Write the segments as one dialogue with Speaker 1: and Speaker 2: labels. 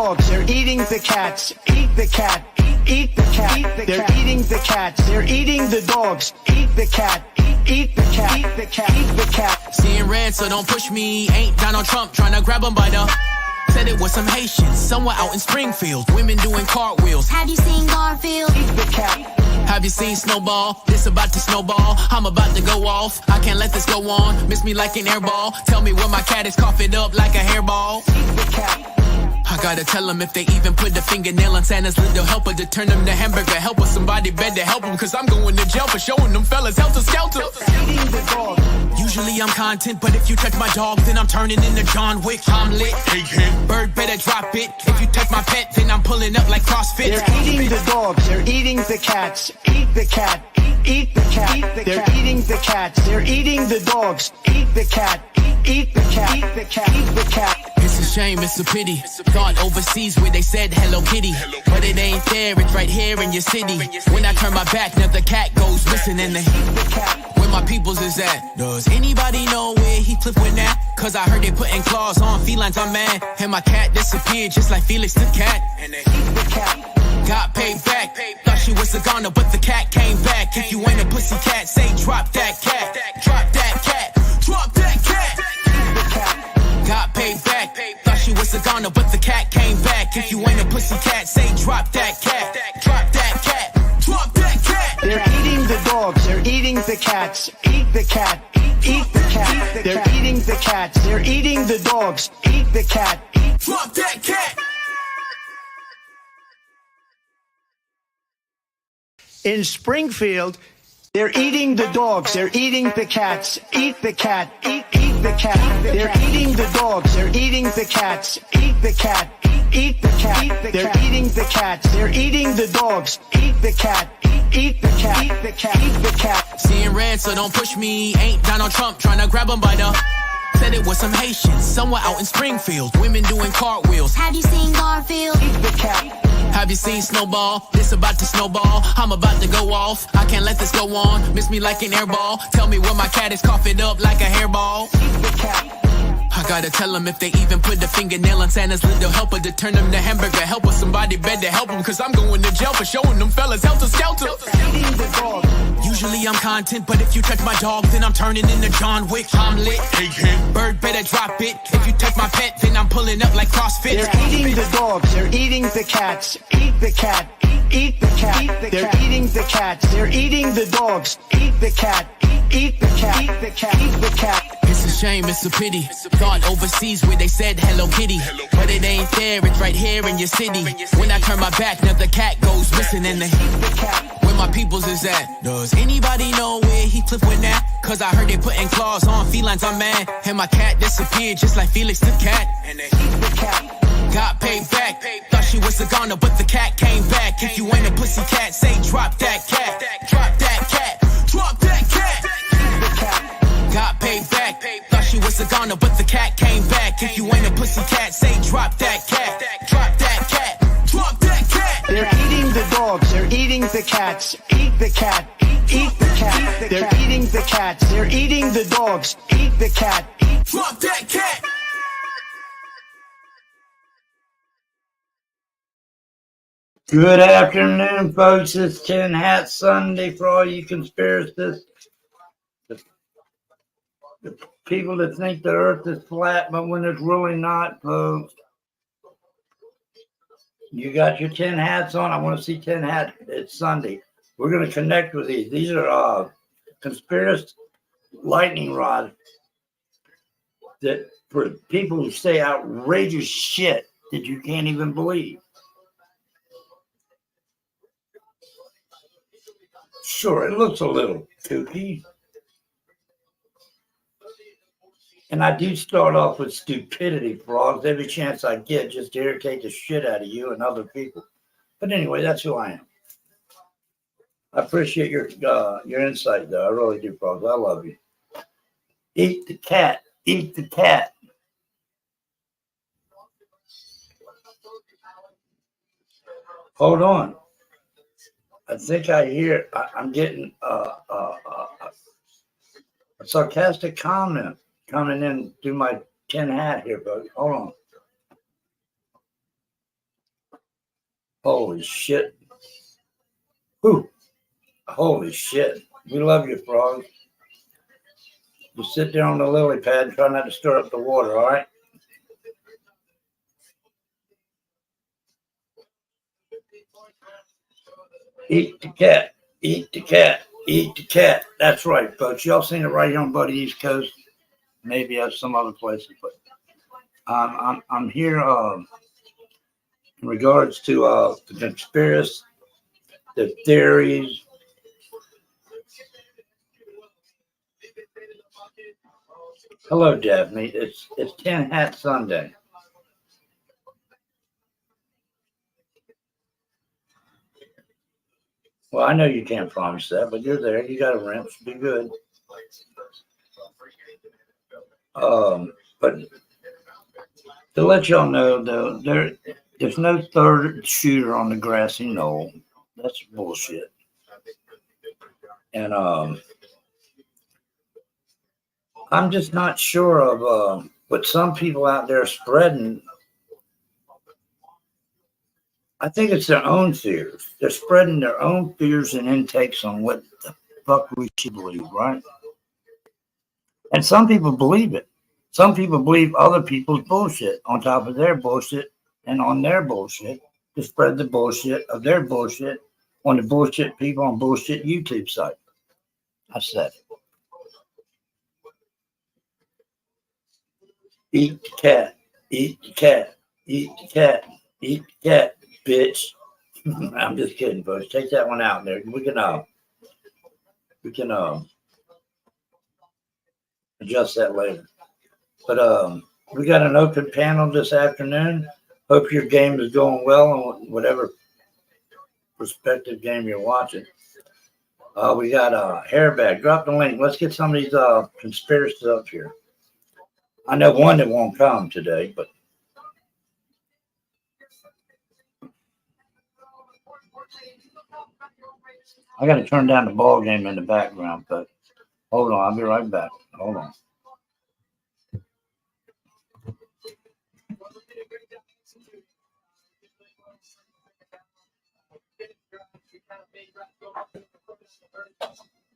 Speaker 1: dogs, they're eating the cats. Eat the cat, eat the cat. They're eating the cats, they're eating the dogs. Eat the cat, eat the cat, eat the cat, eat the cat.
Speaker 2: Seeing red, so don't push me. Ain't Donald Trump trying to grab him by the... Said it was some Haitians, somewhere out in Springfield. Women doing cartwheels.
Speaker 3: Have you seen Garfield?
Speaker 1: Eat the cat.
Speaker 2: Have you seen Snowball? This about to snowball. I'm about to go off. I can't let this go on. Miss me like an airball. Tell me where my cat is, cough it up like a hairball.
Speaker 1: Eat the cat.
Speaker 2: I gotta tell them if they even put a fingernail on Santa's little helper to turn them to hamburger helper. Somebody better help them, cause I'm going to jail for showing them fellas helter skelter.
Speaker 1: Eating the dog.
Speaker 2: Usually I'm content, but if you touch my dog, then I'm turning into John Wick. I'm lit. Bird better drop it. If you touch my pet, then I'm pulling up like CrossFit.
Speaker 1: They're eating the dogs, they're eating the cats. Eat the cat, eat the cat. They're eating the cats, they're eating the dogs. Eat the cat, eat the cat, eat the cat, eat the cat.
Speaker 2: It's a shame, it's a pity. Thought overseas where they said Hello Kitty, but it ain't there, it's right here in your city. When I turn my back, now the cat goes missing and where my peoples is at. Does anybody know where Heathcliff went at? Cause I heard they putting claws on felines, I'm mad. And my cat disappeared just like Felix the cat. And they got paid back. Thought she was a goner, but the cat came back. If you ain't a pussy cat, say drop that cat. Drop that cat. Drop that cat. Got paid back. Thought she was a goner, but the cat came back. If you ain't a pussy cat, say drop that cat. Drop that cat. Drop that cat.
Speaker 1: They're eating the dogs, they're eating the cats. Eat the cat, eat the cat. They're eating the cats, they're eating the dogs. Eat the cat.
Speaker 2: Drop that cat.
Speaker 1: In Springfield, they're eating the dogs, they're eating the cats. Eat the cat, eat the cat. They're eating the dogs, they're eating the cats. Eat the cat, eat the cat. They're eating the cats, they're eating the dogs. Eat the cat, eat the cat, eat the cat, eat the cat.
Speaker 2: Seeing red, so don't push me. Ain't Donald Trump trying to grab him by the... Said it was some Haitians, somewhere out in Springfield. Women doing cartwheels.
Speaker 3: Have you seen Garfield?
Speaker 1: Eat the cat.
Speaker 2: Have you seen Snowball? This about to snowball. I'm about to go off. I can't let this go on. Miss me like an airball. Tell me where my cat is, cough it up like a hairball.
Speaker 1: Eat the cat.
Speaker 2: I gotta tell them if they even put a fingernail on Santa's little helper to turn them to hamburger helper. Somebody better help them, cause I'm going to jail for showing them fellas helter skelter.
Speaker 1: Eating the dog.
Speaker 2: Usually I'm content, but if you touch my dog, then I'm turning into John Wick. I'm lit. Bird better drop it. If you touch my pet, then I'm pulling up like CrossFit.
Speaker 1: They're eating the dogs, they're eating the cats. Eat the cat, eat the cat. They're eating the cats, they're eating the dogs. Eat the cat, eat the cat, eat the cat, eat the cat.
Speaker 2: It's a shame, it's a pity. Thought overseas where they said Hello Kitty, but it ain't there, it's right here in your city. When I turn my back, now the cat goes missing and where my peoples is at. Does anybody know where Heathcliff went at? Cause I heard they putting claws on felines, I'm mad. And my cat disappeared just like Felix the cat. And got paid back. Thought she was a goner, but the cat came back. If you ain't a pussy cat, say drop that cat. Drop that cat. Drop that cat. Got paid back. Thought she was a goner, but the cat came back. If you ain't a pussy cat, say drop that cat. Drop that cat. Drop that cat.
Speaker 1: They're eating the dogs, they're eating the cats. Eat the cat, eat the cat. They're eating the cats, they're eating the dogs. Eat the cat.
Speaker 2: Drop that cat.
Speaker 4: Good afternoon, folks. It's Tin Hat Sunday for all you conspiracists. The people that think the earth is flat, but when it's really not, folks. You got your tin hats on. I want to see tin hat. It's Sunday. We're going to connect with these. These are conspiracy lightning rods that for people who say outrageous shit that you can't even believe. Sure, it looks a little kooky. And I do start off with stupidity frogs every chance I get just to irritate the shit out of you and other people. But anyway, that's who I am. I appreciate your insight, though. I really do, frogs. I love you. Eat the cat. Eat the cat. Hold on. I think I hear, I'm getting a sarcastic comment coming in through my tin hat here, but hold on. Holy shit. Whew. Holy shit. We love you, frogs. Just sit there on the lily pad and try not to stir up the water, all right? Eat the cat. Eat the cat. Eat the cat. That's right, folks. Y'all seen it right here on Buddy East Coast. Maybe at some other places, but I'm here in regards to the conspiracy, the theories. Hello, Daphne. It's Tin Hat Sunday. Well, I know you can't promise that, but you're there. You got a rinse. Be good. But to let y'all know, though, there's no third shooter on the grassy knoll. That's bullshit. And I'm just not sure of what some people out there are spreading. I think it's their own fears. They're spreading their own fears and intakes on what the fuck we should believe, right? And some people believe it. Some people believe other people's bullshit on top of their bullshit and on their bullshit to spread the bullshit of their bullshit on the bullshit people on bullshit YouTube site. I said it. Eat the cat. Eat the cat. Eat the cat. Eat the cat, bitch. I'm just kidding, folks. Take that one out there. We can adjust that later. But we got an open panel this afternoon. Hope your game is going well on whatever prospective game you're watching. We got a hairbag. Drop the link. Let's get some of these conspiracies up here. I know one that won't come today, but I got to turn down the ball game in the background. But hold on, I'll be right back. Hold on.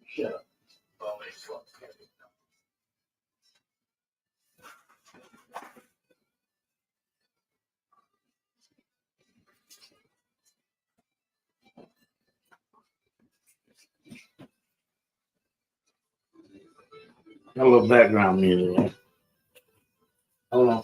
Speaker 4: Shut up. Got a little background music. Right? Hold on.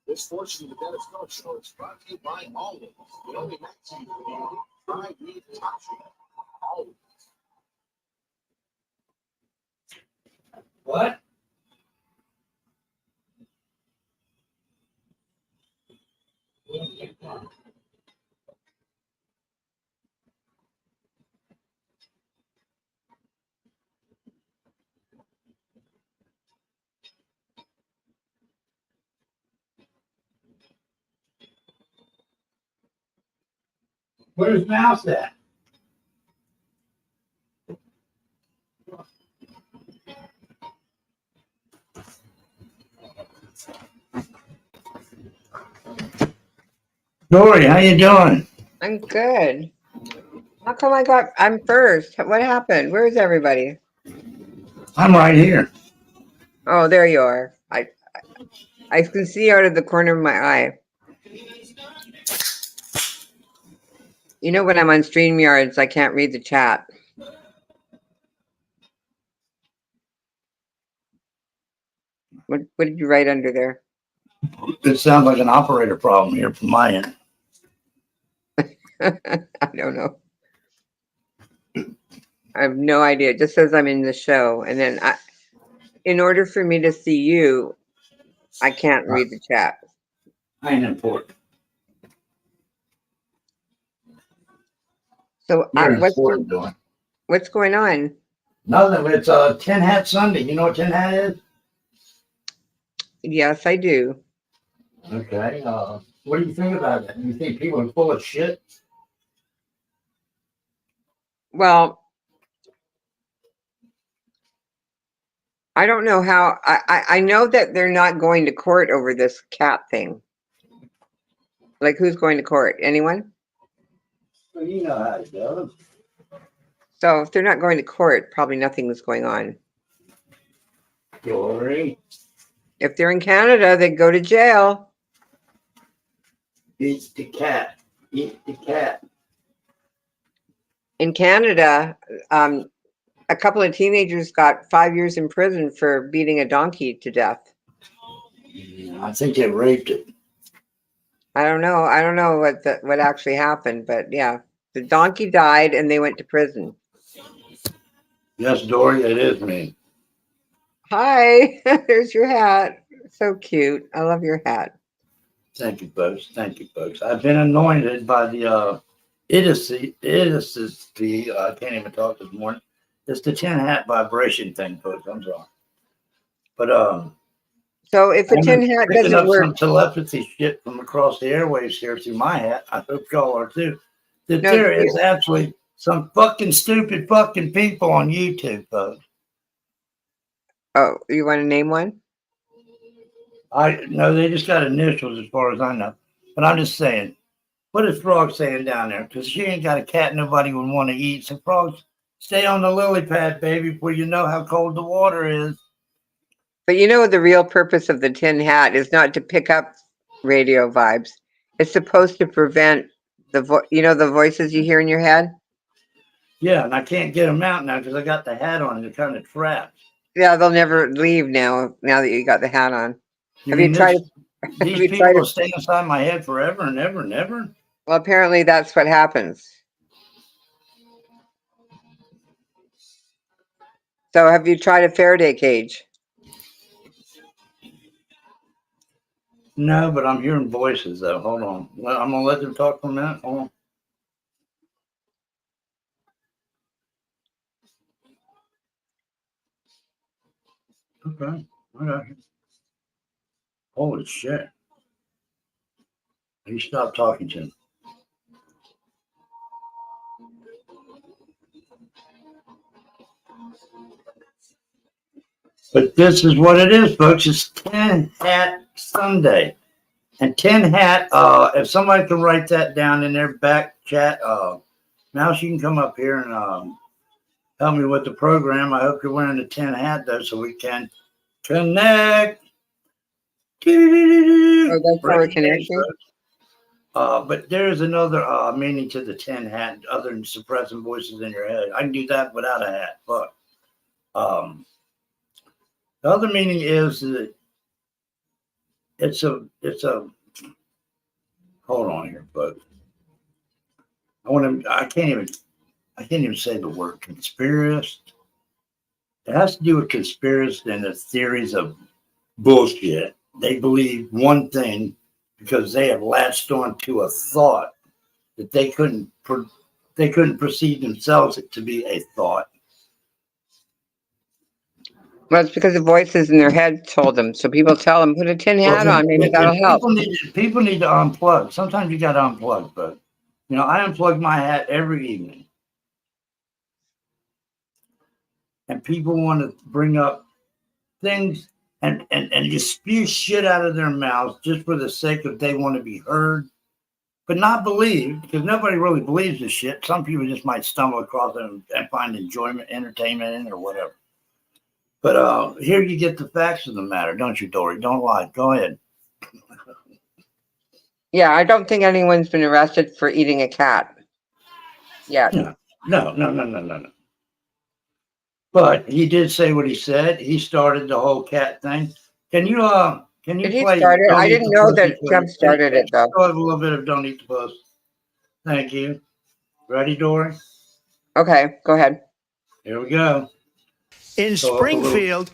Speaker 5: This portion of the Dennis Phillips Show is brought to you by Always. The only magazine for you. Try me touch Always.
Speaker 4: What? Where's Mouse at? Dory, how you doing?
Speaker 6: I'm good. How come I'm first? What happened? Where's everybody?
Speaker 4: I'm right here.
Speaker 6: Oh, there you are. I can see out of the corner of my eye. You know, when I'm on StreamYards, I can't read the chat. What did you write under there?
Speaker 4: It sounds like an operator problem here from my end.
Speaker 6: I don't know. I have no idea. It just says I'm in the show. And then in order for me to see you, I can't read the chat.
Speaker 4: I ain't important.
Speaker 6: So
Speaker 4: You're important, Dory.
Speaker 6: what's going on?
Speaker 4: Nothing. It's a Tin Hat Sunday. You know what Tin Hat is?
Speaker 6: Yes, I do.
Speaker 4: Okay. What do you think about that? You think people are full of shit?
Speaker 6: Well, I don't know how. I know that they're not going to court over this cat thing. Like, who's going to court? Anyone?
Speaker 4: Well, you know how it goes.
Speaker 6: So if they're not going to court, probably nothing is going on.
Speaker 4: Dory,
Speaker 6: If they're in Canada, they go to jail.
Speaker 4: eat the cat. Eat the cat.
Speaker 6: In Canada, a couple of teenagers got 5 years in prison for beating a donkey to death.
Speaker 4: I think they raped it.
Speaker 6: I don't know. I don't know what actually happened, but yeah, the donkey died and they went to prison.
Speaker 4: Yes, Dory, it is me.
Speaker 6: Hi, there's your hat. So cute. I love your hat.
Speaker 4: Thank you, folks. Thank you, folks. I've been anointed by the idiocy. I can't even talk this morning. It's the tin hat vibration thing, folks. I'm sorry. But
Speaker 6: So if a
Speaker 4: I'm
Speaker 6: tin hat
Speaker 4: picking
Speaker 6: doesn't
Speaker 4: up
Speaker 6: work,
Speaker 4: some telepathy shit from across the airwaves here through my hat. I hope y'all are too. That
Speaker 6: No,
Speaker 4: there is actually some fucking stupid fucking people on YouTube, folks.
Speaker 6: oh, you want to name one?
Speaker 4: I know they just got initials as far as I know. But I'm just saying, what is Frog saying down there? Because she ain't got a cat nobody would want to eat. So Frog, stay on the lily pad, baby, where you know how cold the water is.
Speaker 6: But you know, the real purpose of the tin hat is not to pick up radio vibes. It's supposed to prevent the the voices you hear in your head.
Speaker 4: Yeah, and I can't get them out now because I got the hat on. They're kind of trapped.
Speaker 6: Yeah, they'll never leave now. Now that you got the hat on. Have you tried?
Speaker 4: These people will stay inside my head forever and ever and ever.
Speaker 6: Well, apparently that's what happens. So, have you tried a Faraday cage?
Speaker 4: No, but I'm hearing voices though. Hold on. I'm gonna let them talk for a minute. Hold on. Okay. I got you. Holy shit. He stopped talking to me. But this is what it is, folks. It's Tin Hat Sunday. And Tin Hat, if somebody can write that down in their back chat, now she can come up here and help me with the program. I hope you're wearing the tin hat though, so we can connect.
Speaker 6: Oh, that's how we're connecting.
Speaker 4: But there's another meaning to the tin hat other than suppressing voices in your head. I can do that without a hat, but the other meaning is that it's a hold on here, folks. I can't even say the word conspiracist. It has to do with conspiracy and the theories of bullshit. They believe one thing because they have latched on to a thought that they couldn't perceive themselves to be a thought.
Speaker 6: Well, it's because the voices in their head told them. So people tell them, put a tin hat on, maybe that'll help.
Speaker 4: People need to unplug. Sometimes you got to unplug, but I unplug my hat every evening. And people want to bring up things and just spew shit out of their mouths just for the sake of they want to be heard, but not believed, because nobody really believes this shit. Some people just might stumble across it and find enjoyment, entertainment in it, or whatever. But here you get the facts of the matter, don't you, Dory? Don't lie. Go ahead.
Speaker 6: Yeah, I don't think anyone's been arrested for eating a cat. Yeah.
Speaker 4: No. But he did say what he said. He started the whole cat thing. Can you
Speaker 6: Did he
Speaker 4: play
Speaker 6: start it?
Speaker 4: Don't
Speaker 6: I
Speaker 4: Eat
Speaker 6: didn't
Speaker 4: the
Speaker 6: know
Speaker 4: Pussy,
Speaker 6: that Trump
Speaker 4: please?
Speaker 6: started it, though.
Speaker 4: Go have a little bit of Don't Eat the Pussy. Thank you. Ready, Dory?
Speaker 6: Okay, go ahead.
Speaker 4: Here we go.
Speaker 1: In
Speaker 4: So,
Speaker 1: Springfield,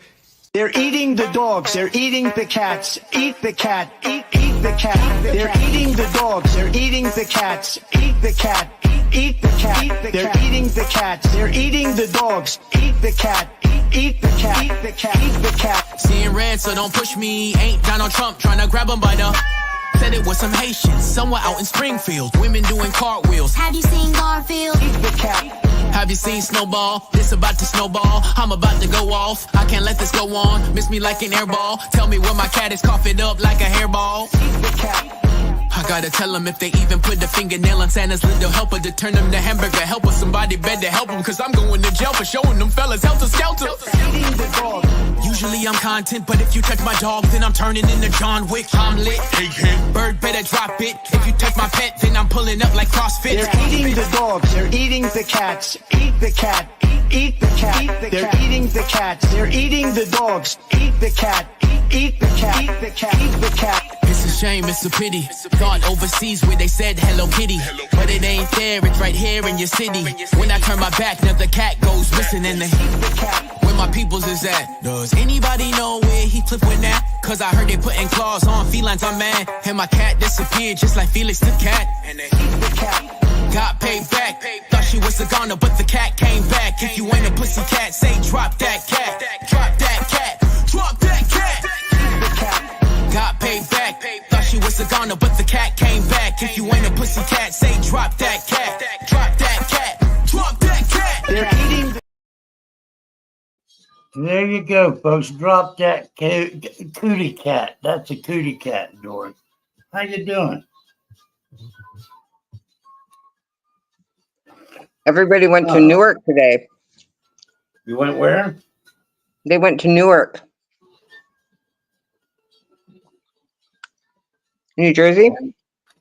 Speaker 1: they're eating the dogs, they're eating the cats. Eat the cat, eat the cat. They're eating the dogs, they're eating the cats. Eat the cat, eat the cat. They're eating the cats, they're eating the dogs. Eat the cat, eat the cat, eat the cat, eat the cat.
Speaker 2: Seeing red, so don't push me. Ain't Donald Trump trying to grab him by the... Said it was some Haitians, somewhere out in Springfield. Women doing cartwheels.
Speaker 3: Have you seen Garfield?
Speaker 1: Eat the cat.
Speaker 2: Have you seen Snowball? This about to snowball. I'm about to go off. I can't let this go on. Miss me like an airball. Tell me where my cat is, cough it up like a hairball.
Speaker 1: Eat the cat.
Speaker 2: I gotta tell them if they even put the fingernail on Santa's little helper to turn them to hamburger helper. Somebody better help them, cause I'm going to jail for showing them fellas helter skelter.
Speaker 1: Eating the dog.
Speaker 2: Usually I'm content, but if you touch my dog, then I'm turning into John Wick. I'm lit. Bird better drop it. If you touch my pet, then I'm pulling up like CrossFit.
Speaker 1: They're eating the dogs, they're eating the cats. Eat the cat, eat the cat. They're eating the cats, they're eating the dogs. Eat the cat, eat the cat, eat the cat, eat the cat.
Speaker 2: It's a shame, it's a pity. Thought overseas where they said Hello Kitty, but it ain't there, it's right here in your city. When I turn my back, now the cat goes missing in the where my peoples is at. Does anybody know where he flipped with that? Cause I heard they putting claws on felines, I'm mad. And my cat disappeared just like Felix the cat. And they got paid back. Thought she was a goner, but the cat came back. If you ain't a pussy cat, say drop that cat. Drop that cat. Drop that cat. Got paid back. Thought she was a goner, but the cat came back. If you ain't a pussy cat, say drop that cat. Drop that cat. Drop that cat.
Speaker 1: They're eating the
Speaker 4: There you go, folks. Drop that cootie cat. That's a cootie cat, Dory. How you doing?
Speaker 6: Everybody went to Newark today.
Speaker 4: You went where?
Speaker 6: They went to Newark, New Jersey.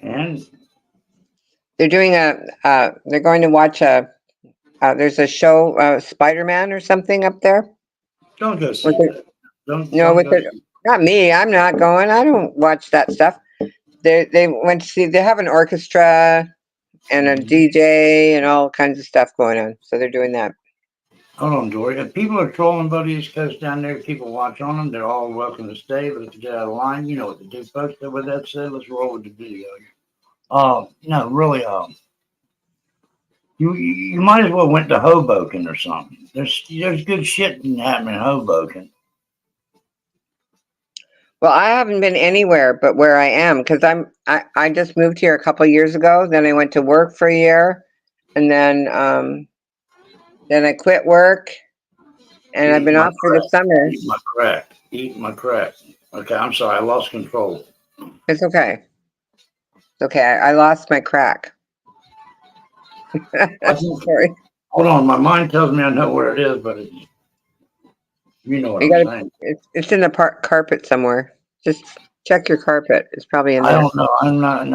Speaker 4: And
Speaker 6: They're doing they're going to watch there's a show, Spider-Man or something up there.
Speaker 4: don't go see
Speaker 6: With
Speaker 4: that. Don't,
Speaker 6: No,
Speaker 4: don't
Speaker 6: with
Speaker 4: go
Speaker 6: it, not me. I'm not going. I don't watch that stuff. They went to see. They have an orchestra and a DJ and all kinds of stuff going on. So they're doing that.
Speaker 4: Hold on, Dory. If people are trolling about the East Coast down there, keep a watch on them. They're all welcome to stay, but if you get out of line, you know what to do, folks. So with that said, let's roll with the video. No, really, you might as well went to Hoboken or something. There's good shit happening in Hoboken.
Speaker 6: Well, I haven't been anywhere but where I am because I just moved here a couple of years ago. Then I went to work for a year, and then I quit work, and I've been off for the summer.
Speaker 4: Eat my crack. Eat my crack. Okay, I'm sorry. I lost control.
Speaker 6: It's okay. It's okay. I lost my crack. Sorry.
Speaker 4: Hold on. My mind tells me I know where it is, but you know what
Speaker 6: You
Speaker 4: I'm
Speaker 6: gotta,
Speaker 4: saying.
Speaker 6: it's in the carpet somewhere. Just check your carpet. It's probably in
Speaker 4: I
Speaker 6: there.
Speaker 4: don't know.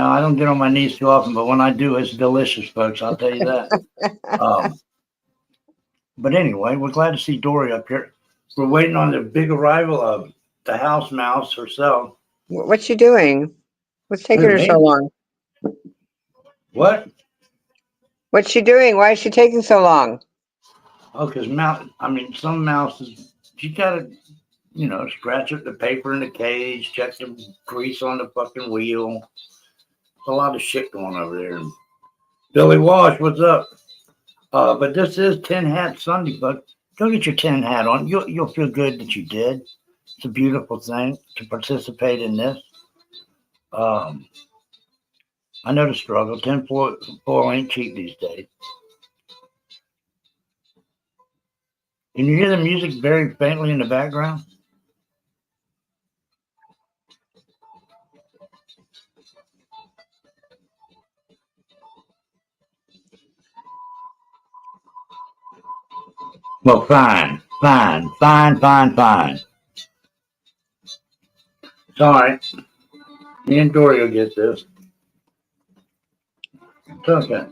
Speaker 4: I don't get on my knees too often, but when I do, it's delicious, folks. I'll tell you that. But anyway, we're glad to see Dory up here. We're waiting on the big arrival of the house mouse herself.
Speaker 6: What's she doing? What's taking her so long?
Speaker 4: What?
Speaker 6: What's she doing? Why is she taking so long?
Speaker 4: Oh, because some mouses, you gotta, scratch up the paper in the cage, check the grease on the fucking wheel. There's a lot of shit going over there. Billy Wash, what's up? But this is Tin Hat Sunday, but go get your tin hat on. You'll feel good that you did. It's a beautiful thing to participate in this. I know the struggle. Tin foil ain't cheap these days. Can you hear the music very faintly in the background? Well, fine. It's all right. Me and Dory will get this. It's okay.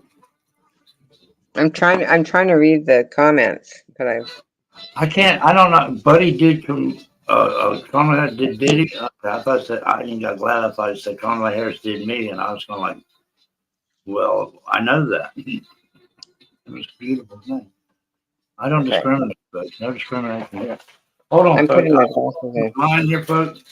Speaker 6: I'm trying to read the comments, but
Speaker 4: I can't. I don't know. Buddy did Kamala did Diddy. I thought that I ain't got glad. I thought he said Kamala Harris did me, and I was going like, well, I know that. It was a beautiful thing. I don't
Speaker 6: okay.
Speaker 4: discriminate, folks. No discrimination here. Hold on,
Speaker 6: I'm
Speaker 4: folks.
Speaker 6: putting my glasses in.
Speaker 4: Mine here, folks.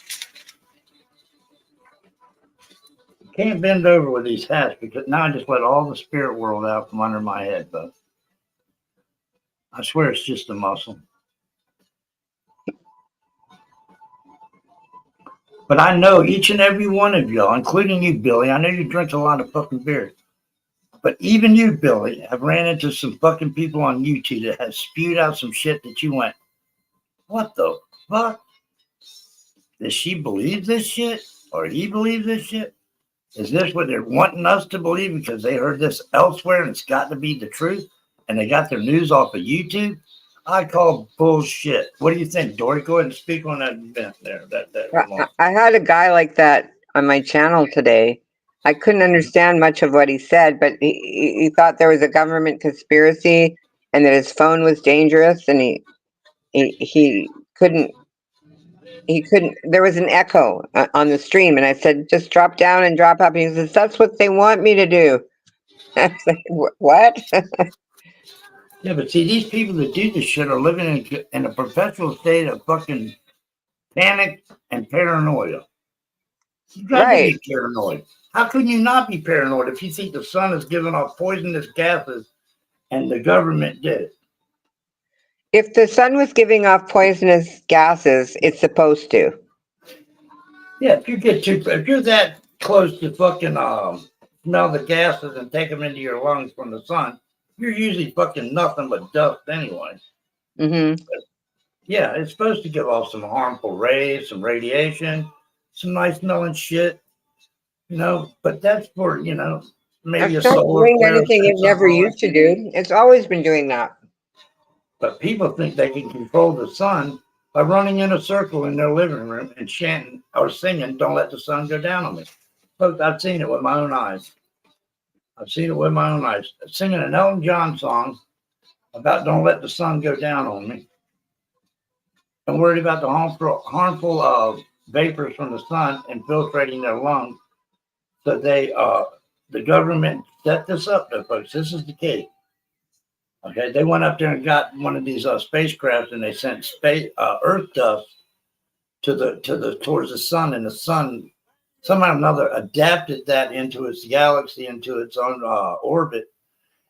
Speaker 4: Can't bend over with these hats because now I just let all the spirit world out from under my head, folks. I swear it's just a muscle. But I know each and every one of y'all, including you, Billy. I know you drink a lot of fucking beer. But even you, Billy, have ran into some fucking people on YouTube that have spewed out some shit that you went, what the fuck? Does she believe this shit? Or he believe this shit? Is this what they're wanting us to believe because they heard this elsewhere and it's got to be the truth? And they got their news off of YouTube? I call bullshit. What do you think, Dory? Go ahead and speak on that event there. That remark.
Speaker 6: I had a guy like that on my channel today. I couldn't understand much of what he said, but he thought there was a government conspiracy and that his phone was dangerous, and he couldn't there was an echo on the stream, and I said, just drop down and drop up. And he says, that's what they want me to do. I said, what?
Speaker 4: Yeah, but see, these people that do this shit are living in a perpetual state of fucking panic and paranoia. You got to
Speaker 6: Right.
Speaker 4: be paranoid. How can you not be paranoid if you think the sun is giving off poisonous gases and the government did it?
Speaker 6: If the sun was giving off poisonous gases, it's supposed to.
Speaker 4: Yeah, if you're that close to fucking smell the gases and take them into your lungs from the sun, you're usually fucking nothing but dust anyway.
Speaker 6: Mm-hmm.
Speaker 4: Yeah, it's supposed to give off some harmful rays, some radiation, some nice smelling shit, but that's for, maybe a
Speaker 6: It's not
Speaker 4: solar
Speaker 6: doing
Speaker 4: flare,
Speaker 6: anything it never
Speaker 4: something like
Speaker 6: used to do. It's always been doing that.
Speaker 4: But people think they can control the sun by running in a circle in their living room and chanting or singing, "Don't let the sun go down on me." Folks, I've seen it with my own eyes. Singing an Elton John song about "Don't let the sun go down on me." I'm worried about the harmful vapors from the sun infiltrating their lungs. So the government set this up, though, folks. This is the key. Okay, they went up there and got one of these spacecrafts, and they sent Earth dust towards the sun, and the sun somehow or another adapted that into its galaxy, into its own orbit,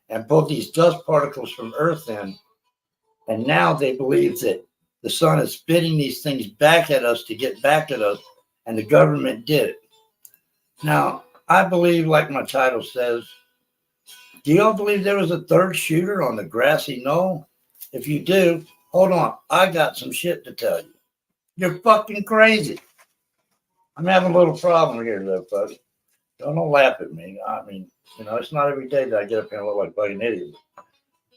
Speaker 4: and pulled these dust particles from Earth in. And now they believe that the sun is spitting these things back at us to get back at us, and the government did it. Now, I believe, like my title says, do y'all believe there was a third shooter on the grassy knoll? If you do, hold on. I got some shit to tell you. You're fucking crazy. I'm having a little problem here, though, folks. Don't laugh at me. I mean, it's not every day that I get up here and look like a fucking idiot.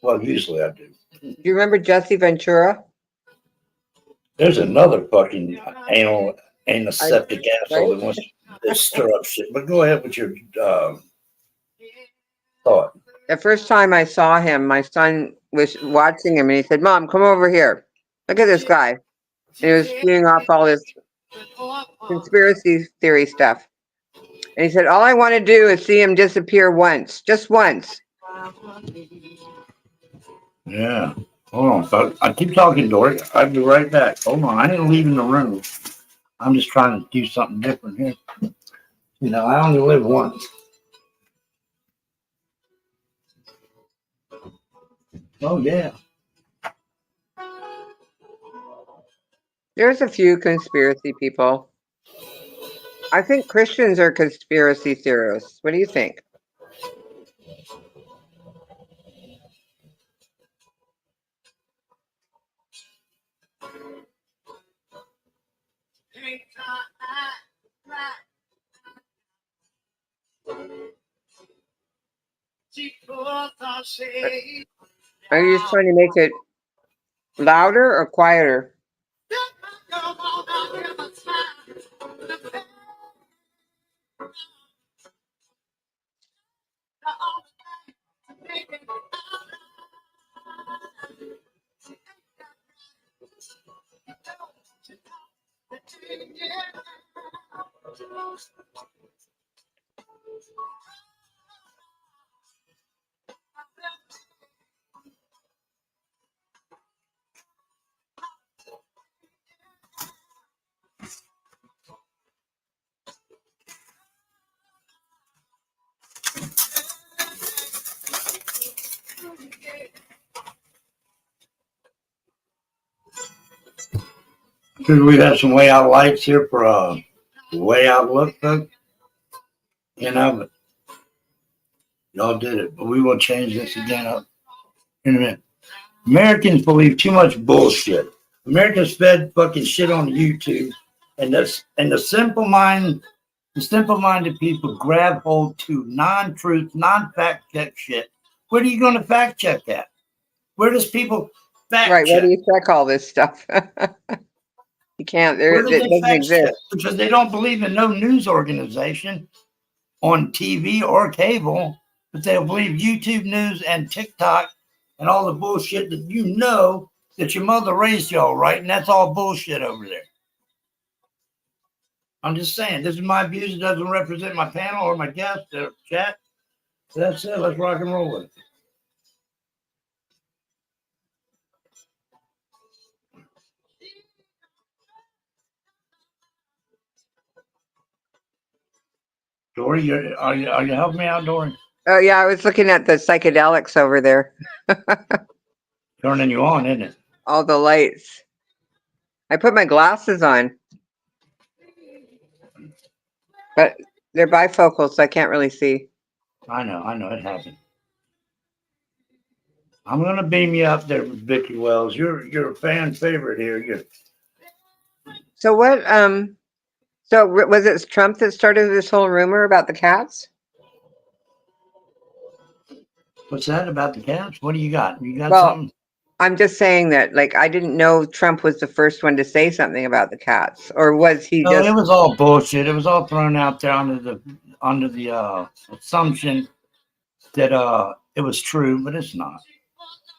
Speaker 4: Well, usually I do.
Speaker 6: Do you remember Jesse Ventura?
Speaker 4: There's another fucking antiseptic asshole
Speaker 6: Right?
Speaker 4: that wants to stir up shit. But go ahead with your thought.
Speaker 6: The first time I saw him, my son was watching him, and he said, "Mom, come over here. Look at this guy." And he was spewing off all this conspiracy theory stuff. And he said, "All I want to do is see him disappear once, just once."
Speaker 4: Yeah. Hold on, folks. I keep talking, Dory. I'll be right back. Hold on. I ain't leaving the room. I'm just trying to do something different here. I only live once. Oh, yeah.
Speaker 6: There's a few conspiracy people. I think Christians are conspiracy theorists. What do you think? Are you just trying to make it Louder or quieter?
Speaker 4: Should we have some way out lights here for way out look, folks? You know, but y'all did it. But we will change this again up in a minute. Americans believe too much bullshit. Americans fed fucking shit on YouTube, and the simple-minded people grab hold to non-truth, non-fact check shit. Where are you going to fact check that? Where does people fact
Speaker 6: Right. Where
Speaker 4: check?
Speaker 6: do you check all this stuff? You can't.
Speaker 4: Where
Speaker 6: It
Speaker 4: do they
Speaker 6: doesn't
Speaker 4: fact check?
Speaker 6: exist.
Speaker 4: Because they don't believe in no news organization on TV or cable, but they'll believe YouTube news and TikTok and all the bullshit that you know that your mother raised y'all right, and that's all bullshit over there. I'm just saying, this is my views. It doesn't represent my panel or my guest or chat. So that's it. Let's rock and roll with it. Dory, are you helping me out, Dory?
Speaker 6: Oh yeah, I was looking at the psychedelics over there.
Speaker 4: Turning you on, isn't it?
Speaker 6: All the lights. I put my glasses on, but they're bifocal, so I can't really see.
Speaker 4: I know, it happened. I'm gonna beam you up there with Vicky Wells. You're a fan favorite here.
Speaker 6: So what? So was it Trump that started this whole rumor about the cats?
Speaker 4: What's that about the cats? What do you got? You got
Speaker 6: Well,
Speaker 4: something?
Speaker 6: I'm just saying that, like, I didn't know Trump was the first one to say something about the cats, or was he
Speaker 4: No,
Speaker 6: just?
Speaker 4: it was all bullshit. It was all thrown out there under the assumption that it was true, but it's not.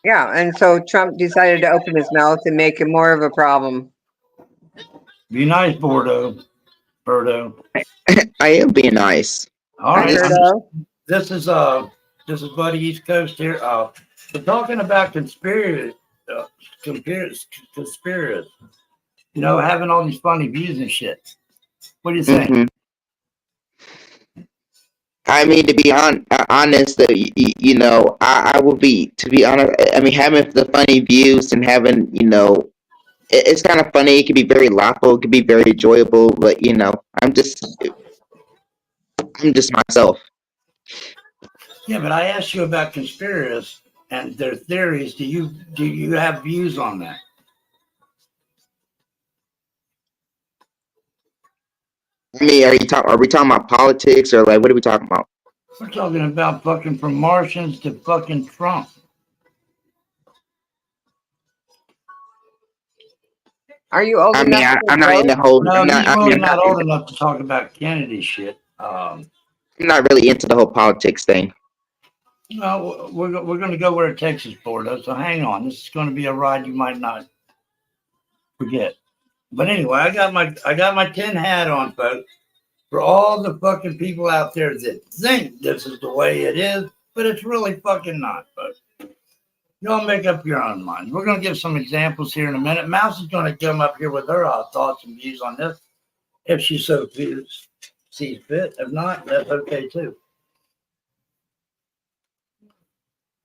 Speaker 6: Yeah, and so Trump decided to open his mouth and make it more of a problem.
Speaker 4: Be nice, Birdo.
Speaker 7: I am being nice.
Speaker 4: All
Speaker 6: I
Speaker 4: right.
Speaker 6: heard of.
Speaker 4: This is Buddy East Coast here. We're talking about conspiracy. You know, having all these funny views and shit. What do you think?
Speaker 7: Mhm. I mean, to be honest, you know, I will be, to be honest, I mean, having the funny views and having, you know, it's kind of funny. It can be very laughable. It can be very enjoyable. But, you know, I'm just myself.
Speaker 4: Yeah, but I asked you about conspiracists and their theories. Do you have views on that?
Speaker 7: I mean, are we talking about politics or like, what are we talking about?
Speaker 4: We're talking about fucking from Martians to fucking Trump.
Speaker 6: Are you old
Speaker 7: I mean,
Speaker 6: enough?
Speaker 7: I'm not in the whole,
Speaker 4: No,
Speaker 7: I'm not,
Speaker 4: he's
Speaker 7: I
Speaker 4: really
Speaker 7: mean,
Speaker 4: not old enough to talk about Kennedy shit.
Speaker 7: I'm not really into the whole politics thing.
Speaker 4: No, we're going to go where it takes us, Bordeaux. So hang on. This is going to be a ride you might not forget. But anyway, I got my tin hat on, folks. For all the fucking people out there that think this is the way it is, but it's really fucking not, folks. Y'all make up your own mind. We're going to give some examples here in a minute. Mouse is going to come up here with her thoughts and views on this, if she so sees fit. If not, that's okay too.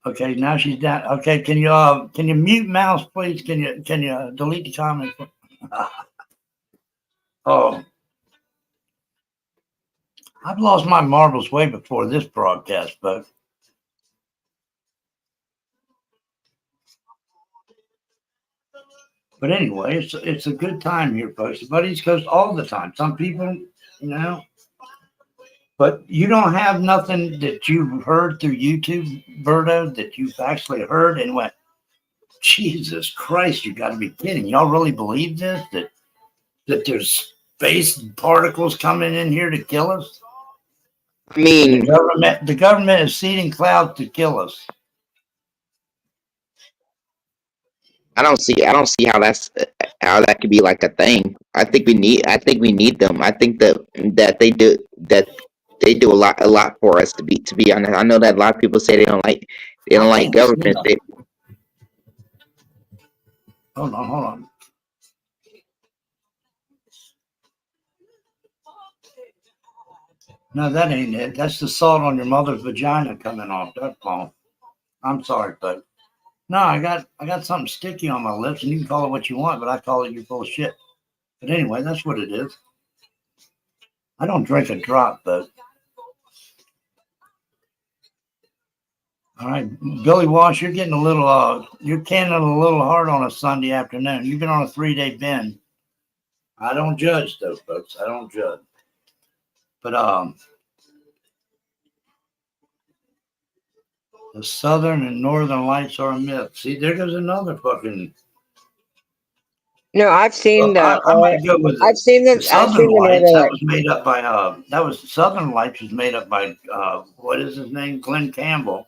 Speaker 4: Okay, now she's down. Okay, can you mute Mouse, please? Can you delete the comments? Oh, I've lost my marbles way before this broadcast, folks. But anyway, it's a good time here, folks. The Buddies Coast all the time. Some people, you know, but you don't have nothing that you've heard through YouTube, Berto, that you've actually heard and went, Jesus Christ, you got to be kidding. Y'all really believe this? That there's space particles coming in here to kill us?
Speaker 7: I mean,
Speaker 4: The government is seeding clouds to kill us.
Speaker 7: I don't see how that could be like a thing. I think we need them. I think that they do a lot for us, to be honest. I know that a lot of people say they don't
Speaker 4: I
Speaker 7: like
Speaker 4: can't see
Speaker 7: government.
Speaker 4: them. Hold on. No, that ain't it. That's the salt on your mother's vagina coming off. That's all. I'm sorry, but no, I got something sticky on my lips, and you can call it what you want, but I call it you're full of shit. But anyway, that's what it is. I don't drink a drop, but all right, Billy Walsh, you're getting a little you're canning a little hard on a Sunday afternoon. You've been on a 3-day binge. I don't judge though, folks. I don't judge. But the southern and northern lights are a myth. See, there goes another fucking.
Speaker 6: No, I've seen
Speaker 4: I might go with
Speaker 6: I've seen
Speaker 4: the
Speaker 6: I've
Speaker 4: Southern
Speaker 6: seen the
Speaker 4: Lights.
Speaker 6: Northern
Speaker 4: That
Speaker 6: Lights.
Speaker 4: was made up by Southern Lights was made up by what is his name? Glenn Campbell.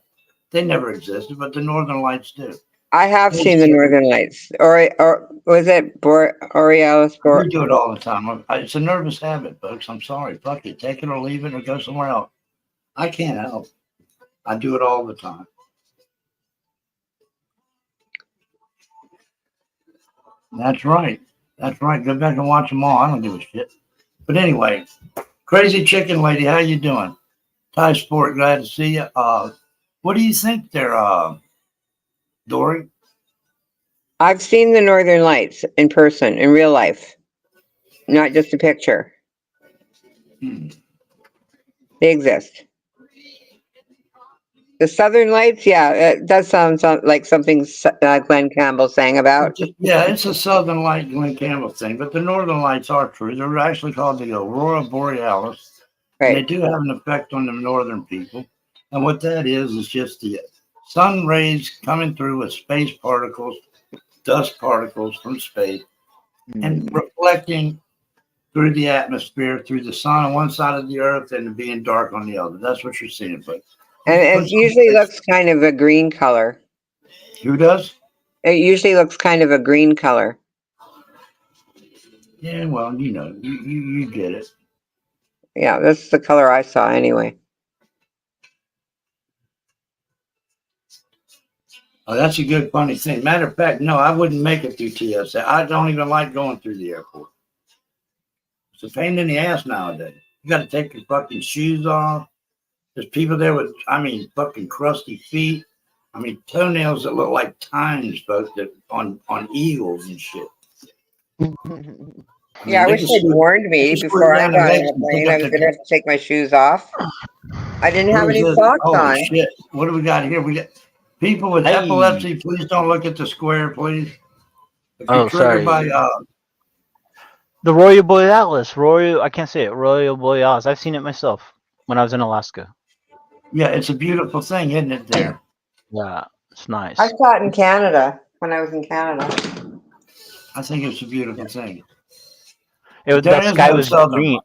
Speaker 4: They never existed, but the Northern Lights do.
Speaker 6: I have
Speaker 4: They
Speaker 6: seen the
Speaker 4: exist.
Speaker 6: Northern Lights. Or was it Borealis?
Speaker 4: We do it all the time. It's a nervous habit, folks. I'm sorry. Fuck it. Take it or leave it or go somewhere else. I can't help. I do it all the time. That's right. That's right. Go back and watch them all. I don't give a shit. But anyway, Crazy Chicken Lady, how you doing? Thai Sport, glad to see you. What do you think there, Dory?
Speaker 6: I've seen the Northern Lights in person, in real life, not just a picture. They exist. The Southern Lights, yeah, it does sound like something Glenn Campbell sang about.
Speaker 4: Yeah, it's a Southern Light Glenn Campbell thing, but the Northern Lights are true. They're actually called the Aurora Borealis. And they
Speaker 6: Right.
Speaker 4: do have an effect on the northern people. And what that is just the sun rays coming through with space particles, dust particles from space, and reflecting through the atmosphere, through the sun on one side of the earth and being dark on the other. That's what you're seeing. But
Speaker 6: And it usually looks kind of a green color.
Speaker 4: who does?
Speaker 6: It usually looks kind of a green color.
Speaker 4: Yeah, well, you know, you get it.
Speaker 6: Yeah, that's the color I saw anyway.
Speaker 4: Oh, that's a good, funny thing. Matter of fact, no, I wouldn't make it through TSA. I don't even like going through the airport. It's a pain in the ass nowadays. You got to take your fucking shoes off. There's people there with, fucking crusty feet. Toenails that look like tines, folks, that on eagles and shit.
Speaker 6: Yeah, I wish they'd warned me before I got on the plane. I was going to have to take my shoes off. I didn't have any socks on.
Speaker 4: Shit. What do we got here? We got people with epilepsy. Please don't look at the square, please. If you're triggered by
Speaker 8: the Royal Borealis. I can't say it. Royal Borealis. I've seen it myself when I was in Alaska.
Speaker 4: yeah, it's a beautiful thing, isn't it? There.
Speaker 8: Yeah, it's nice.
Speaker 6: I saw it in Canada when I was in Canada.
Speaker 4: I think it's a beautiful thing.
Speaker 8: The sky was green.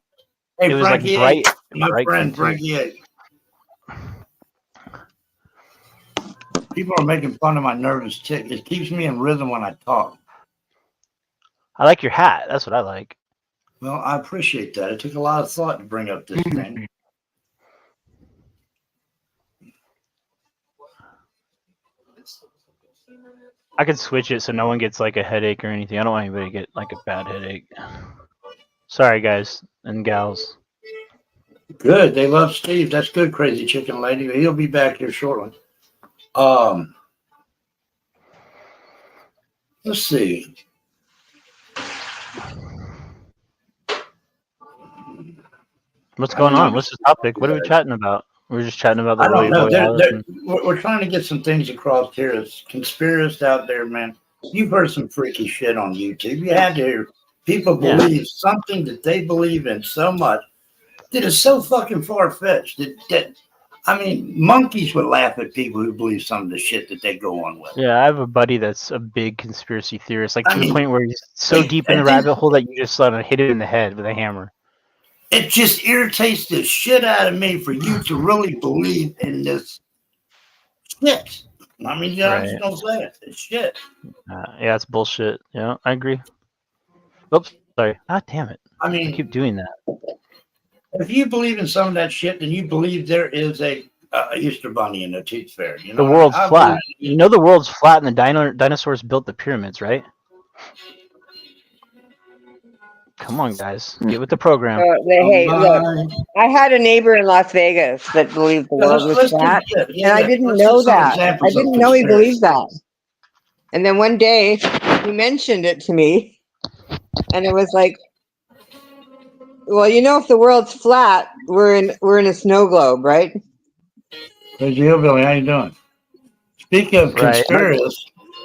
Speaker 4: Hey,
Speaker 8: it was
Speaker 4: Frankie,
Speaker 8: like bright.
Speaker 4: my friend Frankie. People are making fun of my nervous tick. It keeps me in rhythm when I talk.
Speaker 8: I like your hat. That's what I like.
Speaker 4: Well, I appreciate that. It took a lot of thought to bring up this thing.
Speaker 8: I could switch it so no one gets like a headache or anything. I don't want anybody to get like a bad headache. Sorry, guys and gals.
Speaker 4: Good. They love Steve. That's good, Crazy Chicken Lady. He'll be back here shortly. Let's see.
Speaker 8: What's going on? What's the topic? What are we chatting about? We're just chatting about the
Speaker 4: I don't know.
Speaker 8: Borealis.
Speaker 4: We're trying to get some things across here. It's conspiracists out there, man. You've heard some freaky shit on YouTube. You had to hear people believe something that they believe in so much that is so fucking far-fetched that I mean, monkeys would laugh at people who believe some of the shit that they go on with.
Speaker 8: Yeah, I have a buddy that's a big conspiracy theorist, like
Speaker 4: I
Speaker 8: to
Speaker 4: mean,
Speaker 8: the point where he's so deep in the rabbit hole that you just let him hit it in the head with a hammer.
Speaker 4: It just irritates the shit out of me for you to really believe in this shit. I mean, I'm just gonna say it. It's shit.
Speaker 8: Yeah, it's bullshit. Yeah, I agree. Oops, sorry. Ah, damn it.
Speaker 4: I mean,
Speaker 8: I keep doing that.
Speaker 4: if you believe in some of that shit, then you believe there is a Easter Bunny in the Tooth Fairy. You know,
Speaker 8: The world's flat. You know the world's flat, and the dinosaurs built the pyramids, right? Come on, guys, get with the program.
Speaker 6: Hey, look, I had a neighbor in Las Vegas that believed the world was flat, and I didn't know that. I didn't know he believed that. And then one day, he mentioned it to me, and it was like, well, you know, if the world's flat, we're in a snow globe, right?
Speaker 4: Hey, Hillbilly, how you doing? Speaking of conspiracists,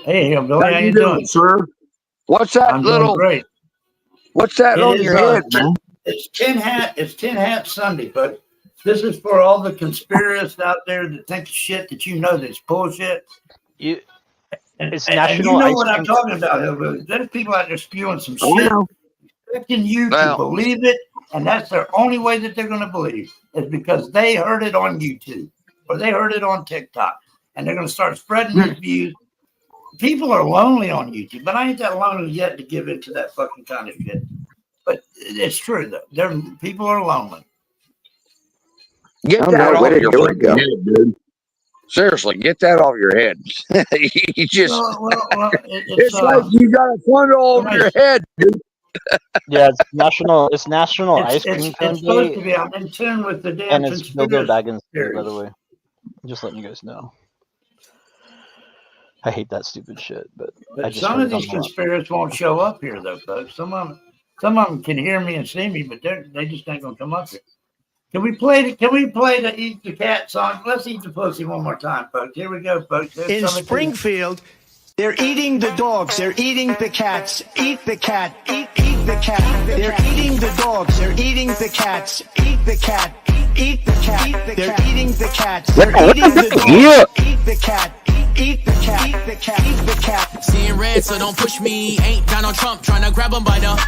Speaker 4: hey, Hillbilly, how you doing,
Speaker 9: sir? What's that
Speaker 4: I'm
Speaker 9: little?
Speaker 4: doing great.
Speaker 9: What's that on your head, man?
Speaker 4: It's Tin Hat Sunday, but this is for all the conspiracists out there that think shit that you know that's bullshit.
Speaker 8: It's
Speaker 4: and
Speaker 8: National
Speaker 4: you know
Speaker 8: Ice
Speaker 4: what I'm
Speaker 8: Cream.
Speaker 4: talking about, Hillbilly. There's people out there spewing some shit, expecting you to believe it, and that's their only way that they're going to believe is because they heard it on YouTube or they heard it on TikTok, and they're going to start spreading these views. People are lonely on YouTube, but I ain't that lonely yet to give into that fucking kind of shit. But it's true though. People are lonely.
Speaker 9: Get that off your head, dude. Seriously, get that off your head. You just it's like you got a funnel over your head, dude.
Speaker 8: Yeah, it's national Ice Cream
Speaker 4: It's
Speaker 8: Cone
Speaker 4: supposed
Speaker 8: Day,
Speaker 4: to be. I'm in tune with the damn
Speaker 8: and it's Bilbo Baggins Day,
Speaker 4: conspiracy
Speaker 8: by the way. Just letting you guys know. I hate that stupid shit, but I just
Speaker 4: some
Speaker 8: heard
Speaker 4: of
Speaker 8: it on
Speaker 4: these
Speaker 8: the-
Speaker 4: conspiracists won't show up here, though, folks. Some of them can hear me and see me, but they just ain't gonna come up here. Can we play the Eat the Cat song? Let's eat the pussy one more time, folks. Here we go, folks.
Speaker 1: In Springfield, they're eating the dogs. They're eating the cats. Eat the cat. Eat the cat. They're eating the dogs. They're eating the cats. Eat the cat. Eat the cat. They're eating the cats. They're eating the dogs. Eat the cat. Eat the cat. Eat the cat. Eat the cat.
Speaker 2: Seeing red, so don't push me. Ain't Donald Trump trying to grab him by the.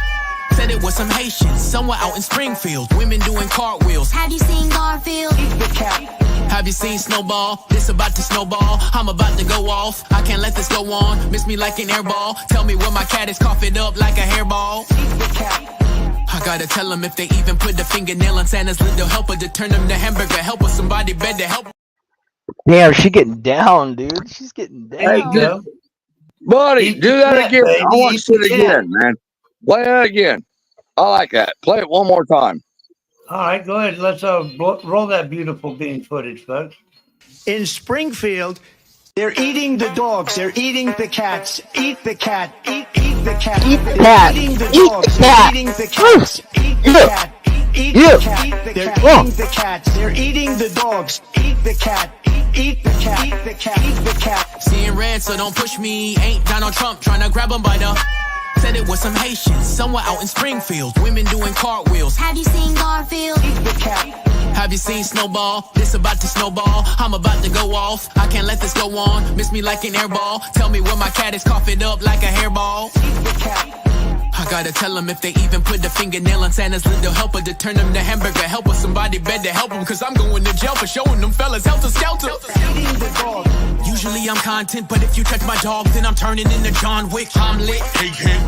Speaker 2: Said it was some Haitians somewhere out in Springfield. Women doing cartwheels.
Speaker 3: Have you seen Garfield?
Speaker 1: Eat the cat.
Speaker 2: Have you seen Snowball? This about to snowball. I'm about to go off. I can't let this go on. Miss me like an airball. Tell me where my cat is coughing up like a hairball.
Speaker 1: Eat the cat.
Speaker 2: I gotta tell them if they even put the fingernail on Santa's little helper to turn them to hamburger. Help us, somebody better help.
Speaker 8: Damn, she getting down, dude. She's getting down.
Speaker 9: Hey, good. Buddy, do that again. I want to see it again, man. Play that again. I like that. Play it one more time.
Speaker 4: All right, go ahead. Let's roll that beautiful bean footage, folks.
Speaker 1: In Springfield, they're eating the dogs. They're eating the cats. Eat the cat. Eat the cat.
Speaker 6: Eat the
Speaker 1: They're
Speaker 6: cat.
Speaker 1: eating the
Speaker 6: Eat
Speaker 1: dogs.
Speaker 6: the
Speaker 1: They're
Speaker 6: cat.
Speaker 1: eating the cats. Eat the cat. Eat the cat. They're eating the cats. They're eating the dogs. Eat the cat. Eat the cat. Eat the cat. Eat the cat.
Speaker 2: Seeing red, so don't push me. Ain't Donald Trump trying to grab him by the. Said it was some Haitians somewhere out in Springfield. Women doing cartwheels.
Speaker 3: Have you seen Garfield?
Speaker 1: Eat the cat.
Speaker 2: Have you seen Snowball? This about to snowball. I'm about to go off. I can't let this go on. Miss me like an airball. Tell me where my cat is coughing up like a hairball.
Speaker 1: Eat the cat.
Speaker 2: I gotta tell them if they even put the fingernail on Santa's little helper to turn them to hamburger. Help us, somebody better help them, cause I'm going to jail for showing them fellas helter skelter.
Speaker 1: Eating the dog.
Speaker 2: Usually I'm content, but if you touch my dog, then I'm turning into John Wick. I'm lit.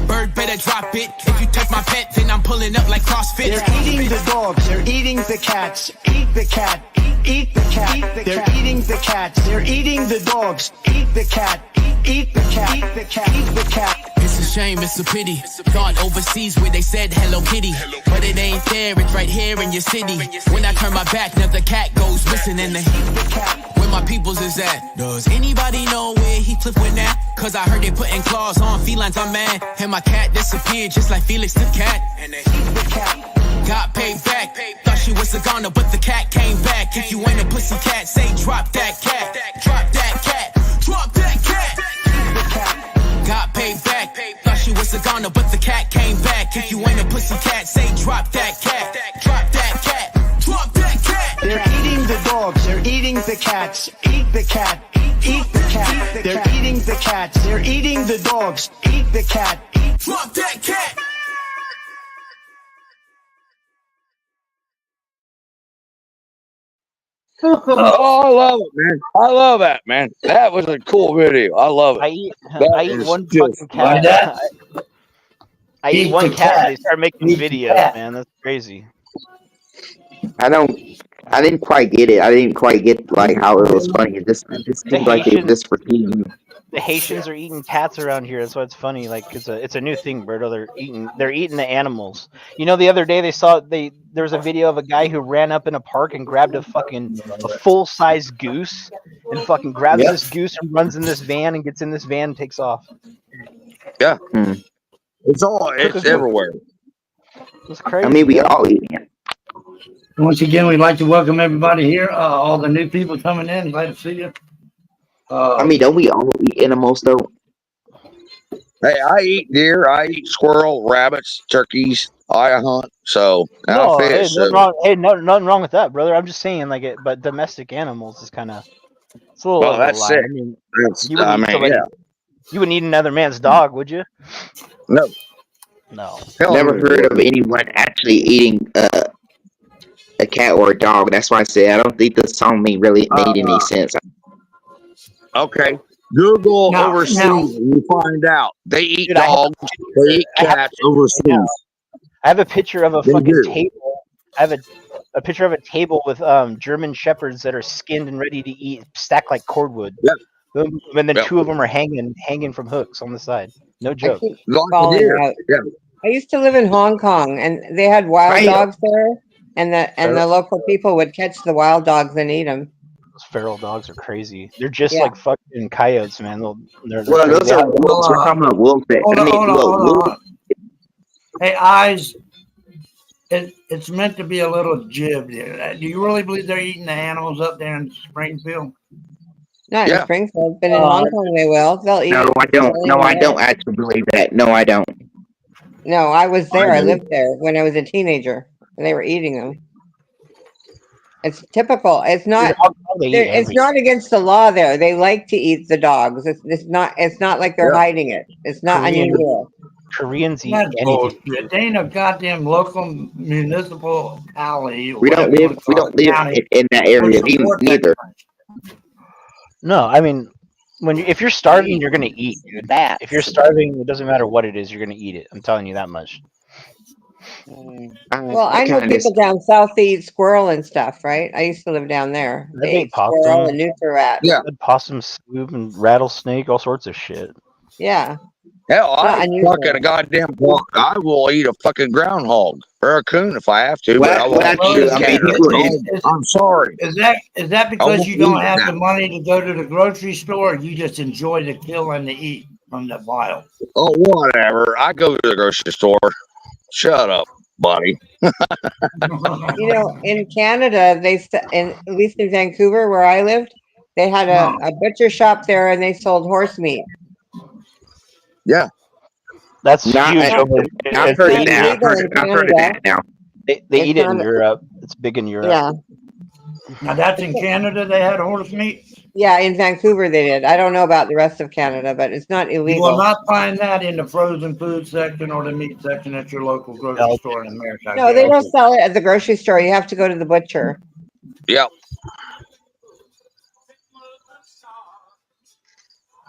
Speaker 2: Bird better drop it. If you touch my pet, then I'm pulling up like CrossFit.
Speaker 1: They're eating the dogs. They're eating the cats. Eat the cat. Eat the cat. They're eating the cats. They're eating the dogs. Eat the cat. Eat the cat. Eat the cat. Eat the cat.
Speaker 2: It's a shame, it's a pity. Thought overseas where they said Hello Kitty, but it ain't there, it's right here in your city. When I turn my back, now the cat goes missing in the where my peoples is at. Does anybody know where he flipped with that? Cause I heard they putting claws on felines, I'm mad. And my cat disappeared just like Felix the cat. And they got paid back. Thought she was a goner, but the cat came back. If you ain't a pussy cat, say drop that cat. Drop that cat. Drop that cat. Got paid back. Thought she was a goner, but the cat came back. If you ain't a pussy cat, say drop that cat. Drop that cat. Drop that cat.
Speaker 1: They're eating the dogs. They're eating cats, eat the cat, eat the cat. They're eating the cats, they're eating the dogs, eat the cat.
Speaker 2: Drop that cat.
Speaker 9: Oh, I love it, man. I love that, man. That was a cool video. I love it.
Speaker 8: I eat
Speaker 9: is
Speaker 8: one
Speaker 9: just
Speaker 8: fucking
Speaker 4: Like
Speaker 8: cat.
Speaker 4: that?
Speaker 8: I eat
Speaker 4: Eat
Speaker 8: one
Speaker 4: the
Speaker 8: cat and they
Speaker 4: cat.
Speaker 8: start making
Speaker 4: Eat the
Speaker 8: videos,
Speaker 4: cat.
Speaker 8: man. That's crazy.
Speaker 7: I didn't quite get it. I didn't quite get like how it was funny. It just
Speaker 8: The
Speaker 7: seemed like they were just repeating.
Speaker 8: The Haitians are eating cats around here. That's why it's funny. Like it's a new thing, Berto. They're eating the animals. You know, the other day there was a video of a guy who ran up in a park and grabbed a full size goose and fucking grabs
Speaker 4: Yep.
Speaker 8: this goose and runs in this van and gets in this van and takes off.
Speaker 9: Yeah.
Speaker 7: Hmm.
Speaker 9: It's everywhere.
Speaker 8: It's crazy.
Speaker 7: I mean, we
Speaker 8: man.
Speaker 7: all eat it.
Speaker 4: Once again, we'd like to welcome everybody here. All the new people coming in. Glad to see you.
Speaker 7: I mean, don't we all eat animals though?
Speaker 9: Hey, I eat deer, I eat squirrel, rabbits, turkeys. I hunt, so I
Speaker 8: No, hey,
Speaker 9: fish.
Speaker 8: nothing
Speaker 9: So.
Speaker 8: wrong. Hey, nothing wrong with that, brother. I'm just saying, like it, but domestic animals is kind of it's a little
Speaker 9: Well,
Speaker 8: over the
Speaker 9: that's
Speaker 8: line.
Speaker 9: sick.
Speaker 8: I mean,
Speaker 9: That's,
Speaker 8: you wouldn't eat somebody.
Speaker 9: yeah.
Speaker 8: You wouldn't eat another man's dog, would you?
Speaker 9: No.
Speaker 8: No.
Speaker 9: Hell
Speaker 7: Never
Speaker 9: no.
Speaker 7: heard of anyone actually eating a cat or a dog. That's why I say I don't think the song made any sense.
Speaker 9: Okay. Google
Speaker 4: Now-
Speaker 9: overseas
Speaker 4: now-
Speaker 9: and you find out. They eat
Speaker 8: Dude, I have-
Speaker 9: dogs, they eat
Speaker 8: I have-
Speaker 9: cats overseas.
Speaker 8: I have a picture of a
Speaker 9: They
Speaker 8: fucking
Speaker 9: do.
Speaker 8: table. I have a picture of a table with German shepherds that are skinned and ready to eat, stacked like cordwood.
Speaker 9: Yep.
Speaker 8: And then
Speaker 9: Yep.
Speaker 8: two of them are hanging from hooks on the side. No
Speaker 6: I
Speaker 8: joke.
Speaker 6: keep
Speaker 9: Like a
Speaker 6: falling
Speaker 9: deer.
Speaker 6: out.
Speaker 9: Yeah.
Speaker 6: I used to live in Hong Kong, and they had wild
Speaker 7: Right.
Speaker 6: dogs there, and the local people would catch the wild dogs and eat them.
Speaker 8: Those feral dogs are crazy. They're just
Speaker 6: Yeah.
Speaker 8: like fucking coyotes, man. They're
Speaker 7: Well,
Speaker 8: crazy.
Speaker 7: those are wolves. We're talking about wolves.
Speaker 4: Hold on, hold on, hold
Speaker 7: wolves.
Speaker 4: on. Hey, Eyes, it's meant to be a little jib. Do you really believe they're eating the animals up there in Springfield?
Speaker 6: Not in
Speaker 9: Yeah.
Speaker 6: Springfield, but in Hong Kong they will. They'll eat
Speaker 7: No,
Speaker 6: it.
Speaker 7: I don't. No, I don't actually believe that. No, I don't.
Speaker 6: No, I was there.
Speaker 9: I
Speaker 6: I
Speaker 9: do.
Speaker 6: lived there when I was a teenager, and they were eating them. It's typical. It's not.
Speaker 8: They eat
Speaker 6: It's
Speaker 8: everything.
Speaker 6: not against the law there. They like to eat the dogs. It's not. It's not like they're
Speaker 9: Yeah.
Speaker 6: hiding it. It's not
Speaker 8: Korean-
Speaker 6: unusual.
Speaker 8: Koreans eat
Speaker 4: That's
Speaker 8: anything.
Speaker 4: bullshit. They ain't a goddamn local municipality. or
Speaker 7: We don't
Speaker 4: whatever you
Speaker 7: live.
Speaker 4: wanna
Speaker 7: We
Speaker 4: call
Speaker 7: don't
Speaker 4: it,
Speaker 7: live
Speaker 4: county.
Speaker 7: in that area neither.
Speaker 8: No, I mean, if you're starving, you're gonna eat, dude. If you're starving, it doesn't matter what it is, you're gonna eat it. I'm telling you that much.
Speaker 6: Well, I know people down south they eat squirrel and stuff, right? I used to live down there.
Speaker 8: They
Speaker 6: They
Speaker 8: ate
Speaker 6: ate squirrel
Speaker 8: possum.
Speaker 6: and nutria rat.
Speaker 9: Yeah.
Speaker 8: Had possum soup and rattlesnake, all sorts of shit.
Speaker 6: Yeah.
Speaker 9: Hell,
Speaker 6: Not
Speaker 9: I
Speaker 6: unusual.
Speaker 9: fucking a goddamn pork. I will eat a fucking groundhog or a coon if I have to, but I
Speaker 7: Well,
Speaker 9: won't
Speaker 7: that's
Speaker 9: eat
Speaker 7: true.
Speaker 9: a
Speaker 7: I mean,
Speaker 9: cat or a
Speaker 7: people-
Speaker 9: dog. I'm sorry.
Speaker 4: Is that because
Speaker 9: won't
Speaker 4: you don't
Speaker 9: eat
Speaker 4: have
Speaker 9: that.
Speaker 4: the money to go to the grocery store, or you just enjoy the kill and the eat from the wild?
Speaker 9: Oh, whatever. I go to the grocery store. Shut up, buddy.
Speaker 6: You know, in Canada, at least in Vancouver, where I lived, they had a butcher shop there, and they sold horse meat.
Speaker 9: Yeah.
Speaker 8: That's
Speaker 7: Not-
Speaker 8: huge.
Speaker 7: I-
Speaker 8: over
Speaker 7: I've heard of
Speaker 6: It's
Speaker 7: that.
Speaker 6: legal in
Speaker 7: I've heard of
Speaker 6: Canada.
Speaker 7: that now.
Speaker 8: They
Speaker 6: It's
Speaker 8: eat it in
Speaker 6: not-
Speaker 8: Europe. It's big in Europe.
Speaker 6: Yeah,
Speaker 4: Now that's in Canada. They had horse meat.
Speaker 6: yeah. In Vancouver, they did. I don't know about the rest of Canada, but it's not
Speaker 4: You will
Speaker 6: illegal.
Speaker 4: not find that in the frozen food section or the meat section at your local grocery
Speaker 8: No.
Speaker 4: store in America. I
Speaker 6: No, they don't
Speaker 4: guarantee.
Speaker 6: sell it at the grocery store. You have to go to the butcher.
Speaker 9: Yep.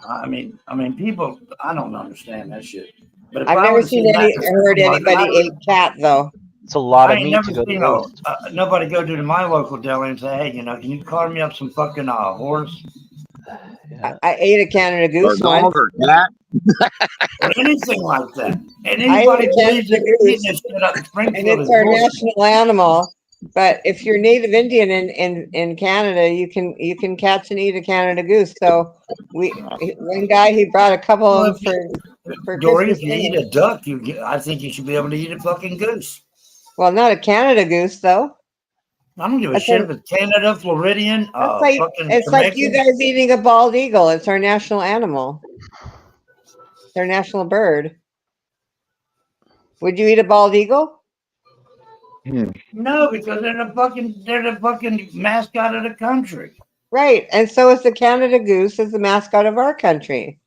Speaker 4: I mean, people. I don't understand that shit. But if
Speaker 6: I've
Speaker 4: I
Speaker 6: never
Speaker 4: would've
Speaker 6: seen
Speaker 4: that
Speaker 6: any
Speaker 4: in the
Speaker 6: heard
Speaker 4: supermarket,
Speaker 6: anybody eat cat though.
Speaker 8: It's a lot
Speaker 4: I
Speaker 8: of
Speaker 4: ain't
Speaker 8: meat
Speaker 4: never
Speaker 8: to go to
Speaker 4: seen
Speaker 8: waste.
Speaker 4: nobody go to my local deli and say, "Hey, can you carve me up some fucking horse
Speaker 8: Yeah.
Speaker 6: I ate a Canada
Speaker 9: Or
Speaker 6: goose once.
Speaker 9: dog or cat.
Speaker 4: or anything like that?" And
Speaker 6: I
Speaker 4: anybody
Speaker 6: ate
Speaker 4: believes that
Speaker 6: Canada
Speaker 4: you're eating
Speaker 6: goose,
Speaker 4: this shit up in
Speaker 6: and
Speaker 4: Springfield
Speaker 6: it's
Speaker 4: is
Speaker 6: our
Speaker 4: bullshit.
Speaker 6: national animal. But if you're Native Indian in Canada, you can catch and eat a Canada goose. So one guy he brought a couple
Speaker 4: Well,
Speaker 6: of them for
Speaker 4: Dory,
Speaker 6: Christmas
Speaker 4: if you eat
Speaker 6: dinner.
Speaker 4: a duck, I think you should be able to eat a fucking goose.
Speaker 6: Well, not a Canada goose though.
Speaker 4: I don't give a
Speaker 6: That's
Speaker 4: shit
Speaker 6: like-
Speaker 4: if it's Canada, Floridian,
Speaker 6: It's like
Speaker 4: fucking
Speaker 6: it's like you
Speaker 4: Jamaican.
Speaker 6: guys eating a bald eagle. It's our national animal. It's our national bird. Would you eat a bald eagle?
Speaker 4: No, because they're the fucking mascot of the country.
Speaker 6: Right, and so is the Canada goose as the mascot of our country.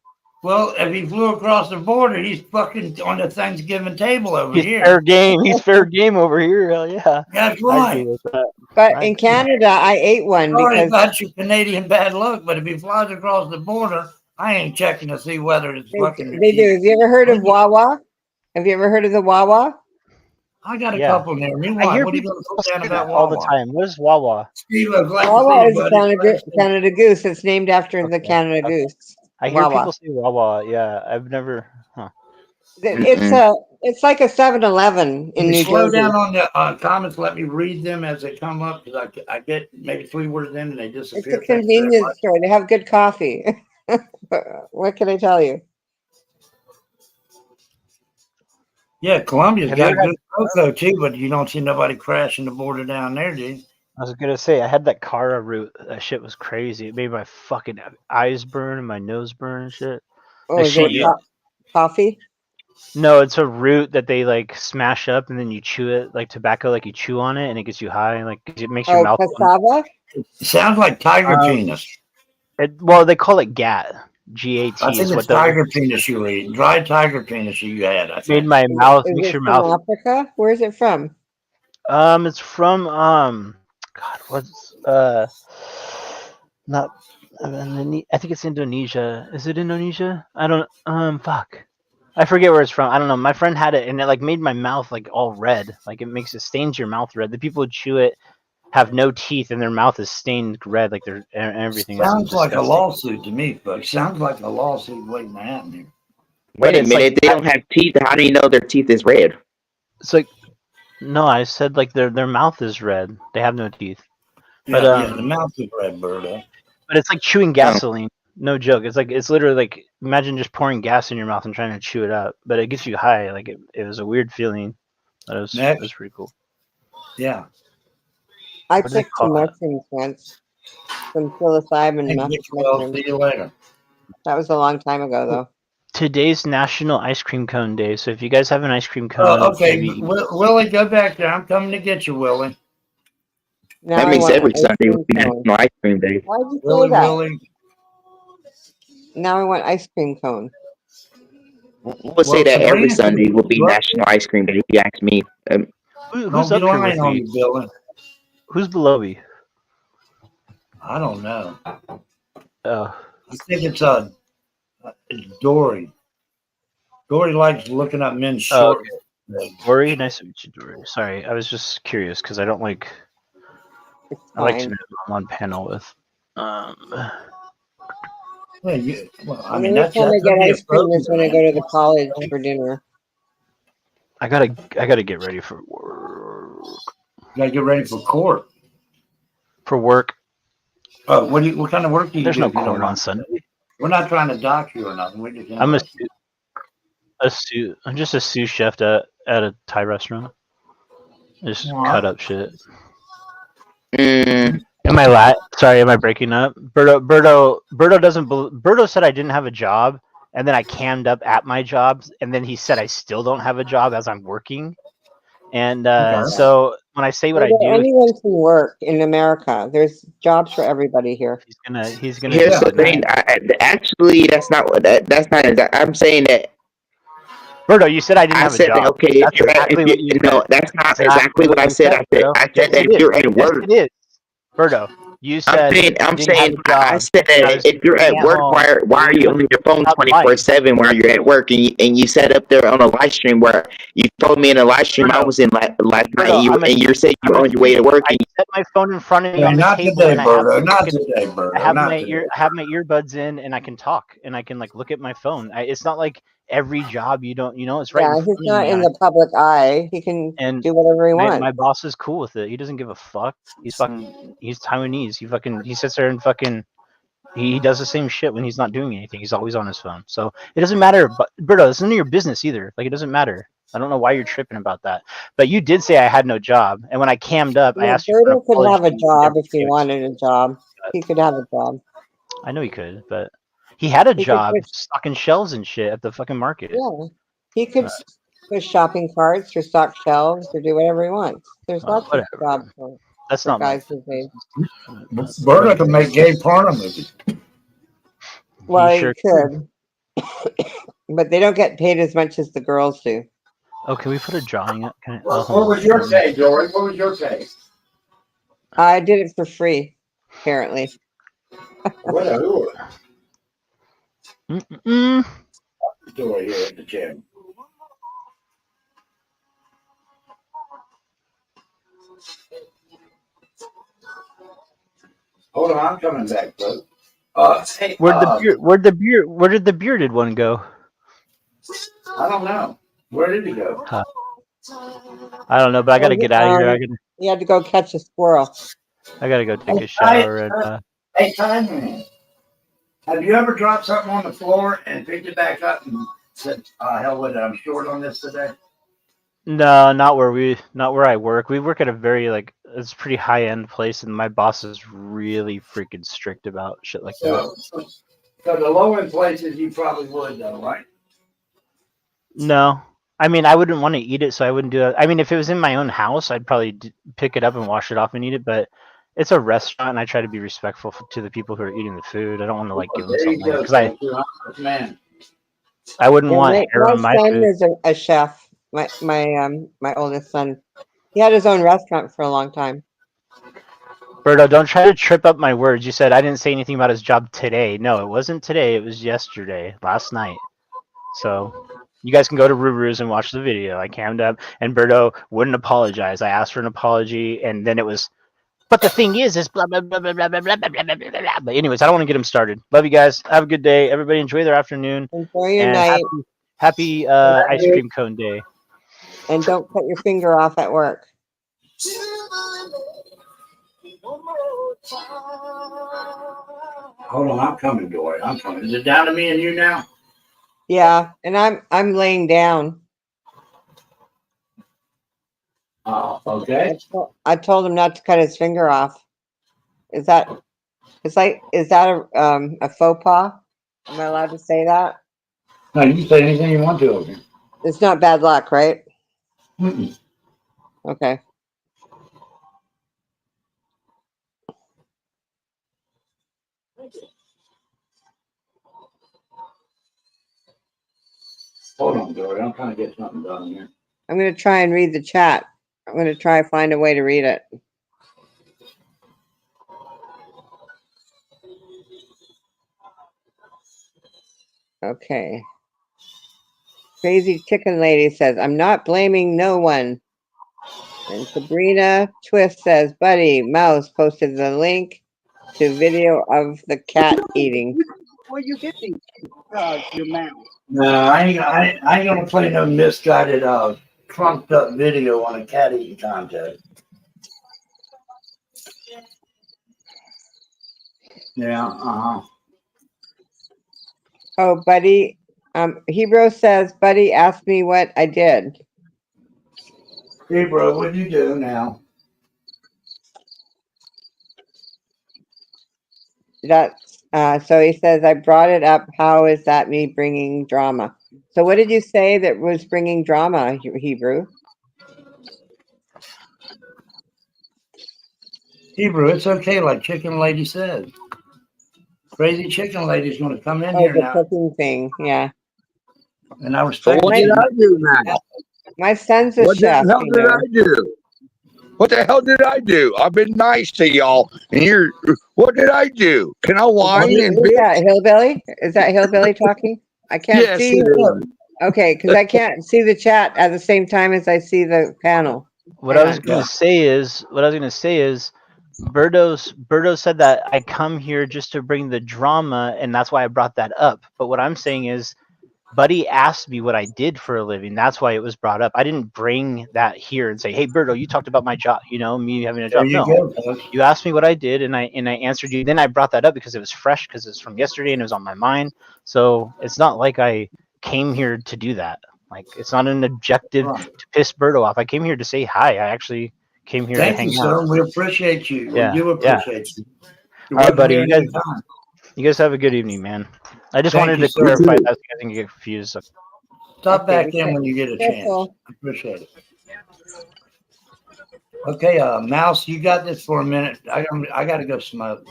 Speaker 4: Well, if he flew across the border, he's fucking on the Thanksgiving table over
Speaker 8: He's
Speaker 4: here.
Speaker 8: fair game. He's fair game over here. Hell yeah.
Speaker 4: That's
Speaker 8: I
Speaker 4: right.
Speaker 8: agree with that.
Speaker 6: But in Canada, I ate one
Speaker 4: Sorry
Speaker 6: because
Speaker 4: about your Canadian bad luck, but if he flies across the border, I ain't checking to see whether it's fucking.
Speaker 6: they do. Have you ever heard of Wawa? Have you ever heard of the Wawa?
Speaker 4: I got a
Speaker 8: Yeah.
Speaker 4: couple near me.
Speaker 8: I
Speaker 4: Why?
Speaker 8: hear
Speaker 4: What are you
Speaker 8: people
Speaker 4: going to put down
Speaker 8: say
Speaker 4: about
Speaker 8: that all the
Speaker 4: Wawa?
Speaker 8: time. What is Wawa?
Speaker 4: Steve, I'm glad to
Speaker 6: Wawa
Speaker 4: see you,
Speaker 6: is a
Speaker 4: buddy. Glad to see you.
Speaker 6: Canada goose. It's named after the
Speaker 8: Okay,
Speaker 6: Canada
Speaker 8: okay.
Speaker 6: goose.
Speaker 8: I hear
Speaker 6: Wawa.
Speaker 8: people say Wawa. Yeah, I've never. Huh.
Speaker 6: It's like a 7-Eleven
Speaker 4: Can
Speaker 6: in
Speaker 4: you
Speaker 6: New
Speaker 4: slow
Speaker 6: Jersey.
Speaker 4: down on the comments? Let me read them as they come up because I get maybe 3 words in and they
Speaker 6: It's
Speaker 4: disappear.
Speaker 6: a
Speaker 4: Thank you very
Speaker 6: convenience
Speaker 4: much.
Speaker 6: store. They have good coffee. What can I tell you?
Speaker 4: Yeah, Columbia's
Speaker 8: Have you
Speaker 4: got
Speaker 8: ever had?
Speaker 4: good cocoa too, but you don't see nobody crashing the border down there, do you?
Speaker 8: I was gonna say I had that Cara root. That shit was crazy. It made my fucking eyes burn and my nose burn and shit.
Speaker 6: Oh,
Speaker 8: Like
Speaker 6: is it
Speaker 8: she,
Speaker 6: coffee?
Speaker 8: no, it's a root that they like smash up and then you chew it like tobacco, like you chew on it and it gets you high. Like it makes your
Speaker 6: Oh,
Speaker 8: mouth.
Speaker 6: cassava?
Speaker 4: It sounds like tiger penis.
Speaker 8: Well, they call it GAT.
Speaker 4: I
Speaker 8: GAT
Speaker 4: think
Speaker 8: is
Speaker 4: it's
Speaker 8: what the
Speaker 4: tiger penis you were eating. Dried tiger penis you had, I
Speaker 8: made
Speaker 4: think.
Speaker 8: my
Speaker 6: Is
Speaker 8: mouth.
Speaker 6: it, is
Speaker 8: Makes
Speaker 6: it
Speaker 8: your
Speaker 6: from
Speaker 8: mouth.
Speaker 6: Africa? Where is it from?
Speaker 8: It's from God, what's not. I think it's Indonesia. Is it Indonesia? I don't. Fuck. I forget where it's from. I don't know. My friend had it, and it like made my mouth like all red. Like it stains your mouth red. The people who chew it have no teeth, and their mouth is stained red. Like their everything is
Speaker 4: Sounds like a
Speaker 8: disgusting.
Speaker 4: lawsuit to me, folks. Sounds like a lawsuit waiting to happen here.
Speaker 7: Wait a
Speaker 8: it's
Speaker 7: minute.
Speaker 8: like
Speaker 7: They don't have teeth. How do you know their teeth is red?
Speaker 8: it's like no. I said like their mouth is red. They have no teeth.
Speaker 4: Yeah,
Speaker 8: But
Speaker 4: the mouth is red, Birdo.
Speaker 8: but it's like chewing gasoline. No joke. It's literally like imagine just pouring gas in your mouth and trying to chew it up. But it gets you high. Like it was a weird feeling. But it was
Speaker 4: Next.
Speaker 8: pretty cool.
Speaker 4: Yeah.
Speaker 6: I
Speaker 8: What do they
Speaker 6: took some
Speaker 8: call it?
Speaker 6: mushrooms once. Some psilocybin
Speaker 4: Thank you, well,
Speaker 6: mushrooms.
Speaker 4: see you later.
Speaker 6: That was a long time ago, though.
Speaker 8: Today's National Ice Cream Cone Day. So if you guys have an ice cream cone,
Speaker 4: Oh, okay.
Speaker 8: maybe
Speaker 4: Willie, go back there. I'm coming to get you, Willie.
Speaker 6: Now
Speaker 7: That
Speaker 6: I
Speaker 7: means
Speaker 6: want
Speaker 7: every
Speaker 6: ice
Speaker 7: Sunday
Speaker 6: cream
Speaker 7: would be
Speaker 6: cone.
Speaker 7: National Ice Cream Day.
Speaker 6: Why'd you say
Speaker 4: Willie,
Speaker 6: that?
Speaker 4: Willie.
Speaker 6: Now I want ice cream cone.
Speaker 7: We'll say that every
Speaker 4: Sabrina
Speaker 7: Sunday will be
Speaker 4: look,
Speaker 7: National Ice Cream Day. If you ask me,
Speaker 8: who's
Speaker 4: don't be
Speaker 8: up here with
Speaker 4: lying on
Speaker 8: me?
Speaker 4: me, Billy.
Speaker 8: Who's below me?
Speaker 4: I don't know.
Speaker 8: Oh,
Speaker 4: I think it's Dory. Dory likes looking up men's
Speaker 8: oh,
Speaker 4: short.
Speaker 8: okay. Dory, nice to meet you, Dory. Sorry, I was just curious because I don't like.
Speaker 6: It's
Speaker 8: I like to
Speaker 6: fine.
Speaker 8: know who I'm on panel with.
Speaker 4: Yeah, well, I
Speaker 6: The
Speaker 4: mean,
Speaker 6: only
Speaker 4: that's
Speaker 6: time I get
Speaker 4: the
Speaker 6: ice cream is when I go to the
Speaker 4: appropriate,
Speaker 6: college for dinner.
Speaker 8: I gotta get ready for work.
Speaker 4: You gotta get ready for court.
Speaker 8: For work.
Speaker 4: Oh, what kind of work do you
Speaker 8: There's
Speaker 4: do?
Speaker 8: no
Speaker 4: if you don't
Speaker 8: court on
Speaker 4: mind?
Speaker 8: Sunday.
Speaker 4: We're not trying to dock you or nothing. We're just
Speaker 8: I'm
Speaker 4: interested.
Speaker 8: I'm just a sous chef at a Thai restaurant. Just cut up shit.
Speaker 7: mm,
Speaker 8: Am I Sorry, am I breaking up? Berto doesn't. Berto said I didn't have a job, and then I cammed up at my jobs, and then he said I still don't have a job as I'm working. And so when I say what I do,
Speaker 6: Anyone can work in America. There's jobs for everybody here.
Speaker 8: he's gonna
Speaker 7: here's
Speaker 8: do
Speaker 7: the
Speaker 8: it.
Speaker 7: thing. Actually, that's not what that's not. I'm saying that.
Speaker 8: Berto, you said I didn't
Speaker 7: I
Speaker 8: have a
Speaker 7: said that,
Speaker 8: job.
Speaker 7: okay,
Speaker 8: That's exactly what you
Speaker 7: no,
Speaker 8: said.
Speaker 7: that's not
Speaker 8: Exactly
Speaker 7: exactly what I
Speaker 8: you
Speaker 7: said.
Speaker 8: Berto.
Speaker 7: I
Speaker 8: Yes,
Speaker 7: said that
Speaker 8: it
Speaker 7: if
Speaker 8: is.
Speaker 7: you're at
Speaker 8: Yes,
Speaker 7: work,
Speaker 8: it is. Berto, you said you
Speaker 7: I'm
Speaker 8: didn't have
Speaker 7: saying,
Speaker 8: a job.
Speaker 7: I said
Speaker 8: and I
Speaker 7: that
Speaker 8: was
Speaker 7: if you're
Speaker 8: sitting
Speaker 7: at work,
Speaker 8: home.
Speaker 7: why are you on your phone
Speaker 8: Stop lying.
Speaker 7: 24/7 while you're at work? And you sat up there on a live stream where you told me in a live stream I
Speaker 8: Berto,
Speaker 7: was in last night,
Speaker 8: Berto,
Speaker 7: and you said you were on your way to work.
Speaker 8: I set my phone in front of me
Speaker 4: Hey,
Speaker 8: on the
Speaker 4: not
Speaker 8: table,
Speaker 4: today,
Speaker 8: and I have
Speaker 4: Birdo. Not today, Birdo.
Speaker 8: I have
Speaker 4: Not
Speaker 8: my
Speaker 4: today.
Speaker 8: earbuds in, and I can talk, and I can like look at my phone. It's not like every job you don't, it's right in
Speaker 6: Yeah,
Speaker 8: front
Speaker 6: he's
Speaker 8: of
Speaker 6: not
Speaker 8: me.
Speaker 6: in the public eye. He can
Speaker 8: And
Speaker 6: do whatever he
Speaker 8: my
Speaker 6: wants.
Speaker 8: boss is cool with it. He doesn't give a fuck. He's Taiwanese. He sits there and fucking he does the same shit when he's not doing anything. He's always on his phone. So it doesn't matter. But Berto, it's none of your business either. Like it doesn't matter. I don't know why you're tripping about that. But you did say I had no job, and when I cammed up, I
Speaker 6: Yeah,
Speaker 8: asked you for an
Speaker 6: Berto could have a
Speaker 8: apology.
Speaker 6: job if he wanted a job. He could have a job.
Speaker 8: I know he could, but he had a
Speaker 6: He could
Speaker 8: job
Speaker 6: push,
Speaker 8: stocking shelves and shit at the fucking market.
Speaker 6: yeah, he could push shopping carts or stock shelves or do whatever he wants. There's lots of
Speaker 8: Whatever.
Speaker 6: jobs for him.
Speaker 8: That's
Speaker 6: for
Speaker 8: not my.
Speaker 6: guys his age.
Speaker 4: Berta can make gay porno movies.
Speaker 6: Well,
Speaker 8: He sure
Speaker 6: he could, but they don't get paid as much as the girls do.
Speaker 8: Oh, can we put a drawing up? Can I,
Speaker 4: What
Speaker 8: hold
Speaker 4: was
Speaker 8: on.
Speaker 4: your pay, Dory? What was your pay?
Speaker 6: I did it for free, apparently.
Speaker 4: What a whore.
Speaker 8: Mm-mm.
Speaker 4: Dory here at the gym. Hold on, I'm coming back, bro. Hey,
Speaker 8: Where did the bearded one go?
Speaker 4: I don't know. Where did he go?
Speaker 8: Huh. I don't know, but I gotta get out of here.
Speaker 6: He had to go catch a squirrel.
Speaker 8: I gotta go take a shower and.
Speaker 4: Hey, time man. Have you ever dropped something on the floor and picked it back up and said, hell with it, I'm short on this today?
Speaker 8: No, not where I work. We work at a very it's a pretty high end place, and my boss is really freaking strict about shit like that.
Speaker 4: So the low end places you probably would though, right?
Speaker 8: No, I mean I wouldn't want to eat it, so I wouldn't do it. I mean, if it was in my own house, I'd probably pick it up and wash it off and eat it. But it's a restaurant, and I try to be respectful to the people who are eating the food. I don't want to give them something because I wouldn't want hair on my
Speaker 6: son
Speaker 8: food.
Speaker 6: is a chef. My oldest son, he had his own restaurant for a long time.
Speaker 8: Berto, don't try to trip up my words. You said I didn't say anything about his job today. No, it wasn't today. It was yesterday, last night. So you guys can go to Ruru's and watch the video. I cammed up, and Berto wouldn't apologize. I asked for an apology, and then it was. But the thing is blah blah blah blah blah blah blah blah blah blah blah. But anyways, I don't want to get him started. Love you guys. Have a good day. Everybody enjoy their afternoon.
Speaker 6: Enjoy your
Speaker 8: and
Speaker 6: night.
Speaker 8: Happy ice cream cone day.
Speaker 6: And don't cut your finger off at work.
Speaker 4: Hold on, I'm coming, Dory. I'm coming. Is it down to me and you now?
Speaker 6: Yeah, and I'm laying down.
Speaker 4: Oh, okay.
Speaker 6: I told him not to cut his finger off. Is that a faux pas? Am I allowed to say that?
Speaker 4: No, you can say anything you want to of him.
Speaker 6: It's not bad luck, right?
Speaker 4: Mm-mm.
Speaker 6: Okay.
Speaker 4: Hold on, Dory. I'm trying to get something done here.
Speaker 6: I'm going to try and read the chat. I'm going to try to find a way to read it. Okay. Crazy Chicken Lady says, I'm not blaming no one. And Sabrina Twist says, Buddy Mouse posted the link to video of the cat eating.
Speaker 1: Where you get these? Your mouth.
Speaker 4: No, I ain't gonna play no misguided, trumped up video on a cat eating contest. Yeah,
Speaker 6: Oh, Buddy. Hebrew says, Buddy asked me what I did.
Speaker 4: Hey, bro, what do you do now?
Speaker 6: So he says, I brought it up. How is that me bringing drama? So what did you say that was bringing drama, Hebrew?
Speaker 4: Hebrew, it's okay, like Chicken Lady said. Crazy Chicken Lady's going to come in here
Speaker 6: The
Speaker 4: now.
Speaker 6: cooking thing, yeah.
Speaker 4: And I respect
Speaker 9: what did I do now?
Speaker 6: My son's a
Speaker 9: What
Speaker 6: chef.
Speaker 9: the hell did I do? What the hell did I do? I've been nice to y'all, and what did I do? Can I whine and
Speaker 6: Is that Hillbilly? Is that Hillbilly talking? I can't see you. Okay, because I can't see the chat at the same time as I see the panel.
Speaker 8: What I was gonna say is Berto said that I come here just to bring the drama, and that's why I brought that up. But what I'm saying is, Buddy asked me what I did for a living. That's why it was brought up. I didn't bring that here and say, "Hey, Berto, you talked about my job. Me having a job." No, you asked me what I did, and I answered you. Then I brought that up because it was fresh, because it's from yesterday and it was on my mind. So it's not like I came here to do that. Like, it's not an objective to piss Berto off. I came here to say hi. I actually came here to hang out.
Speaker 4: Thank you, sir. We appreciate you.
Speaker 8: Yeah,
Speaker 4: We do appreciate you.
Speaker 8: All right, buddy. You guys have a good evening, man. I just wanted to clarify that so you guys didn't get confused.
Speaker 4: Stop back in when you get a chance. I appreciate it. Okay, Mouse, you got this for a minute. I gotta go smoke.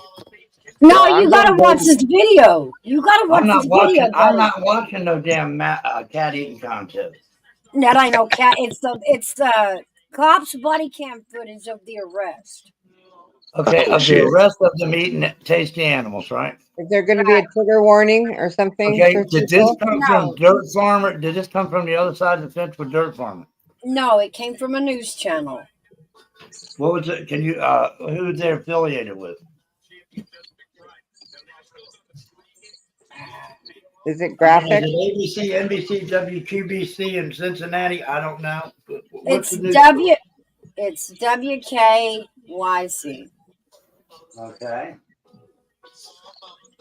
Speaker 10: No,
Speaker 9: Well,
Speaker 10: you
Speaker 9: I'm
Speaker 10: gotta
Speaker 9: gonna
Speaker 10: watch
Speaker 9: go.
Speaker 10: this video. You gotta watch this video,
Speaker 4: I'm
Speaker 10: buddy.
Speaker 4: not watching no damn cat eating contest.
Speaker 10: That I know, cat. It's the cops' body cam footage of the arrest.
Speaker 4: Okay,
Speaker 9: Oh
Speaker 4: of the
Speaker 9: shit!
Speaker 4: arrest of them eating tasty animals, right?
Speaker 6: Is there going to be a trigger warning or something
Speaker 4: Okay,
Speaker 6: for
Speaker 4: did this
Speaker 6: people?
Speaker 4: come from
Speaker 10: No,
Speaker 4: Dirt Farmer? Did this come from the other side of the fence with Dirt Farmer?
Speaker 10: no, it came from a news channel.
Speaker 4: What was it? Can you who they're affiliated with?
Speaker 6: Is it
Speaker 4: Is
Speaker 6: graphic?
Speaker 4: it ABC, NBC, WQBC in Cincinnati? I don't know. What's
Speaker 10: It's
Speaker 4: the news?
Speaker 10: It's WKYC.
Speaker 4: Okay.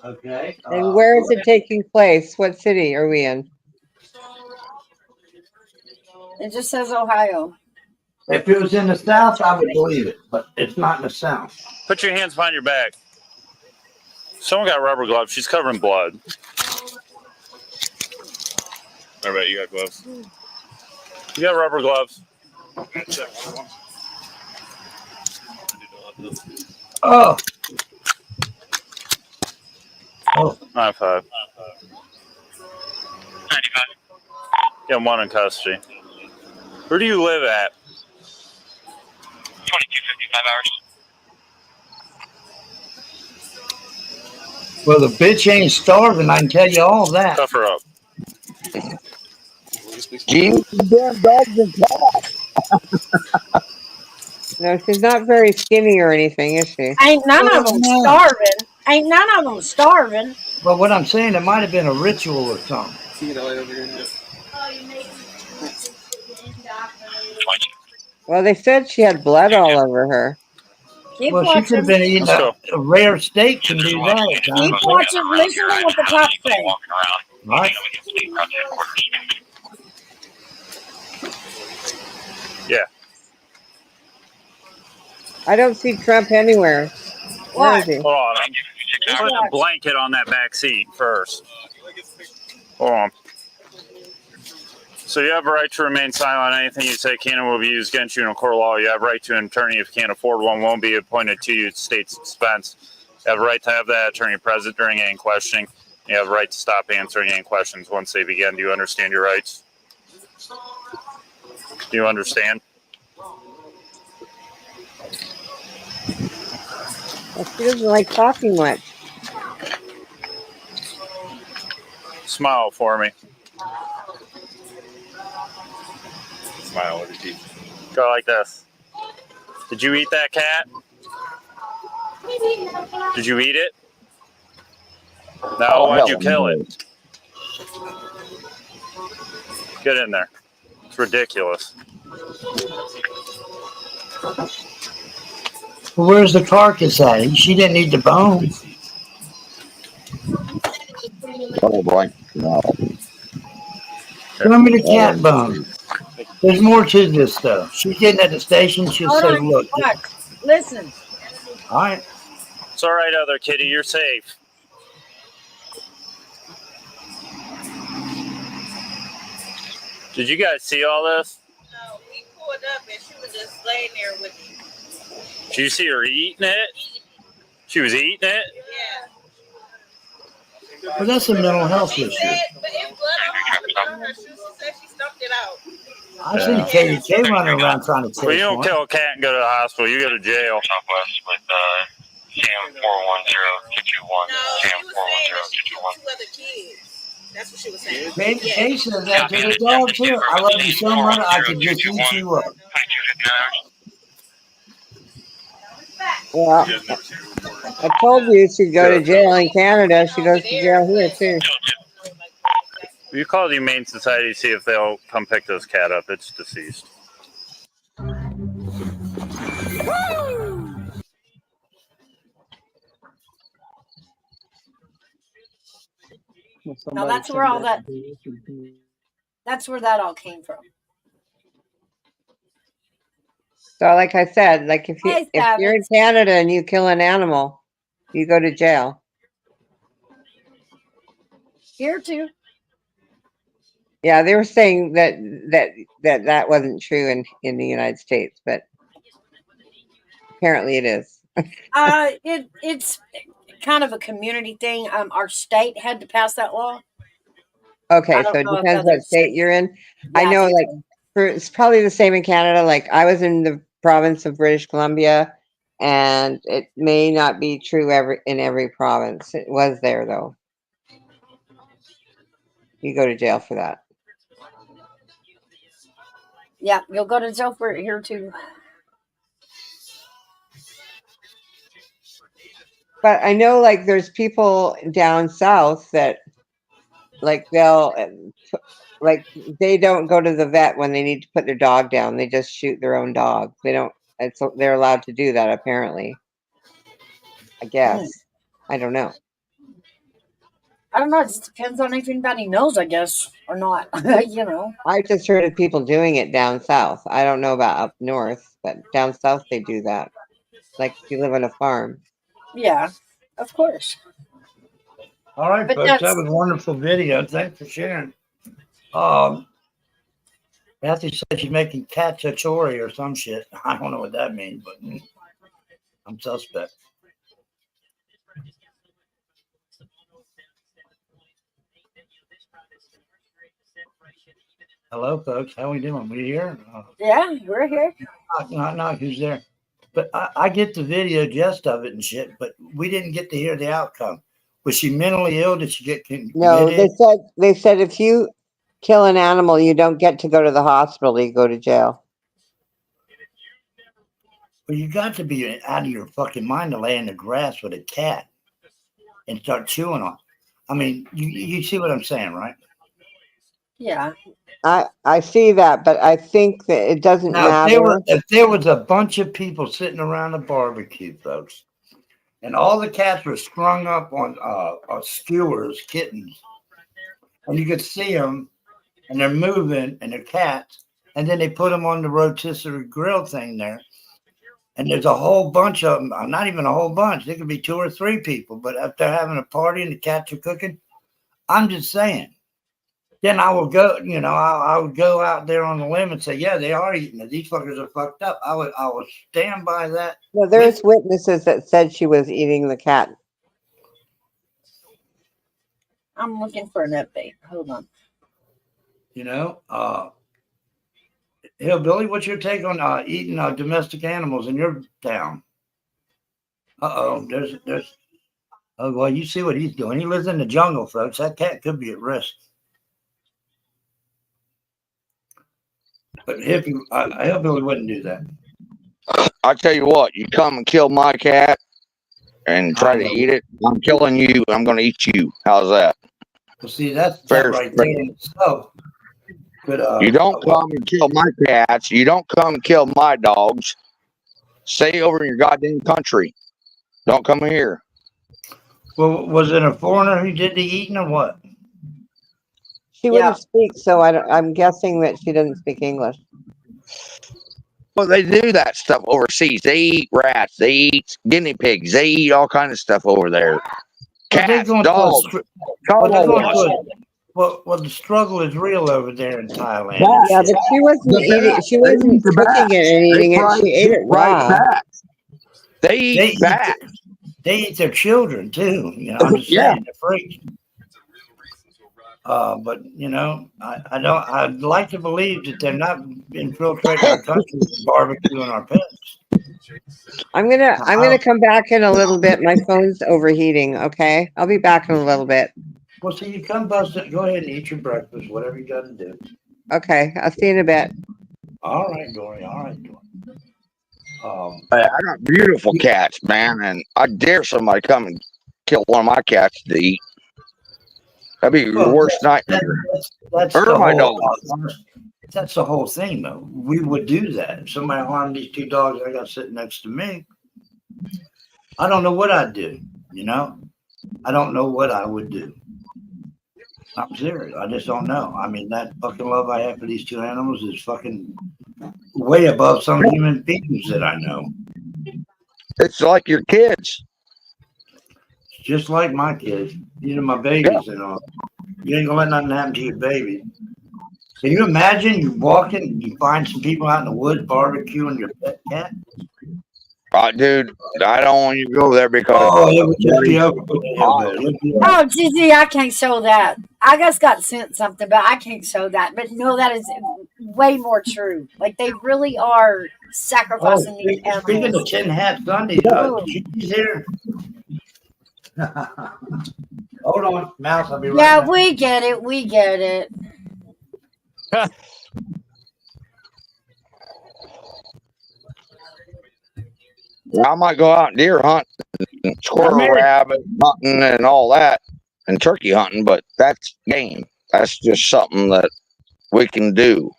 Speaker 4: Okay.
Speaker 6: And where is it taking place? What city are we in?
Speaker 10: It just says Ohio.
Speaker 4: If it was in the South, I would believe it, but it's not in the South.
Speaker 11: Put your hands behind your back. Someone got rubber gloves. She's covered in blood. I bet you got gloves. You got rubber gloves.
Speaker 4: Oh. Oh.
Speaker 11: 95. 95. Got one in custody. Where do you live at?
Speaker 12: 2255 hours.
Speaker 4: Well, the bitch ain't starving. I can tell you all that.
Speaker 11: Cuff her up.
Speaker 9: Gene, damn dogs and cats.
Speaker 6: No, she's not very skinny or anything, is she?
Speaker 10: Ain't none of them starving. Ain't none of them starving.
Speaker 4: But what I'm saying, it might have been a ritual or something.
Speaker 6: Well, they said she had blood all over her.
Speaker 10: Keep
Speaker 4: Well, she could have
Speaker 10: watching.
Speaker 4: been eating a rare steak. Can do that.
Speaker 10: Keep watching. Listen to what the cops say.
Speaker 4: Right.
Speaker 11: Yeah.
Speaker 6: I don't see Trump anywhere. Where
Speaker 10: What?
Speaker 6: is he?
Speaker 11: Hold on. I'm putting a blanket on that back seat first. Hold on. So you have a right to remain silent. Anything you say can and will be used against you in a court of law. You have a right to an attorney if you can't afford one. Won't be appointed to you at state's expense. You have a right to have that attorney present during any questioning. You have a right to stop answering any questions once they begin. Do you understand your rights? Do you understand?
Speaker 6: Well, she doesn't like talking much.
Speaker 11: Smile for me. Smile with your teeth. Go like this. Did you eat that cat? Did you eat it? No,
Speaker 9: Oh,
Speaker 11: why'd you
Speaker 9: hell
Speaker 11: kill
Speaker 9: no.
Speaker 11: it? Get in there. It's ridiculous.
Speaker 4: Well, where's the carcass at? She didn't eat the bone.
Speaker 9: Oh boy, no.
Speaker 4: Show me the cat bone. There's more to this stuff. She's getting at the station. She'll
Speaker 10: Hold
Speaker 4: say,
Speaker 10: on.
Speaker 4: look.
Speaker 10: Watch. Listen.
Speaker 4: All right.
Speaker 11: It's all right, other kitty. You're safe. Did you guys see all this?
Speaker 13: No, we pulled up and she was just laying there with me.
Speaker 11: Did you see her eating it? She was eating it?
Speaker 13: Yeah.
Speaker 4: Well, that's a mental health
Speaker 13: She
Speaker 4: issue.
Speaker 13: said, but it's blood on her shoes. She said she stumped it out.
Speaker 4: I've seen KDK running around trying to
Speaker 11: Well, you
Speaker 4: chase
Speaker 11: don't
Speaker 4: one.
Speaker 11: kill a cat and go to the hospital. You go to jail.
Speaker 12: Southwest with CM 410221.
Speaker 13: No, she was saying that she killed 2 other kids. That's what she was saying.
Speaker 4: KDK says that to the dog, too. I love you so much, I could just eat you up.
Speaker 6: Well, I told you she'd go to jail in Canada. She goes to jail here, too.
Speaker 11: You call the Humane Society, see if they'll come pick this cat up. It's deceased.
Speaker 10: Now that's where all that. That's where that all came from.
Speaker 6: So, like I said, like if
Speaker 10: Hey,
Speaker 6: you're in Canada and you kill an animal, you go to jail.
Speaker 10: Here too.
Speaker 6: Yeah, they were saying that wasn't true in the United States, but Apparently, it is.
Speaker 10: It's kind of a community thing. Our state had to pass that law.
Speaker 6: Okay,
Speaker 10: I
Speaker 6: so
Speaker 10: don't
Speaker 6: it
Speaker 10: know if
Speaker 6: depends what
Speaker 10: other
Speaker 6: state you're in. I
Speaker 10: Yeah, I
Speaker 6: know,
Speaker 10: think
Speaker 6: like,
Speaker 10: so.
Speaker 6: it's probably the same in Canada. Like, I was in the province of British Columbia, and it may not be true in every province. It was there though. You go to jail for that.
Speaker 10: Yeah, you'll go to jail for it here too.
Speaker 6: But I know, like, there's people down south that, like, they'll, like, they don't go to the vet when they need to put their dog down. They just shoot their own dog. They don't. They're allowed to do that apparently. I guess. I don't know.
Speaker 10: I don't know. It just depends on if anybody knows, I guess, or not. You know.
Speaker 6: I just heard of people doing it down south. I don't know about up north, but down south they do that. Like if you live on a farm.
Speaker 10: Yeah, of course.
Speaker 4: All right,
Speaker 10: But
Speaker 4: folks, that was a wonderful video. Thanks for sharing. Kathy said she's making cacciatore or some shit. I don't know what that means, but I'm suspect. Hello, folks. How we doing? We here?
Speaker 10: Yeah, we're here.
Speaker 4: Knock. Who's there? But I get the video gist of it and shit, but we didn't get to hear the outcome. Was she mentally ill? Did she get committed?
Speaker 6: No, they said if you kill an animal, you don't get to go to the hospital. You go to jail.
Speaker 4: Well, you got to be out of your fucking mind to lay in the grass with a cat and start chewing on it. I mean, you see what I'm saying, right?
Speaker 10: Yeah.
Speaker 6: I see that, but I think that it doesn't matter.
Speaker 4: If there was a bunch of people sitting around a barbecue, folks, and all the cats were strung up on skewers, kittens, and you could see them, and they're moving, and they're cats, and then they put them on the rotisserie grill thing there, and there's a whole bunch of them, not even a whole bunch, there could be 2 or 3 people, but if they're having a party and the cats are cooking, I'm just saying, then I will go, I would go out there on the limb and say, yeah, they are eating it. These fuckers are fucked up. I would stand by that.
Speaker 6: Well, there's witnesses that said she was eating the cat.
Speaker 10: I'm looking for an update. Hold on.
Speaker 4: Hillbilly, what's your take on eating domestic animals in your town? There's. Oh, well, you see what he's doing. He lives in the jungle, folks. That cat could be at risk. But Hillbilly wouldn't do that.
Speaker 9: I tell you what, you come and kill my cat and try to eat it, I'm killing you. I'm going to eat you. How's that?
Speaker 4: Well, see, that's fair right there in itself. But
Speaker 9: you don't come and kill my cats. You don't come and kill my dogs. Stay over in your goddamn country. Don't come here.
Speaker 4: Well, was it a foreigner who did the eating or what?
Speaker 6: She wouldn't speak, so I'm guessing that she doesn't speak English.
Speaker 9: Well, they do that stuff overseas. They eat rats. They eat guinea pigs. They eat all kinds of stuff over there. Cats, dogs.
Speaker 4: Well, the struggle is real over there in Thailand.
Speaker 6: Yeah, but she wasn't eating. She wasn't cooking it and eating it. She ate it raw.
Speaker 9: They eat bats.
Speaker 4: They eat their children too. I'm just saying, they're freaks. But I don't. I'd like to believe that they're not infiltrating our country, barbecuing our pets.
Speaker 6: I'm gonna come back in a little bit. My phone's overheating. Okay, I'll be back in a little bit.
Speaker 4: Well, see, you come bust it. Go ahead and eat your breakfast, whatever you got to do.
Speaker 6: Okay, I'll see you in a bit.
Speaker 4: All right, Dory. All right, Dory.
Speaker 9: I got beautiful cats, man, and I dare somebody come and kill one of my cats to eat. That'd be your worst nightmare.
Speaker 4: That's the whole thing, though. We would do that. If somebody harmed these 2 dogs I got sitting next to me, I don't know what I'd do. I don't know what I would do. I'm serious. I just don't know. I mean, that fucking love I have for these 2 animals is fucking way above some human beings that I know.
Speaker 9: It's like your kids.
Speaker 4: It's just like my kids. These are my babies, You ain't gonna let nothing happen to your baby. Can you imagine you walking, you find some people out in the woods barbecuing your pet cat?
Speaker 9: Dude, I don't want you to go there because
Speaker 4: Oh, it would just be over with the hillbilly. It'd be
Speaker 10: Oh, Gigi, I can't show that. I just got sent something, but I can't show that. But no, that is way more true. Like they really are
Speaker 4: Oh,
Speaker 10: sacrificing these
Speaker 4: speaking of
Speaker 10: animals.
Speaker 4: Tin Hat Sunday,
Speaker 10: Oh.
Speaker 4: she's here. Hold on, Mouse. I'll be right
Speaker 10: Yeah,
Speaker 4: back.
Speaker 10: we get it. We get it.
Speaker 9: I might go out and deer hunt, and squirrel rabbit hunting, and all that, and turkey hunting, but that's game. That's just something that we can do.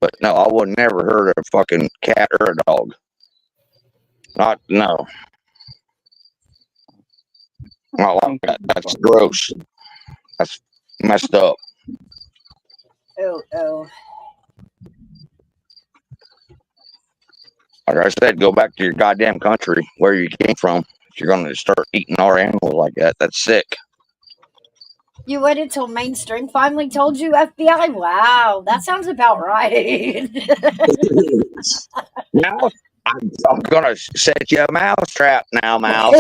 Speaker 9: But no, I would never hurt a fucking cat or a dog. No. I like that. That's gross. That's messed up.
Speaker 10: Oh.
Speaker 9: Like I said, go back to your goddamn country where you came from. If you're going to start eating our animals like that, that's sick.
Speaker 10: You waited till mainstream finally told you, FBI? Wow, that sounds about right.
Speaker 9: Now, I'm going to set you a mouse trap now, Mouse.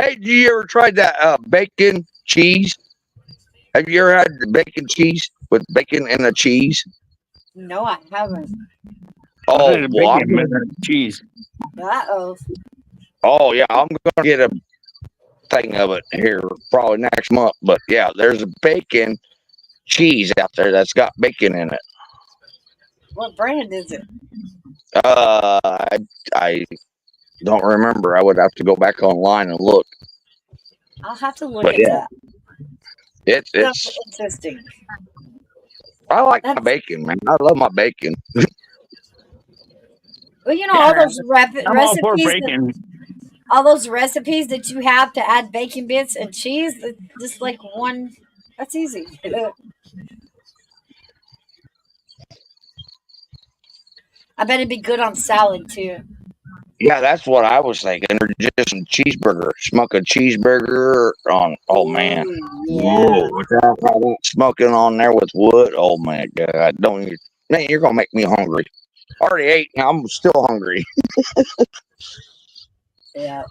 Speaker 9: Hey, do you ever tried that bacon cheese? Have you ever had the bacon cheese with bacon and a cheese?
Speaker 10: No, I haven't.
Speaker 9: Oh, well,
Speaker 14: cheese.
Speaker 10: Uh-oh.
Speaker 9: Oh, yeah, I'm going to get a thing of it here probably next month. But, yeah, there's a bacon cheese out there that's got bacon in it.
Speaker 10: What brand is it?
Speaker 9: I don't remember. I would have to go back online and look.
Speaker 10: I'll have to look
Speaker 9: But
Speaker 10: at
Speaker 9: yeah,
Speaker 10: that.
Speaker 9: it's.
Speaker 10: That's interesting.
Speaker 9: I like my bacon, man. I love my bacon.
Speaker 10: Well, you know, all those
Speaker 14: I'm all for
Speaker 10: recipes,
Speaker 14: bacon.
Speaker 10: all those recipes that you have to add bacon bits and cheese, just like one. That's easy. I bet it'd be good on salad too.
Speaker 9: Yeah, that's what I was thinking. Or just some cheeseburger. Smoke a cheeseburger on. Oh man.
Speaker 10: Yeah.
Speaker 9: Smoking on there with wood. Oh my god! Don't you? Man, you're gonna make me hungry. Already ate. Now I'm still hungry.
Speaker 10: Yeah.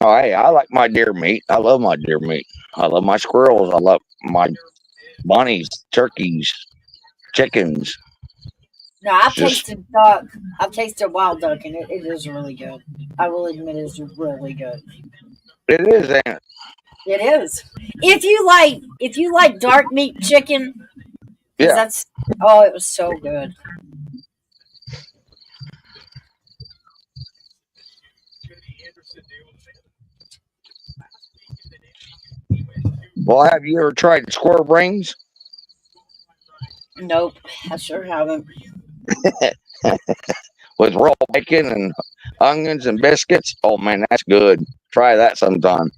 Speaker 9: Oh, hey, I like my deer meat. I love my deer meat. I love my squirrels. I love my bunnies, turkeys, chickens.
Speaker 10: No, I've
Speaker 9: Just-
Speaker 10: tasted duck. I've tasted wild duck, and it is really good. I will admit, it's really good.
Speaker 9: It is, ain't it?
Speaker 10: It is. If you like dark meat chicken, 'cause
Speaker 9: Yeah.
Speaker 10: that's it was so good.
Speaker 9: Well, have you ever tried squirrel brains?
Speaker 10: Nope, I sure haven't.
Speaker 9: With raw bacon and onions and biscuits? Oh man, that's good. Try that sometime.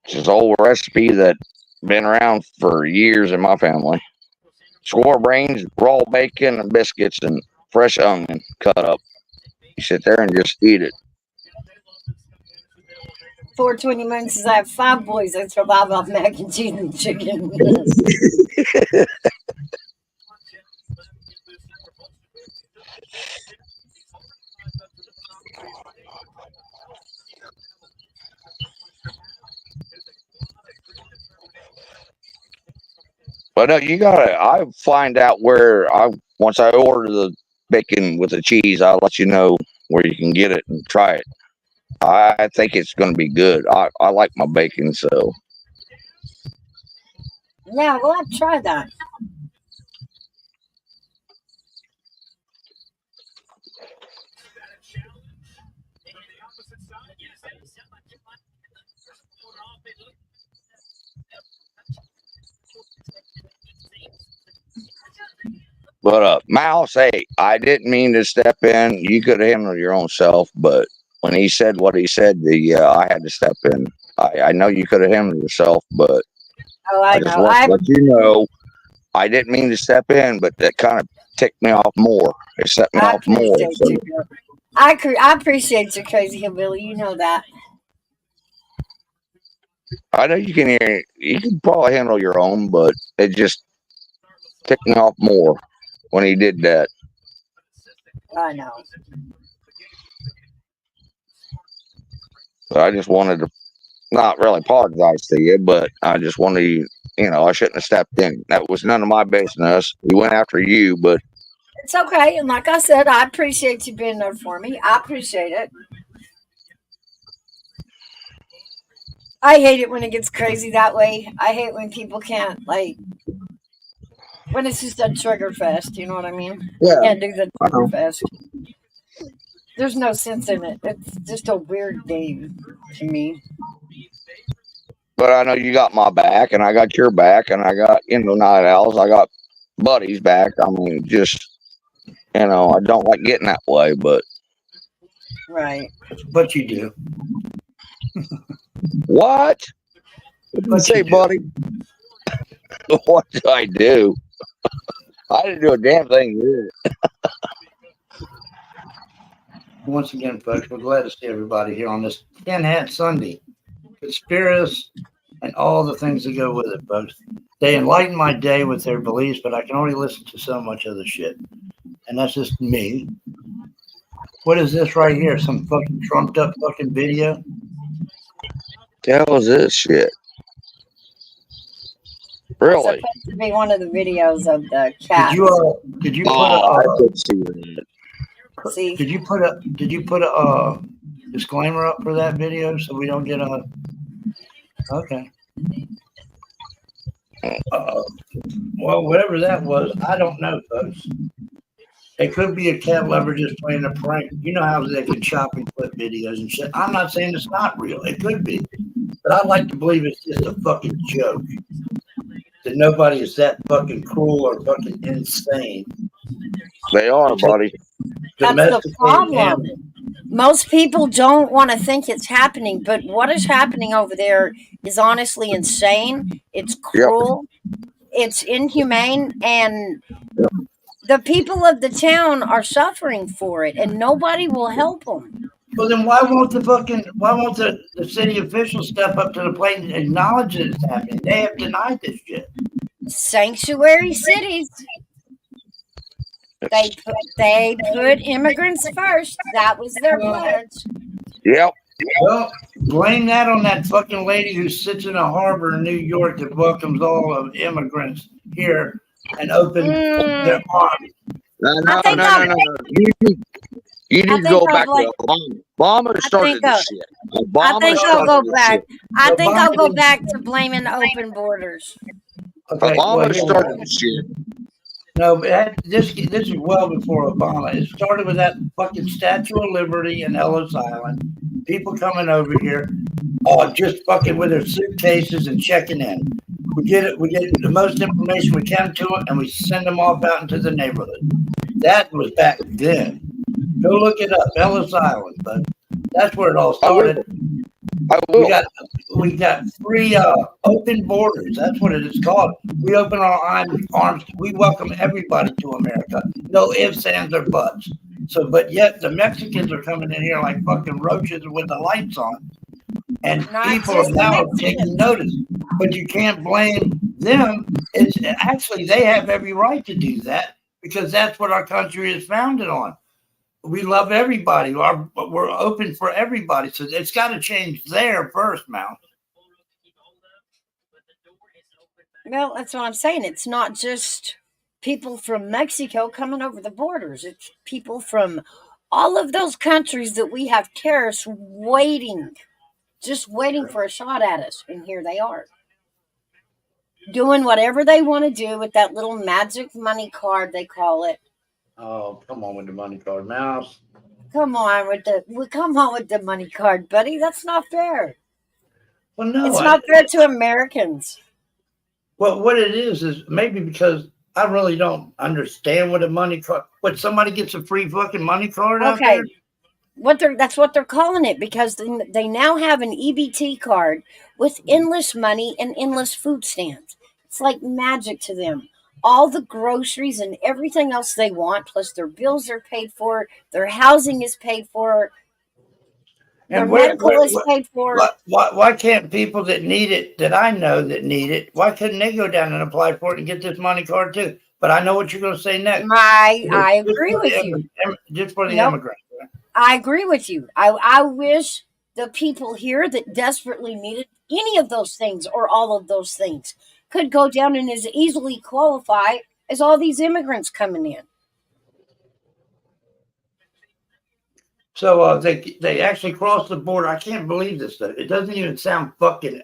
Speaker 9: It's an old recipe that been around for years in my family. Squirrel brains, raw bacon, and biscuits, and fresh onion cut up. You sit there and just eat it.
Speaker 10: 420 Moon says I have 5 boys that survive off mac and cheese and chicken.
Speaker 9: But no, you gotta. I find out where once I order the bacon with the cheese, I'll let you know where you can get it and try it. I think it's gonna be good. I like my bacon, so
Speaker 10: Yeah, we'll have to try that.
Speaker 9: But Mouse, hey, I didn't mean to step in. You could have handled your own self, but when he said what he said, I had to step in. I know you could have handled yourself, but
Speaker 10: Oh, I
Speaker 9: just
Speaker 10: know.
Speaker 9: want to let you know I didn't mean to step in, but that kind of ticked me off more. It set me
Speaker 10: I
Speaker 9: off more.
Speaker 10: appreciate
Speaker 9: So
Speaker 10: you. I appreciate you, crazy hillbilly. You know that.
Speaker 9: I know you can hear. You can probably handle your own, but it just ticked me off more when he did that.
Speaker 10: I know.
Speaker 9: So I just wanted to not really apologize to you, but I just wanted you. You know, I shouldn't have stepped in. That was none of my business. We went after you, but
Speaker 10: It's okay. And like I said, I appreciate you being there for me. I appreciate it. I hate it when it gets crazy that way. I hate when people can't, like, when it's just a trigger fest. You know what I mean?
Speaker 9: yeah,
Speaker 10: Can't do the
Speaker 9: I
Speaker 10: trigger
Speaker 9: know.
Speaker 10: fest. There's no sense in it. It's just a weird game to me.
Speaker 9: But I know you got my back, and I got your back, and I got night owls. I got buddies back. I mean, just I don't like getting that way, but
Speaker 10: Right.
Speaker 4: But you do.
Speaker 9: what? What did you say, buddy? What did I do? I didn't do a damn thing here.
Speaker 4: Once again, folks, we're glad to see everybody here on this Tin Hat Sunday. Conspiracists and all the things that go with it, folks. They enlighten my day with their beliefs, but I can only listen to so much of the shit. And that's just me. What is this right here? Some fucking trumped up fucking video?
Speaker 9: The hell is this shit?
Speaker 10: It's
Speaker 9: Really?
Speaker 10: supposed to be one of the videos of the cats.
Speaker 4: Did you put
Speaker 9: I could see that.
Speaker 10: See?
Speaker 4: Did you put a disclaimer up for that video so we don't get a? Okay. Well, whatever that was, I don't know, folks. It could be a cat lover just playing a prank. You know how they can chop and clip videos and shit. I'm not saying it's not real. It could be. But I'd like to believe it's just a fucking joke. That nobody is that fucking cruel or fucking insane.
Speaker 9: They are, buddy.
Speaker 10: That's the problem. Most people don't want to think it's happening, but what is happening over there is honestly insane. It's cruel. It's inhumane, and the people of the town are suffering for it, and nobody will help them.
Speaker 4: Well, then why won't the city officials step up to the plate and acknowledge that it's happening? They have denied this shit.
Speaker 10: Sanctuary cities. They put immigrants first. That was their pledge.
Speaker 9: Yep.
Speaker 4: Well, blame that on that fucking lady who sits in a harbor in New York that welcomes all of immigrants here and opens their arms.
Speaker 9: No. You need to go back to Obama. Obama started this shit.
Speaker 10: I think I'll go back. I think I'll go back to blaming open borders.
Speaker 4: Okay,
Speaker 9: Obama started this shit.
Speaker 4: No, but this is well before Obama. It started with that fucking Statue of Liberty in Ellis Island. People coming over here, just fucking with their suitcases and checking in. We get the most information we can to it, and we send them off out into the neighborhood. That was back then. Go look it up, Ellis Island, but that's where it all started. We got free open borders. That's what it is called. We open our arms. We welcome everybody to America. No ifs, ands, or buts. So, but yet the Mexicans are coming in here like fucking roaches with the lights on, and people are now taking notice. But you can't blame them. It's actually they have every right to do that because that's what our country is founded on. We love everybody. We're open for everybody. So it's got to change there first, Mal.
Speaker 10: Well, that's what I'm saying. It's not just people from Mexico coming over the borders. It's people from all of those countries that we have terrorists just waiting for a shot at us. And here they are. Doing whatever they want to do with that little magic money card, they call it.
Speaker 4: Oh, come on with the money card, Mouse.
Speaker 10: Come on with the money card, buddy. That's not fair.
Speaker 4: Well, no,
Speaker 10: it's not fair to Americans.
Speaker 4: Well, what it is maybe because I really don't understand what a money card. What, somebody gets a free fucking money card out there?
Speaker 10: That's what they're calling it because they now have an EBT card with endless money and endless food stamps. It's like magic to them. all the groceries and everything else they want, plus their bills are paid for, their housing is paid for, their
Speaker 4: And
Speaker 10: medical is paid for.
Speaker 4: why can't people that need it, that I know that need it, why couldn't they go down and apply for it and get this money card too? But I know what you're going to say next.
Speaker 10: I agree with you.
Speaker 4: Just for the
Speaker 10: Nope.
Speaker 4: immigrants. Right?
Speaker 10: I agree with you. I wish the people here that desperately needed any of those things or all of those things could go down and as easily qualify as all these immigrants coming in.
Speaker 4: So they actually crossed the border. I can't believe this stuff. It doesn't even sound fucking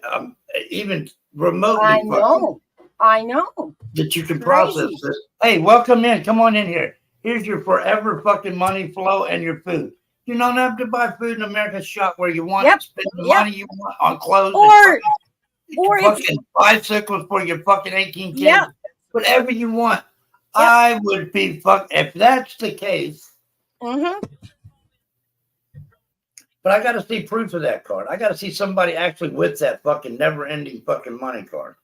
Speaker 4: even remotely.
Speaker 10: I know
Speaker 4: that you can process this. Hey, welcome in. Come on in here. Here's your forever fucking money flow and your food. You don't have to buy food in America's shop where you want. Spend the money you want on clothes or fucking bicycles for your fucking 18 kids. Whatever you want. I would be if that's the case. But I got to see proof of that card. I got to see somebody actually with that fucking never-ending fucking money card.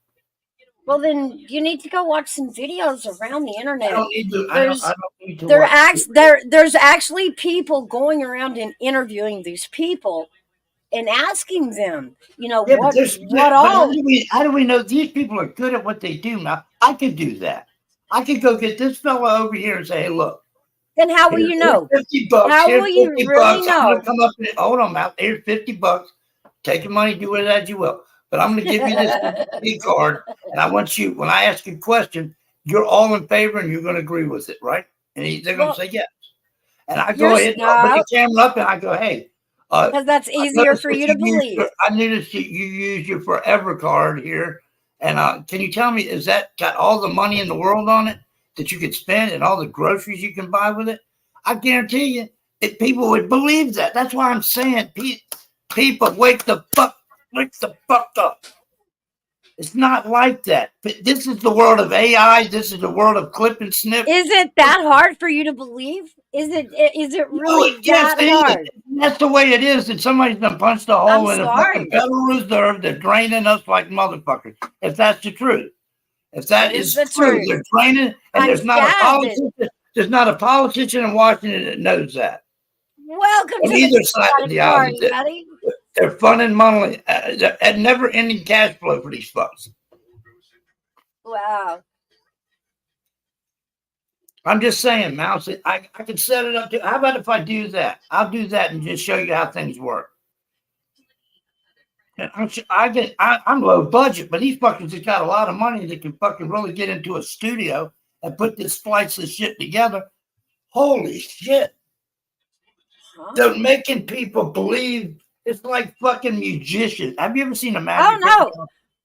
Speaker 10: Well, then you need to go watch some videos around the internet.
Speaker 4: I don't need to.
Speaker 10: There's actually people going around and interviewing these people and asking them, what all.
Speaker 4: How do we know these people are good at what they do now? I could do that. I could go get this fella over here and say, hey, look.
Speaker 10: Then how will you know?
Speaker 4: $50.
Speaker 10: How will you really know?
Speaker 4: I'm gonna come up and hold on, Mal. Here's $50. Take your money, do with it as you will. But I'm going to give you this card, and I want you, when I ask you a question, you're all in favor and you're going to agree with it, right? And they're going to say yes. And I go ahead and I'll put the camera up and I go, hey.
Speaker 10: Because that's easier for you to believe.
Speaker 4: I noticed you use your Forever card here. And can you tell me, is that got all the money in the world on it that you could spend and all the groceries you can buy with it? I guarantee you, people would believe that. That's why I'm saying, people, wake the fuck up. It's not like that. This is the world of AI. This is the world of clip and snip.
Speaker 10: Is it that hard for you to believe? Is it really that hard?
Speaker 4: That's the way it is. And somebody's done punched a hole in the fucking Federal Reserve. They're draining us like motherfuckers. If that's the truth. If that is the truth, they're draining. And there's not a politician in Washington that knows that.
Speaker 10: Welcome
Speaker 4: on
Speaker 10: to
Speaker 4: either side of the aisle.
Speaker 10: buddy.
Speaker 4: They're funding money at never-ending cash flow for these fucks.
Speaker 10: Wow.
Speaker 4: I'm just saying, Mouse, I can set it up. How about if I do that? I'll do that and just show you how things work. And I'm low budget, but these fuckers have got a lot of money that can fucking really get into a studio and put this splice of shit together. Holy shit. Huh? They're making people believe. It's like fucking musicians. Have you ever seen a magic trick?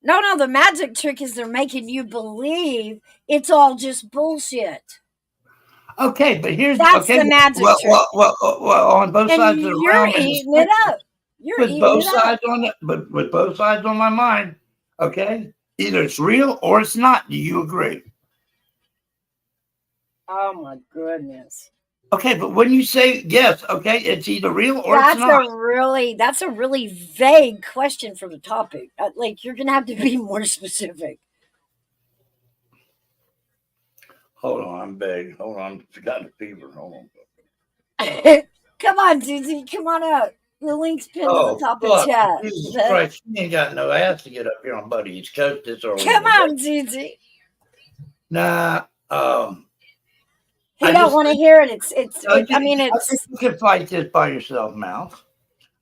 Speaker 10: No. The magic trick is they're making you believe it's all just bullshit.
Speaker 4: Okay, but
Speaker 10: that's the magic trick.
Speaker 4: Well, on both sides of the
Speaker 10: room, you're eating it up.
Speaker 4: With both sides on it, but with both sides on my mind. Okay, either it's real or it's not. Do you agree?
Speaker 10: Oh my goodness.
Speaker 4: Okay, but when you say yes, okay, it's either real or it's not.
Speaker 10: That's a really vague question for the topic. Like, you're gonna have to be more specific.
Speaker 4: Hold on, I'm vague. Hold on, I got a fever. Hold
Speaker 10: on. Come on, Susie, come on out. The link's pinned to the top of the chat.
Speaker 4: Jesus Christ, she ain't got no ass to get up here on Buddy East Coast this early.
Speaker 10: Come on, Susie.
Speaker 4: Nah,
Speaker 10: he don't want to hear it. You
Speaker 4: can fight this by yourself, Mouth.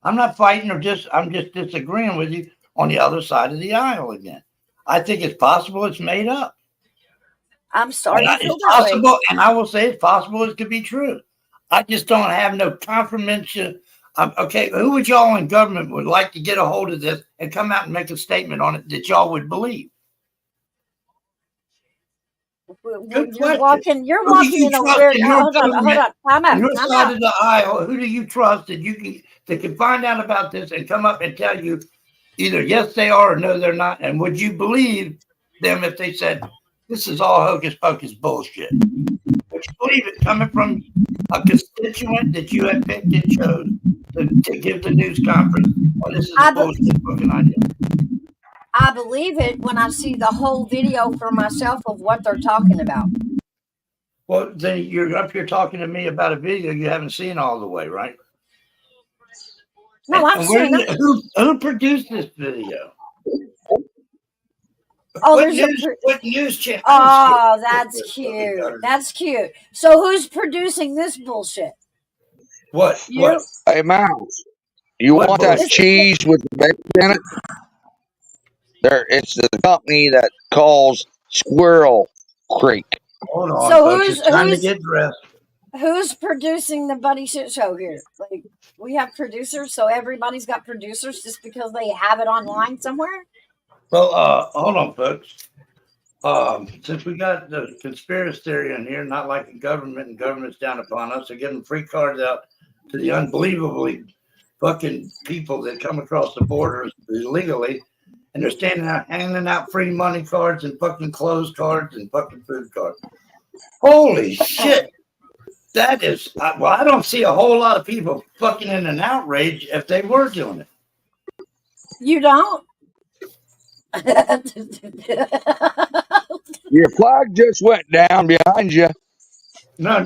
Speaker 4: I'm not fighting I'm just disagreeing with you on the other side of the aisle again. I think it's possible it's made up.
Speaker 10: I'm sorry.
Speaker 4: It's possible, and I will say it's possible it could be true. I just don't have no confirmation. Okay, who would y'all in government would like to get a hold of this and come out and make a statement on it that y'all would believe?
Speaker 10: You're walking in a weird. Hold on. Time out.
Speaker 4: Your side of the aisle. Who do you trust that can find out about this and come up and tell you either yes they are or no they're not? And would you believe them if they said this is all hocus pocus bullshit? Would you believe it coming from a constituent that you had picked and chose to give the news conference? Well, this is a bullshit fucking idea.
Speaker 10: I believe it when I see the whole video for myself of what they're talking about.
Speaker 4: Well, then you're up here talking to me about a video you haven't seen all the way, right?
Speaker 10: No, I've seen it.
Speaker 4: Who produced this video?
Speaker 10: Oh,
Speaker 4: what news channel?
Speaker 10: Oh, that's cute. That's cute. So who's producing this bullshit?
Speaker 4: What?
Speaker 10: You?
Speaker 4: What?
Speaker 9: Hey, Mouse, you
Speaker 4: What
Speaker 9: want that
Speaker 4: bullshit?
Speaker 9: cheese with the bacon in it? It's the company that calls Squirrel Creek.
Speaker 4: Hold on,
Speaker 10: So
Speaker 4: folks. It's time to get dressed.
Speaker 10: Who's producing the Buddy Shit Show here? Like, we have producers, so everybody's got producers just because they have it online somewhere?
Speaker 4: Well, hold on, folks. Since we got the conspiracy theory in here, not like the government and government's down upon us, they're giving free cards out to the unbelievably fucking people that come across the borders illegally, and they're standing out handing out free money cards and fucking clothes cards and fucking food cards. Holy shit. That is, well, I don't see a whole lot of people fucking in an outrage if they were doing it.
Speaker 10: You don't?
Speaker 9: Your flag just went down behind you.
Speaker 4: No,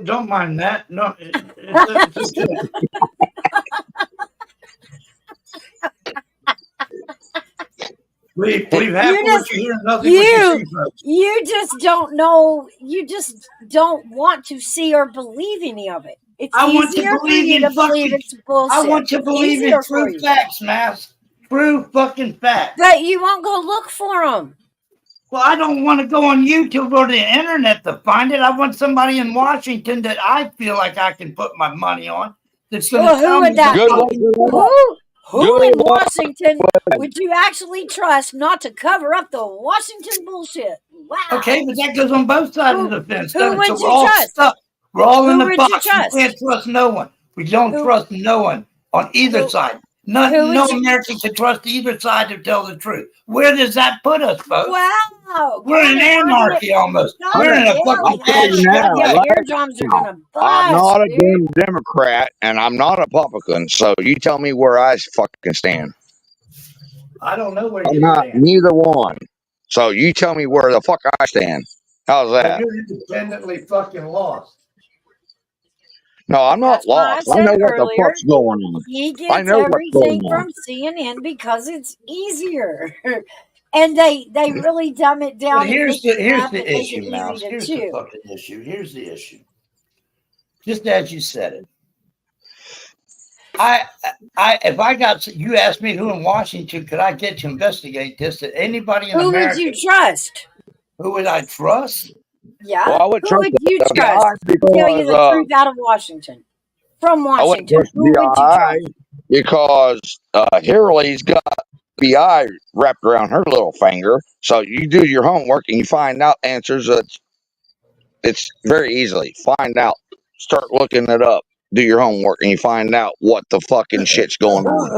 Speaker 4: don't mind that. No, it's okay. We've had what you hear, nothing what you see, folks.
Speaker 10: You just don't know. You just don't want to see or believe any of it. It's easier for you to believe it's bullshit.
Speaker 4: I want to believe in true facts, Mass. True fucking facts.
Speaker 10: But you won't go look for them.
Speaker 4: Well, I don't want to go on YouTube or the internet to find it. I want somebody in Washington that I feel like I can put my money on. That's going to tell me.
Speaker 10: Who in Washington would you actually trust not to cover up the Washington bullshit? Wow.
Speaker 4: Okay, but that goes on both sides of the fence.
Speaker 10: Who would you trust?
Speaker 4: We're all in
Speaker 10: Who
Speaker 4: the
Speaker 10: would
Speaker 4: box.
Speaker 10: you trust?
Speaker 4: We can't trust no one. We don't trust no one on either side. No American can trust either side to tell the truth. Where does that put us, folks?
Speaker 10: Wow.
Speaker 4: We're in anarchy almost. We're in a fucking
Speaker 10: your eardrums are gonna bust.
Speaker 9: I'm not a damn Democrat and I'm not a Republican, so you tell me where I fucking stand.
Speaker 4: I don't know where
Speaker 9: I'm
Speaker 4: you
Speaker 9: not
Speaker 4: stand.
Speaker 9: neither one. So you tell me where the fuck I stand. How's that?
Speaker 4: You're independently fucking lost.
Speaker 9: No, I'm not lost. I know what the fuck's going on.
Speaker 10: He
Speaker 9: I
Speaker 10: gets
Speaker 9: know what's
Speaker 10: everything
Speaker 9: going on.
Speaker 10: from CNN because it's easier. And they really dumb it down.
Speaker 4: But here's the issue,
Speaker 10: easy
Speaker 4: Mouse.
Speaker 10: to
Speaker 4: Here's
Speaker 10: chew.
Speaker 4: the fucking issue. Here's the issue. Just as you said it. If I got you asked me who in Washington could I get to investigate this? That anybody in America?
Speaker 10: Who would you trust?
Speaker 4: Who would I trust?
Speaker 10: Yeah.
Speaker 9: Well, I would
Speaker 10: Who would you
Speaker 9: trust the
Speaker 10: trust?
Speaker 9: FBI because,
Speaker 10: Tell you the truth out of Washington. From
Speaker 9: I wouldn't
Speaker 10: Washington.
Speaker 9: trust
Speaker 10: Who would you
Speaker 9: the
Speaker 10: trust?
Speaker 9: FBI because Hillary got FBI wrapped around her little finger. So you do your homework and you find out answers. It's very easily find out. Start looking it up. Do your homework and you find out what the fucking shit's going on.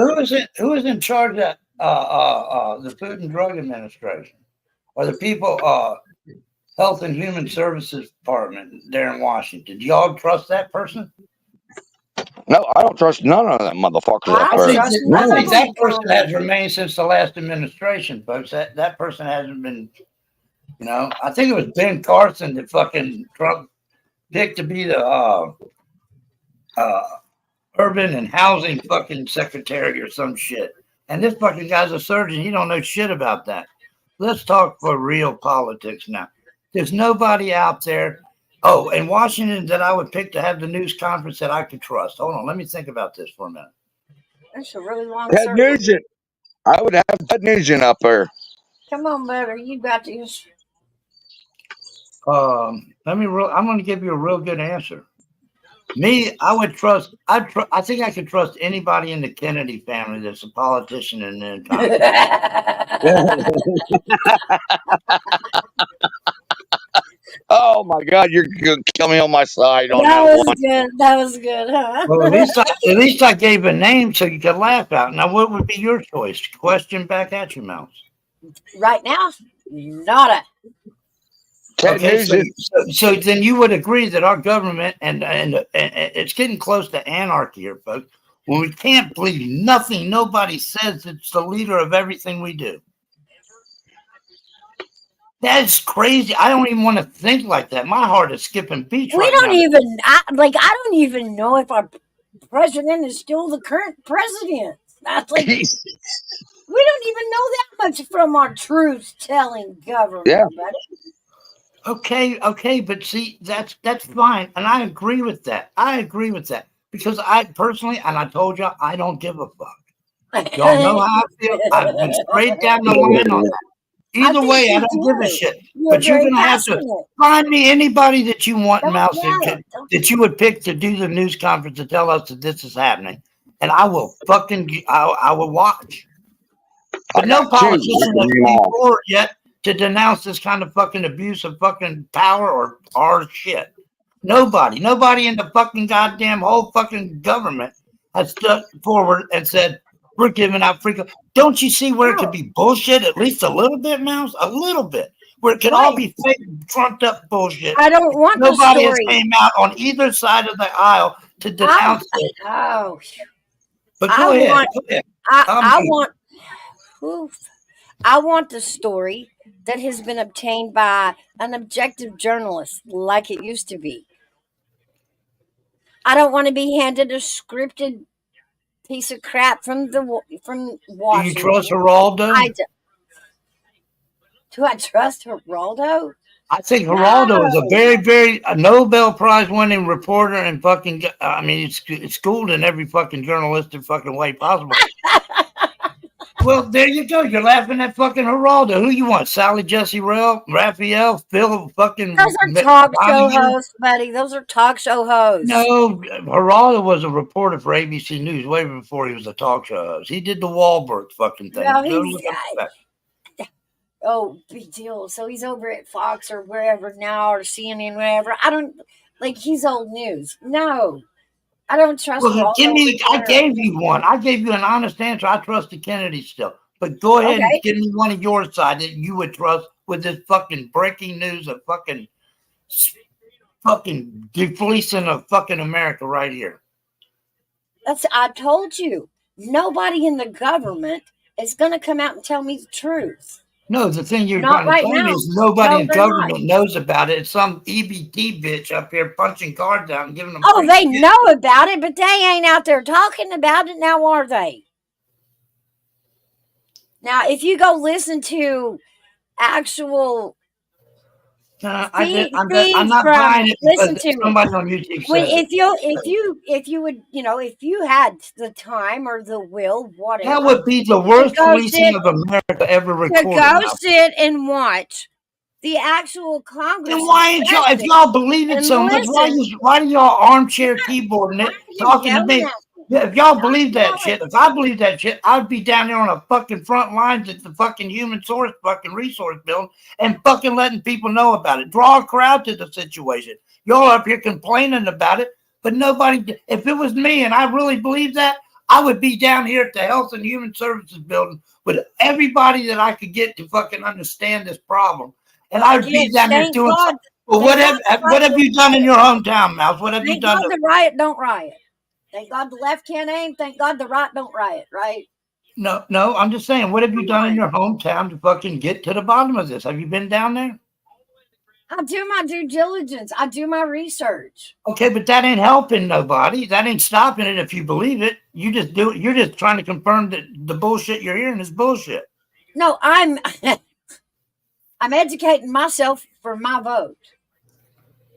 Speaker 4: Who is in charge of the Food and Drug Administration or the people Health and Human Services Department there in Washington? Do y'all trust that person?
Speaker 9: No, I don't trust none of them motherfuckers up there.
Speaker 4: I think that person has remained since the last administration, folks. That person hasn't been, I think it was Ben Carson that fucking Trump picked to be the urban and housing fucking secretary or some shit. And this fucking guy's a surgeon. He don't know shit about that. Let's talk for real politics now. There's nobody out there. Oh, in Washington that I would pick to have the news conference that I could trust. Hold on. Let me think about this for a minute.
Speaker 10: That's a really long
Speaker 9: Ted
Speaker 10: circle.
Speaker 9: Nugent. I would have Ted Nugent up there.
Speaker 10: Come on, butter. You got this.
Speaker 4: I'm going to give you a real good answer. Me, I would trust. I think I could trust anybody in the Kennedy family that's a politician in the
Speaker 9: Oh my God, you're gonna kill me on my side on
Speaker 10: That
Speaker 9: that
Speaker 10: was
Speaker 9: one.
Speaker 10: good. That was good, huh?
Speaker 4: Well, at least I gave a name so you could laugh out. Now, what would be your choice? Question back at you, Mouse.
Speaker 10: Right now, nada.
Speaker 4: Okay, so then you would agree that our government and it's getting close to anarchy here, folks. When we can't believe nothing nobody says, it's the leader of everything we do. That's crazy. I don't even want to think like that. My heart is skipping beats
Speaker 10: We
Speaker 4: right
Speaker 10: don't
Speaker 4: now.
Speaker 10: even I don't even know if our president is still the current president. That's like we don't even know that much from our truth-telling government,
Speaker 9: Yeah.
Speaker 10: buddy.
Speaker 4: Okay, but see, that's fine, and I agree with that. I agree with that because I personally, and I told you, I don't give a fuck. Y'all know how I feel. I've been straight down the line on that.
Speaker 10: I
Speaker 4: Either
Speaker 10: think
Speaker 4: way, I
Speaker 10: you
Speaker 4: don't give a
Speaker 10: do.
Speaker 4: shit.
Speaker 10: You're
Speaker 4: But you're
Speaker 10: very
Speaker 4: gonna have to
Speaker 10: passionate.
Speaker 4: find me anybody that you want, Mouse,
Speaker 10: Don't
Speaker 4: that you would pick to do the news conference to tell us that this is happening, and I will I will watch. But
Speaker 9: I
Speaker 4: no
Speaker 9: got two. I
Speaker 4: politician
Speaker 9: can
Speaker 4: has
Speaker 9: name
Speaker 4: came
Speaker 9: all.
Speaker 4: forward yet to denounce this kind of fucking abuse of fucking power or our shit. Nobody in the fucking goddamn whole fucking government has stood forward and said, we're giving out free. Don't you see where it could be bullshit at least a little bit, Mouse? A little bit. Where it could all be fake, trumped up bullshit.
Speaker 10: I don't want the
Speaker 4: Nobody has
Speaker 10: story.
Speaker 4: came out on either side of the aisle to denounce it.
Speaker 10: Oh,
Speaker 4: But go ahead. Go ahead.
Speaker 10: I want the story that has been obtained by an objective journalist like it used to be. I don't want to be handed a scripted piece of crap from
Speaker 4: Do
Speaker 10: Washington.
Speaker 4: you trust Geraldo?
Speaker 10: Do I trust Geraldo?
Speaker 4: I think Geraldo is a very Nobel Prize winning reporter and fucking. I mean, it's schooled in every fucking journalistic fucking way possible. Well, there you go. You're laughing at fucking Geraldo. Who you want? Sally Jesse Raphael, Phil fucking.
Speaker 10: Those are talk show hosts, buddy. Those are talk show hosts.
Speaker 4: No, Geraldo was a reporter for ABC News way before he was a talk show host. He did the Wahlberg fucking thing.
Speaker 10: Oh, big deal. So he's over at Fox or wherever now, or CNN, wherever. I don't like. He's old news. No, I don't trust.
Speaker 4: Well, I gave you one. I gave you an honest answer. I trust the Kennedy still. But go ahead and give me one of your side that you would trust with this fucking breaking news of fucking defleecing of fucking America right here.
Speaker 10: I told you. Nobody in the government is going to come out and tell me the truth.
Speaker 4: No, the thing you're trying to tell me is nobody in government knows about it. It's some EBT bitch up here punching cards out and giving them.
Speaker 10: Oh, they know about it, but they ain't out there talking about it now, are they? Now, if you go listen to actual
Speaker 4: I'm not buying it because somebody on YouTube says
Speaker 10: if you would, if you had the time or the will, whatever,
Speaker 4: that would be the worst policing of America ever recorded.
Speaker 10: To go sit and watch the actual Congress.
Speaker 4: Then why ain't y'all? If y'all believe it so much, why do y'all armchair keyboarding it, talking to me? If y'all believe that shit, if I believe that shit, I'd be down there on the fucking front lines at the fucking human source fucking resource building and fucking letting people know about it. Draw a crowd to the situation. Y'all up here complaining about it, but nobody. If it was me and I really believed that, I would be down here at the Health and Human Services building with everybody that I could get to fucking understand this problem. And I'd be down there doing something. Well, what have you done in your hometown, Mouse? What have you done?
Speaker 10: Thank God the riot don't riot. Thank God the left can't aim. Thank God the right don't riot, right?
Speaker 4: No, I'm just saying, what have you done in your hometown to fucking get to the bottom of this? Have you been down there?
Speaker 10: I do my due diligence. I do my research.
Speaker 4: Okay, but that ain't helping nobody. That ain't stopping it if you believe it. You just do it. You're just trying to confirm that the bullshit you're hearing is bullshit.
Speaker 10: No, I'm educating myself for my vote.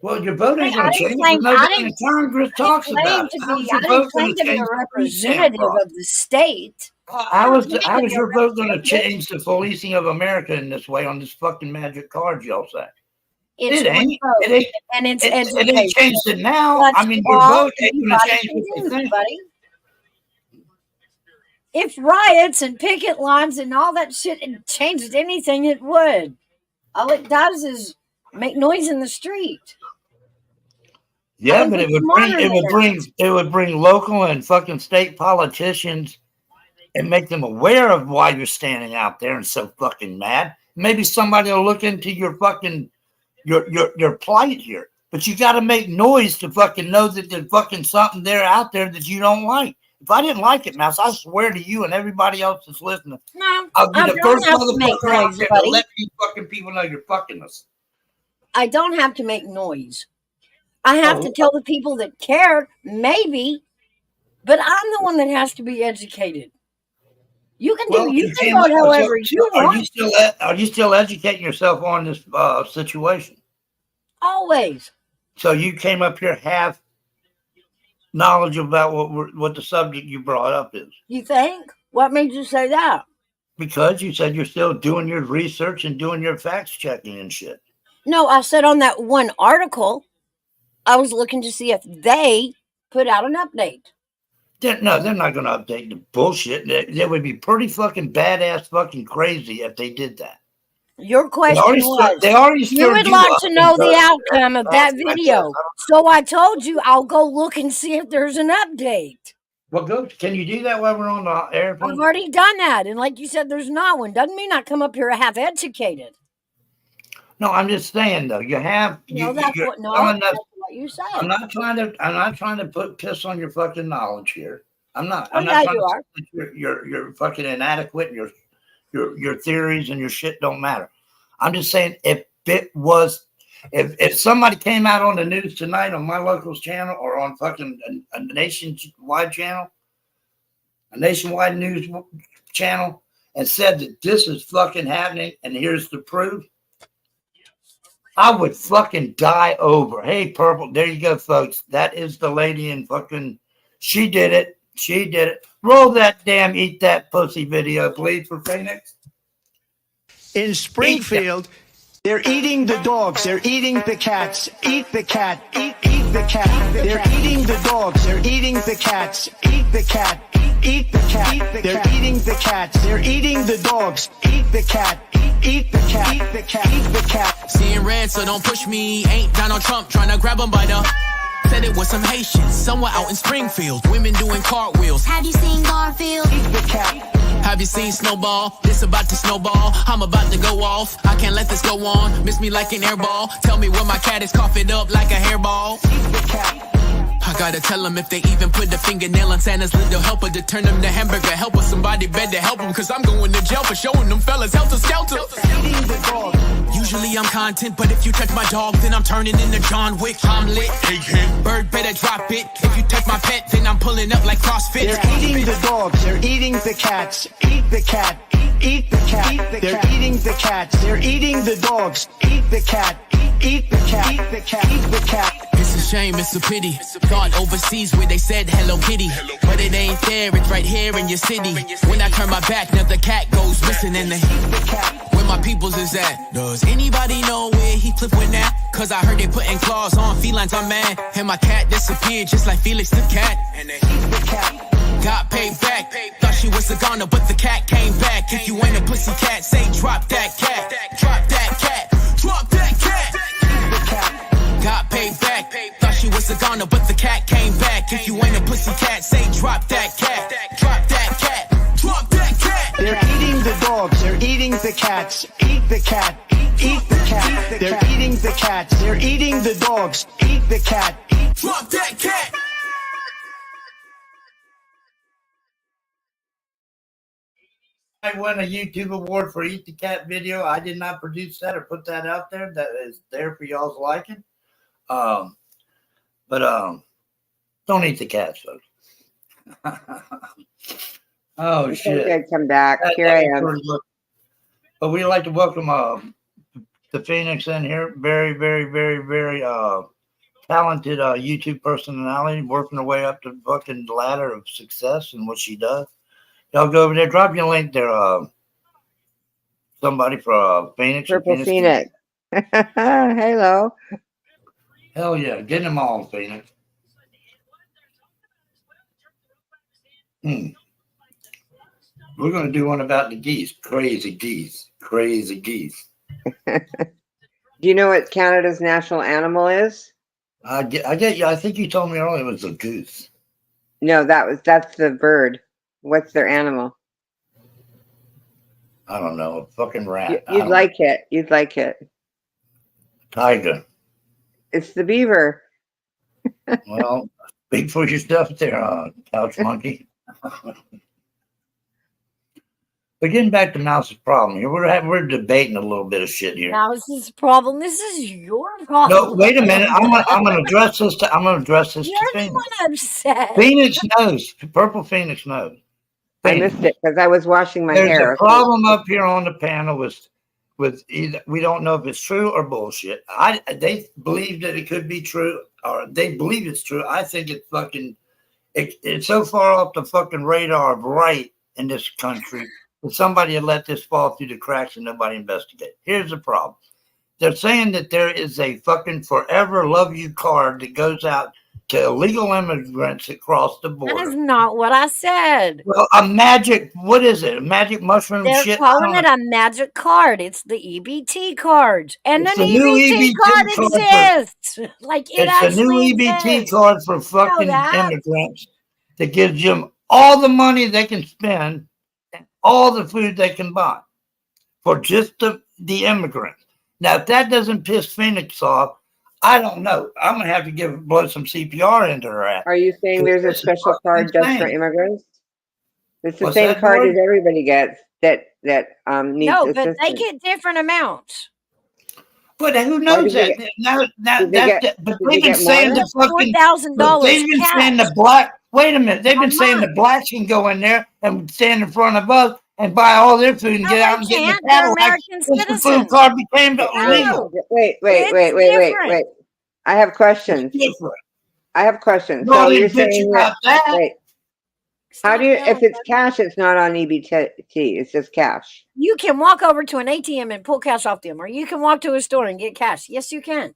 Speaker 4: Well, your vote ain't going to change. Nobody in Congress talks about it.
Speaker 10: I didn't claim to be a representative of the state.
Speaker 4: How is your vote going to change the policing of America in this way on this fucking magic card y'all say? It ain't.
Speaker 10: And it's
Speaker 4: it ain't changed it now.
Speaker 10: That's
Speaker 4: I mean, your vote ain't going to change what you think.
Speaker 10: Buddy. If riots and picket lines and all that shit changed anything, it would. All it does is make noise in the street.
Speaker 4: Yeah, but it would bring local and fucking state politicians and make them aware of why you're standing out there and so fucking mad. Maybe somebody will look into your fucking your plight here. But you got to make noise to fucking know that there's fucking something there out there that you don't like. if I didn't like it, Mouse, I swear to you and everybody else that's listening,
Speaker 10: No,
Speaker 4: I'll be
Speaker 10: I
Speaker 4: the
Speaker 10: don't
Speaker 4: first
Speaker 10: have to make
Speaker 4: motherfucker out
Speaker 10: noise,
Speaker 4: there to
Speaker 10: buddy.
Speaker 4: let you fucking people know you're fucking us.
Speaker 10: I don't have to make noise. I have to tell the people that care, maybe, but I'm the one that has to be educated. You can vote however you want.
Speaker 4: Are you still educating yourself on this situation?
Speaker 10: Always.
Speaker 4: So you came up here half knowledge about what the subject you brought up is.
Speaker 10: You think? What made you say that?
Speaker 4: Because you said you're still doing your research and doing your facts checking and shit.
Speaker 10: No, I said on that one article, I was looking to see if they put out an update.
Speaker 4: They're not going to update the bullshit. They would be pretty fucking badass fucking crazy if they did that.
Speaker 10: Your question was, you would like to know the outcome of that video. So I told you I'll go look and see if there's an update.
Speaker 4: Well, good. Can you do that while we're on the airplane?
Speaker 10: I've already done that. And like you said, there's not one. Doesn't mean I come up here half educated.
Speaker 4: No, I'm just saying though, you have.
Speaker 10: That's what you said.
Speaker 4: I'm not trying to put piss on your fucking knowledge here. I'm not.
Speaker 10: Oh,
Speaker 4: I'm not
Speaker 10: yeah,
Speaker 4: trying
Speaker 10: you are.
Speaker 4: to say you're fucking inadequate and your theories and your shit don't matter. I'm just saying if somebody came out on the news tonight on my local channel or on fucking a nationwide channel, a nationwide news channel, and said that this is fucking happening and here's the proof, I would fucking die over. Hey, Purple, there you go, folks. That is the lady in fucking, she did it. She did it. Roll that damn eat that pussy video, please, for Phoenix.
Speaker 1: In Springfield, they're eating the dogs. They're eating the cats. Eat the cat. Eat the cat. They're eating the dogs. They're eating the cats. Eat the cat. Eat the cat. They're eating the cats. They're eating the dogs. Eat the cat. Eat the cat. Eat the cat. Eat the cat.
Speaker 2: Seeing red, so don't push me. Ain't Donald Trump trying to grab him by the... Said it was some Haitians somewhere out in Springfield. Women doing cartwheels.
Speaker 3: Have you seen Garfield?
Speaker 2: Eat the cat. Have you seen Snowball? This about to snowball. I'm about to go off. I can't let this go on. Miss me like an airball. Tell me where my cat is, cough it up like a hairball. I gotta tell them if they even put a fingernail on Santa's little helper to turn them to hamburger helper. Somebody better help them, cause I'm going to jail for showing them fellas helter skelter. Usually I'm content, but if you touch my dog, then I'm turning into John Wick. I'm lit. Bird better drop it. If you touch my pet, then I'm pulling up like CrossFit.
Speaker 1: They're eating the dogs. They're eating the cats. Eat the cat. Eat the cat. They're eating the cats. They're eating the dogs. Eat the cat. Eat the cat. Eat the cat. Eat the cat.
Speaker 2: It's a shame, it's a pity. Thought overseas where they said Hello Kitty, but it ain't there, it's right here in your city. When I turn my back, now the cat goes missing in the where my peoples is at. Does anybody know where Heathcliff went at? Cause I heard they putting claws on felines, I'm mad. And my cat disappeared just like Felix the cat. And they got paid back. Thought she was a goner, but the cat came back. If you ain't a pussy cat, say drop that cat. Drop that cat. Drop that cat. Got paid back. Thought she was a goner, but the cat came back. If you ain't a pussy cat, say drop that cat. Drop that cat. Drop that cat.
Speaker 1: They're eating the dogs. They're eating the cats. Eat the cat. Eat the cat. They're eating the cats. They're eating the dogs. Eat the cat.
Speaker 2: Drop that cat.
Speaker 4: I won a YouTube award for Eat the Cat video. I did not produce that or put that out there. That is there for y'all's liking. But don't eat the cats, folks. Oh shit!
Speaker 6: I'd come back. Here I am.
Speaker 4: But we'd like to welcome the Phoenix in here. Very, very, very, very talented YouTube personality, working her way up the fucking ladder of success and what she does. Y'all go over there. Drop your link there. Somebody for Phoenix.
Speaker 6: Purple Phoenix. Hello.
Speaker 4: Hell yeah. Get them all, Phoenix. We're going to do one about the geese. Crazy geese. Crazy geese.
Speaker 6: Do you know what Canada's national animal is?
Speaker 4: I get you. I think you told me earlier it was a goose.
Speaker 6: No, that's the bird. What's their animal?
Speaker 4: I don't know. A fucking rat.
Speaker 6: You'd like it. You'd like it.
Speaker 4: Tiger.
Speaker 6: It's the beaver.
Speaker 4: Well, speak for yourself there, couch monkey. But getting back to Mouse's problem here, we're debating a little bit of shit here.
Speaker 10: Now this is the problem. This is your problem.
Speaker 4: No, wait a minute. I'm gonna address this. I'm gonna address this
Speaker 10: You're
Speaker 4: to
Speaker 10: the
Speaker 4: Phoenix.
Speaker 10: one upset.
Speaker 4: Phoenix knows. Purple Phoenix knows.
Speaker 6: I missed it because I was washing my
Speaker 4: There's
Speaker 6: hair.
Speaker 4: a problem up here on the panel with either, we don't know if it's true or bullshit. They believe that it could be true, or they believe it's true. I think it's fucking. It's so far off the fucking radar of right in this country that somebody had let this fall through the cracks and nobody investigated. Here's the problem. They're saying that there is a fucking forever love you card that goes out to illegal immigrants that cross the border.
Speaker 10: That is not what I said.
Speaker 4: Well, a magic, what is it? A magic mushroom
Speaker 10: They're
Speaker 4: shit?
Speaker 10: calling it a magic card. It's the EBT card. And
Speaker 4: It's
Speaker 10: an
Speaker 4: the new
Speaker 10: EBT card
Speaker 4: card
Speaker 10: exists. Like it
Speaker 4: It's the new
Speaker 10: actually
Speaker 4: EBT
Speaker 10: exists.
Speaker 4: card for fucking
Speaker 10: that?
Speaker 4: immigrants that gives them all the money they can spend and all the food they can buy for just the immigrants. Now, if that doesn't piss Phoenix off, I don't know. I'm gonna have to blow some CPR into her ass.
Speaker 6: Are you saying there's a special card just for immigrants? It's the
Speaker 4: What's
Speaker 6: same
Speaker 4: that,
Speaker 6: card
Speaker 4: Lord?
Speaker 6: as everybody gets that needs
Speaker 10: No,
Speaker 6: assistance.
Speaker 10: but they get different amounts.
Speaker 4: But who knows that? But they've been saying the fucking
Speaker 10: $4,000
Speaker 4: they've been saying the black. Wait a minute, they've been saying the blacks can go in there and stand in front of us and buy all their food and
Speaker 10: No,
Speaker 4: get out
Speaker 10: they
Speaker 4: and get in the
Speaker 10: can't. They're
Speaker 4: Cadillac.
Speaker 10: American
Speaker 4: Since the food
Speaker 10: citizens.
Speaker 4: card became illegal.
Speaker 6: Wait.
Speaker 10: different.
Speaker 6: Wait. I have questions.
Speaker 4: It's different.
Speaker 6: I have questions.
Speaker 4: No,
Speaker 6: So
Speaker 4: you
Speaker 6: you're
Speaker 4: bitch
Speaker 6: saying
Speaker 4: about that.
Speaker 6: wait. How do you, if it's cash, it's not on EBT, it's just cash.
Speaker 10: You can walk over to an ATM and pull cash off them, or you can walk to a store and get cash. Yes, you can.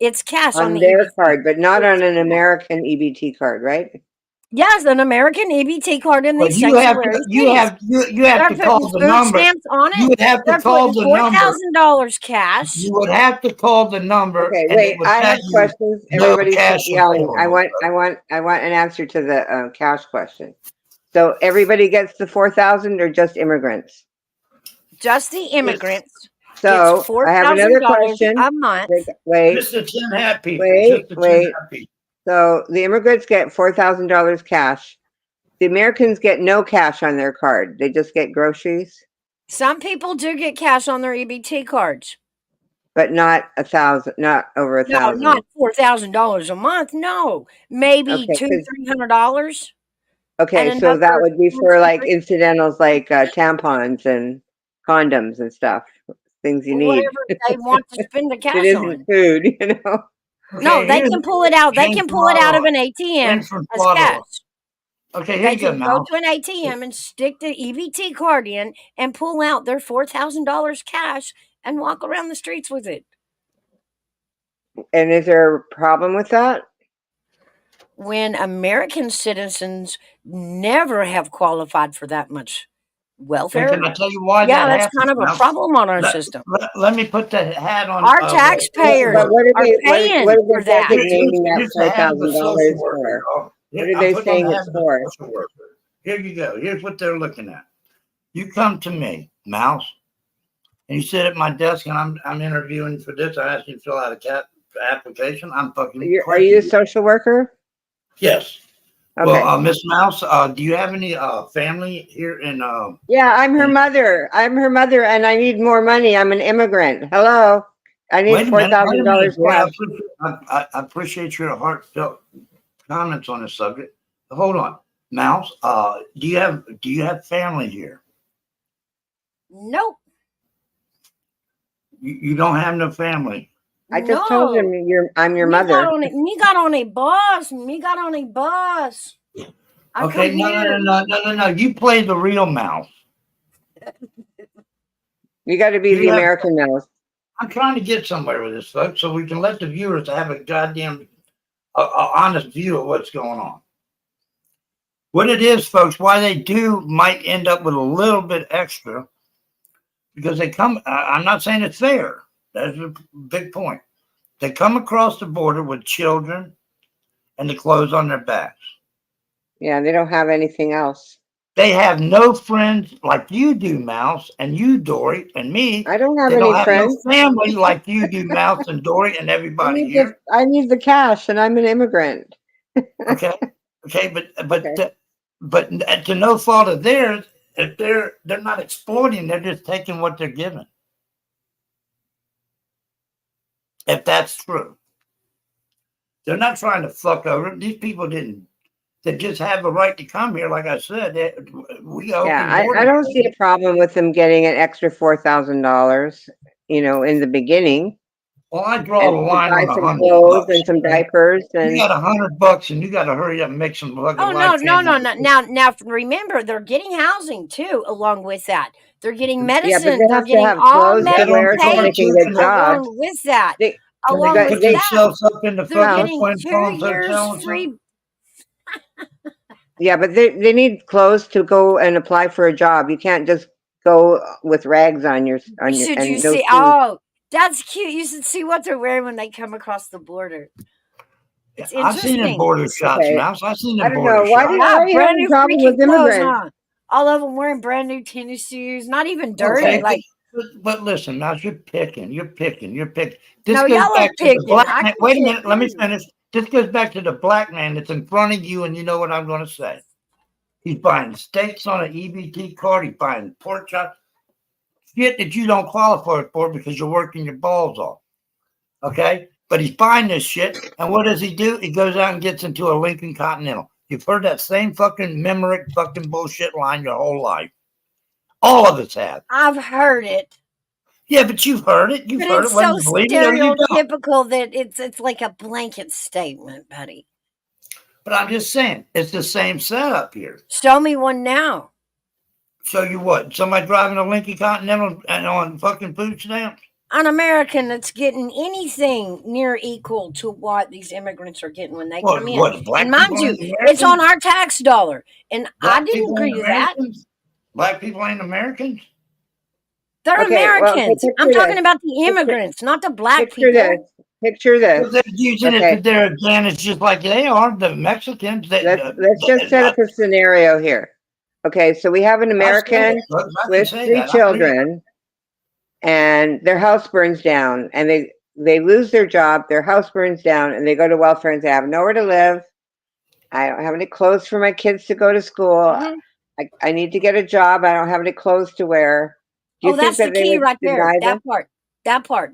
Speaker 10: It's cash on the
Speaker 6: their
Speaker 10: EBT
Speaker 6: card, but not on an American EBT card, right?
Speaker 10: Yes, an American EBT card in
Speaker 4: But
Speaker 10: these
Speaker 4: you have
Speaker 10: sanctuary
Speaker 4: to, you
Speaker 10: cities.
Speaker 4: have
Speaker 10: They're
Speaker 4: to call
Speaker 10: putting
Speaker 4: the
Speaker 10: food
Speaker 4: number.
Speaker 10: stamps on it.
Speaker 4: You would have to
Speaker 10: They're
Speaker 4: call
Speaker 10: putting
Speaker 4: the number.
Speaker 10: $4,000 cash.
Speaker 4: You would have to call the number.
Speaker 6: Okay,
Speaker 4: and
Speaker 6: wait.
Speaker 4: it would
Speaker 6: I
Speaker 4: tell
Speaker 6: have
Speaker 4: you
Speaker 6: questions.
Speaker 4: no
Speaker 6: Everybody's
Speaker 4: cash
Speaker 6: yelling.
Speaker 4: available.
Speaker 6: I want an answer to the cash question. So everybody gets the 4,000 or just immigrants?
Speaker 10: Just the immigrants.
Speaker 6: So I have another question.
Speaker 10: a month.
Speaker 6: Wait.
Speaker 4: Just the 10 hat people.
Speaker 6: Wait.
Speaker 4: Just the 10 hat people.
Speaker 6: So the immigrants get $4,000 cash. The Americans get no cash on their card. They just get groceries.
Speaker 10: Some people do get cash on their EBT cards.
Speaker 6: But not 1,000, not over 1,000.
Speaker 10: No, not $4,000 a month. No, maybe $200-$300.
Speaker 6: Okay, so that would be for like incidentals like tampons and condoms and stuff, things you need.
Speaker 10: Whatever they want to spend the cash
Speaker 6: It isn't
Speaker 10: on.
Speaker 6: food, you know.
Speaker 10: No, they can pull it out. They can pull it out of an ATM as cash.
Speaker 4: Okay, here
Speaker 10: They
Speaker 4: you go,
Speaker 10: can
Speaker 4: Mal.
Speaker 10: go to an ATM and stick the EBT card in and pull out their $4,000 cash and walk around the streets with it.
Speaker 6: And is there a problem with that?
Speaker 10: When American citizens never have qualified for that much welfare.
Speaker 4: Can I tell you why
Speaker 10: Yeah,
Speaker 4: that
Speaker 10: that's
Speaker 4: happens,
Speaker 10: kind of a
Speaker 4: Mal?
Speaker 10: problem on our system.
Speaker 4: Let me put the hat on.
Speaker 10: Our taxpayers
Speaker 6: But what
Speaker 10: are
Speaker 6: are
Speaker 10: paying
Speaker 6: they
Speaker 10: for that.
Speaker 6: designating that
Speaker 4: Here's the hat of a
Speaker 6: $4,000
Speaker 4: social
Speaker 6: for?
Speaker 4: worker, y'all.
Speaker 6: What are
Speaker 4: I'm
Speaker 6: they
Speaker 4: putting
Speaker 6: saying
Speaker 4: on the
Speaker 6: it's
Speaker 4: hat of a
Speaker 6: for?
Speaker 4: social worker. Here you go. Here's what they're looking at. You come to me, Mouse, and you sit at my desk, and I'm interviewing for this. I asked you to fill out a application. I'm fucking.
Speaker 6: Are you a social worker?
Speaker 4: Yes.
Speaker 6: Okay.
Speaker 4: Well, Miss Mouse, do you have any family here in?
Speaker 6: Yeah, I'm her mother. I'm her mother, and I need more money. I'm an immigrant. Hello, I need $4,000 cash.
Speaker 4: I appreciate your heartfelt comments on this subject. Hold on, Mouse. Do you have family here?
Speaker 10: Nope.
Speaker 4: You don't have no family.
Speaker 6: I just told him I'm your mother.
Speaker 10: Me got on a bus.
Speaker 4: Okay, no. You play the real Mouse.
Speaker 6: You got to be the American Mouse.
Speaker 4: I'm trying to get somewhere with this, folks, so we can let the viewers have a goddamn honest view of what's going on. What it is, folks, why they might end up with a little bit extra, because they come, I'm not saying it's fair. That's a big point. They come across the border with children and the clothes on their backs.
Speaker 6: Yeah, they don't have anything else.
Speaker 4: They have no friends like you do, Mouse, and you, Dory, and me.
Speaker 6: I don't have
Speaker 4: they
Speaker 6: any
Speaker 4: don't have
Speaker 6: friends.
Speaker 4: No family like you do, Mouse and Dory, and everybody here.
Speaker 6: I need the cash, and I'm an immigrant.
Speaker 4: Okay, but
Speaker 6: okay.
Speaker 4: but to no fault of theirs, if they're not exploiting, they're just taking what they're given. If that's true, they're not trying to fuck over. These people didn't. They just have a right to come here. Like I said, we open
Speaker 6: I don't see a problem with them getting an extra $4,000. In the beginning.
Speaker 4: Well, I draw the line on
Speaker 6: some
Speaker 4: $100
Speaker 6: clothes and some diapers, and
Speaker 4: you got $100 and you got to hurry up and make some fucking.
Speaker 10: Oh no. Now remember, they're getting housing too. Along with that, they're getting medicine.
Speaker 6: they
Speaker 10: they're
Speaker 6: have to
Speaker 10: getting
Speaker 6: have
Speaker 10: all
Speaker 6: clothes to wear so they can
Speaker 10: medicaid
Speaker 6: get jobs.
Speaker 10: along with that.
Speaker 6: They
Speaker 10: Along
Speaker 6: got-
Speaker 10: with
Speaker 6: they-
Speaker 4: themselves up in the
Speaker 10: they're
Speaker 4: fucking
Speaker 10: getting
Speaker 4: Twin
Speaker 10: 2
Speaker 4: Palms
Speaker 10: years
Speaker 4: Hotel or
Speaker 10: free.
Speaker 6: Yeah, but they need clothes to go and apply for a job. You can't just go with rags on your
Speaker 10: Should
Speaker 6: and
Speaker 10: you
Speaker 6: no
Speaker 10: see?
Speaker 6: shoes.
Speaker 10: Oh, that's cute. You should see what they're wearing when they come across the border. It's
Speaker 4: I've seen
Speaker 10: interesting.
Speaker 4: them border shots,
Speaker 6: Okay.
Speaker 4: Mouse. I've seen
Speaker 6: I
Speaker 4: them
Speaker 6: don't
Speaker 4: border
Speaker 6: know. Why
Speaker 4: shots.
Speaker 6: do
Speaker 10: Yeah,
Speaker 6: you
Speaker 10: brand
Speaker 6: have a
Speaker 10: new
Speaker 6: problem
Speaker 10: freaking
Speaker 6: with
Speaker 10: clothes,
Speaker 6: immigrants?
Speaker 10: huh? All of them wearing brand new tennis shoes, not even dirty.
Speaker 4: Okay,
Speaker 10: Like,
Speaker 4: but listen, Mouse, you're picking. This
Speaker 10: no,
Speaker 4: goes
Speaker 10: y'all are
Speaker 4: back to the
Speaker 10: picking.
Speaker 4: black
Speaker 10: I
Speaker 4: man.
Speaker 10: can
Speaker 4: Wait a
Speaker 10: pick
Speaker 4: minute, let me
Speaker 10: too.
Speaker 4: finish. This goes back to the black man that's in front of you, and you know what I'm going to say. He's buying steaks on an EBT card. He's buying pork chops. Shit that you don't qualify for because you're working your balls off. Okay? But he's buying this shit, and what does he do? He goes out and gets into a Lincoln Continental. You've heard that same fucking Limerick fucking bullshit line your whole life. All of us have.
Speaker 10: I've heard it.
Speaker 4: Yeah, but you've heard it. You've
Speaker 10: But
Speaker 4: heard
Speaker 10: it's
Speaker 4: it. Whether
Speaker 10: so
Speaker 4: you believe it or you don't.
Speaker 10: stereotypical that it's like a blanket statement, buddy.
Speaker 4: But I'm just saying, it's the same setup here.
Speaker 10: Show me one now.
Speaker 4: Show you what? Somebody driving a Lincoln Continental and on fucking food stamps?
Speaker 10: An American that's getting anything near equal to what these immigrants are getting when they come in.
Speaker 4: What, black
Speaker 10: And mind
Speaker 4: people
Speaker 10: you,
Speaker 4: ain't
Speaker 10: it's on
Speaker 4: Americans?
Speaker 10: our tax dollar. And I
Speaker 4: Black
Speaker 10: didn't
Speaker 4: people
Speaker 10: agree
Speaker 4: ain't
Speaker 10: to that.
Speaker 4: Americans? Black people ain't Americans?
Speaker 10: They're
Speaker 6: Okay, well,
Speaker 10: Americans.
Speaker 6: picture
Speaker 10: I'm talking
Speaker 6: this.
Speaker 10: about the immigrants, not the black
Speaker 6: Picture
Speaker 10: people.
Speaker 6: this. Picture
Speaker 4: Well,
Speaker 6: this.
Speaker 4: they're using it
Speaker 6: Okay,
Speaker 4: to their advantage just like they are, the Mexicans.
Speaker 6: let's just set up a scenario here. Okay, so we have an American with 3 children, and their house burns down, and they lose their job, their house burns down, and they go to welfare and say, I have nowhere to live. I don't have any clothes for my kids to go to school.
Speaker 10: Mm-hmm.
Speaker 6: I need to get a job. I don't have any clothes to wear. Do you think
Speaker 10: that's
Speaker 6: that
Speaker 10: the
Speaker 6: they
Speaker 10: key
Speaker 6: would
Speaker 10: right there.
Speaker 6: deny them?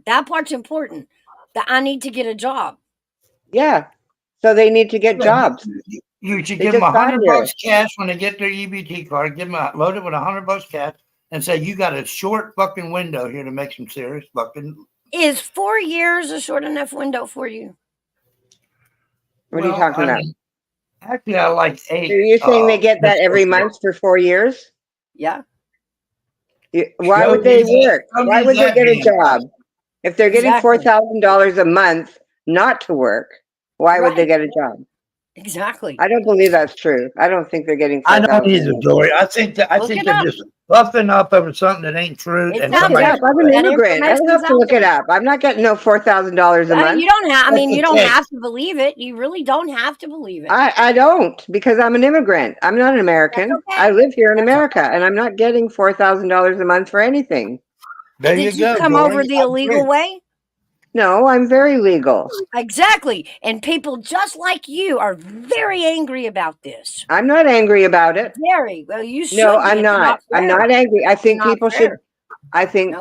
Speaker 10: That part's important. That I need to get a job.
Speaker 6: Yeah. So they need to get jobs.
Speaker 4: You should
Speaker 6: They
Speaker 4: give them
Speaker 6: just got here.
Speaker 4: $100 cash when they get their EBT card. Give them load it with $100 cash and say you got a short fucking window here to make some serious fucking.
Speaker 10: Is 4 years a short enough window for you?
Speaker 6: What are you talking about?
Speaker 4: Actually, I like 8.
Speaker 6: So you're saying they get that every month for 4 years?
Speaker 10: Yeah.
Speaker 6: Why would they work? Why would they get a job? If they're getting $4,000 a month not to work, why would they get a job?
Speaker 10: Exactly.
Speaker 6: I don't believe that's true. I don't think they're getting
Speaker 4: I don't
Speaker 6: $4,000.
Speaker 4: either, Dory. I think they're just puffing up over something that ain't true.
Speaker 6: I'm an immigrant. I don't have to look it up. I'm not getting no $4,000 a month.
Speaker 10: You don't have. I mean, you don't have to believe it. You really don't have to believe it.
Speaker 6: I don't, because I'm an immigrant. I'm not an American. I live here in America, and I'm not getting $4,000 a month for anything.
Speaker 4: There
Speaker 10: Did you come over the illegal way?
Speaker 6: No, I'm very legal.
Speaker 10: Exactly. And people just like you are very angry about this.
Speaker 6: I'm not angry about it.
Speaker 10: Very. Well, you should.
Speaker 6: No, I'm not. I'm not angry. I think people should. I think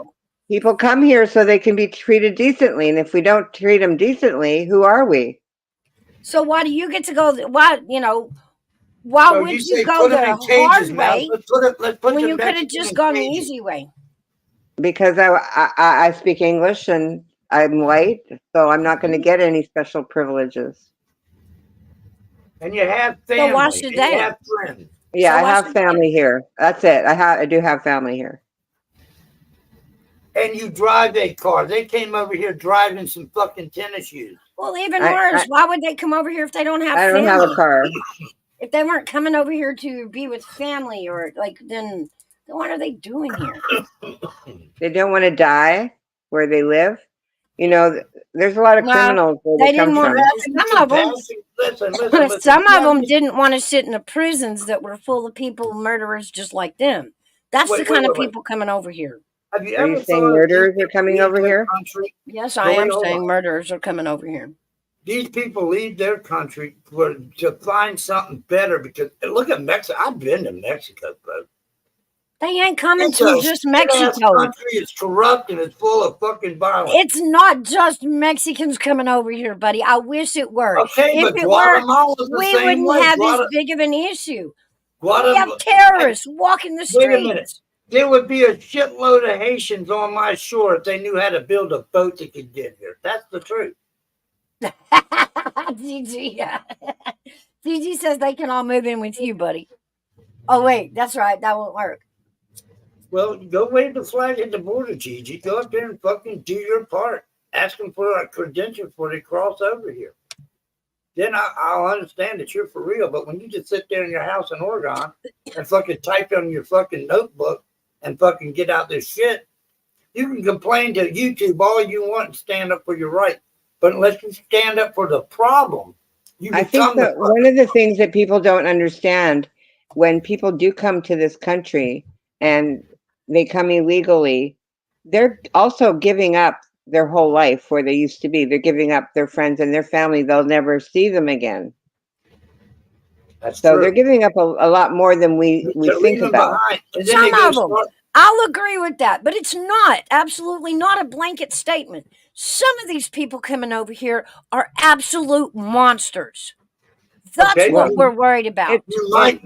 Speaker 6: people come here so they can be treated decently. And if we don't treat them decently, who are we?
Speaker 10: So why do you get to go? Why would you go the hard way when you could have just gone the easy way?
Speaker 6: Because I speak English and I'm white, so I'm not going to get any special privileges.
Speaker 4: And you have family.
Speaker 10: So why should they?
Speaker 4: You have friends.
Speaker 6: Yeah, I have family here. That's it. I do have family here.
Speaker 4: And you drive a car. They came over here driving some fucking tennis shoes.
Speaker 10: Well, even worse. Why would they come over here if they don't have?
Speaker 6: I don't have a car.
Speaker 10: If they weren't coming over here to be with family, or then what are they doing here?
Speaker 6: They don't want to die where they live. You know, there's a lot of criminals where they come from.
Speaker 10: Some of them didn't want to sit in the prisons that were full of people, murderers just like them. That's the kind of people coming over here.
Speaker 4: Have
Speaker 6: Are you saying murderers are coming over here?
Speaker 10: Yes, I am saying murderers are coming over here.
Speaker 4: These people leave their country to find something better because look at Mexico. I've been to Mexico, bro.
Speaker 10: They ain't coming
Speaker 4: It's
Speaker 10: to
Speaker 4: a
Speaker 10: just
Speaker 4: shit-ass
Speaker 10: Mexico.
Speaker 4: country. It's corrupt and it's full of fucking violence.
Speaker 10: It's not just Mexicans coming over here, buddy. I wish it were.
Speaker 4: Okay,
Speaker 10: If
Speaker 4: but
Speaker 10: it were,
Speaker 4: Guatemala's the
Speaker 10: we
Speaker 4: same
Speaker 10: wouldn't
Speaker 4: way.
Speaker 10: have this big of an issue. We
Speaker 4: Guatemala.
Speaker 10: have terrorists walking the
Speaker 4: Wait a minute.
Speaker 10: streets.
Speaker 4: There would be a shitload of Haitians on my shore if they knew how to build a boat that could get here. That's the truth.
Speaker 10: Gigi, Gigi says they can all move in with you, buddy. Oh wait, that's right. That won't work.
Speaker 4: Well, go wave the flag at the border, Gigi. Go up there and fucking do your part. Ask them for a credential before they cross over here. Then I'll understand that you're for real. But when you just sit there in your house in Oregon and fucking type on your fucking notebook and fucking get out this shit, you can complain to YouTube all you want and stand up for your right. But unless you stand up for the problem,
Speaker 6: I think that one of the things that people don't understand when people do come to this country and they come illegally, they're also giving up their whole life where they used to be. They're giving up their friends and their family. They'll never see them again.
Speaker 4: That's
Speaker 6: so
Speaker 4: true.
Speaker 6: They're giving up a lot more than we think about.
Speaker 10: Some of them. I'll agree with that, but it's not absolutely not a blanket statement. Some of these people coming over here are absolute monsters. That's what we're worried about.
Speaker 6: The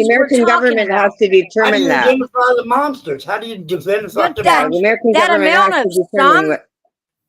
Speaker 6: American government has to determine that.
Speaker 4: How do you identify the monsters? How do you identify the
Speaker 6: The American government has to determine what.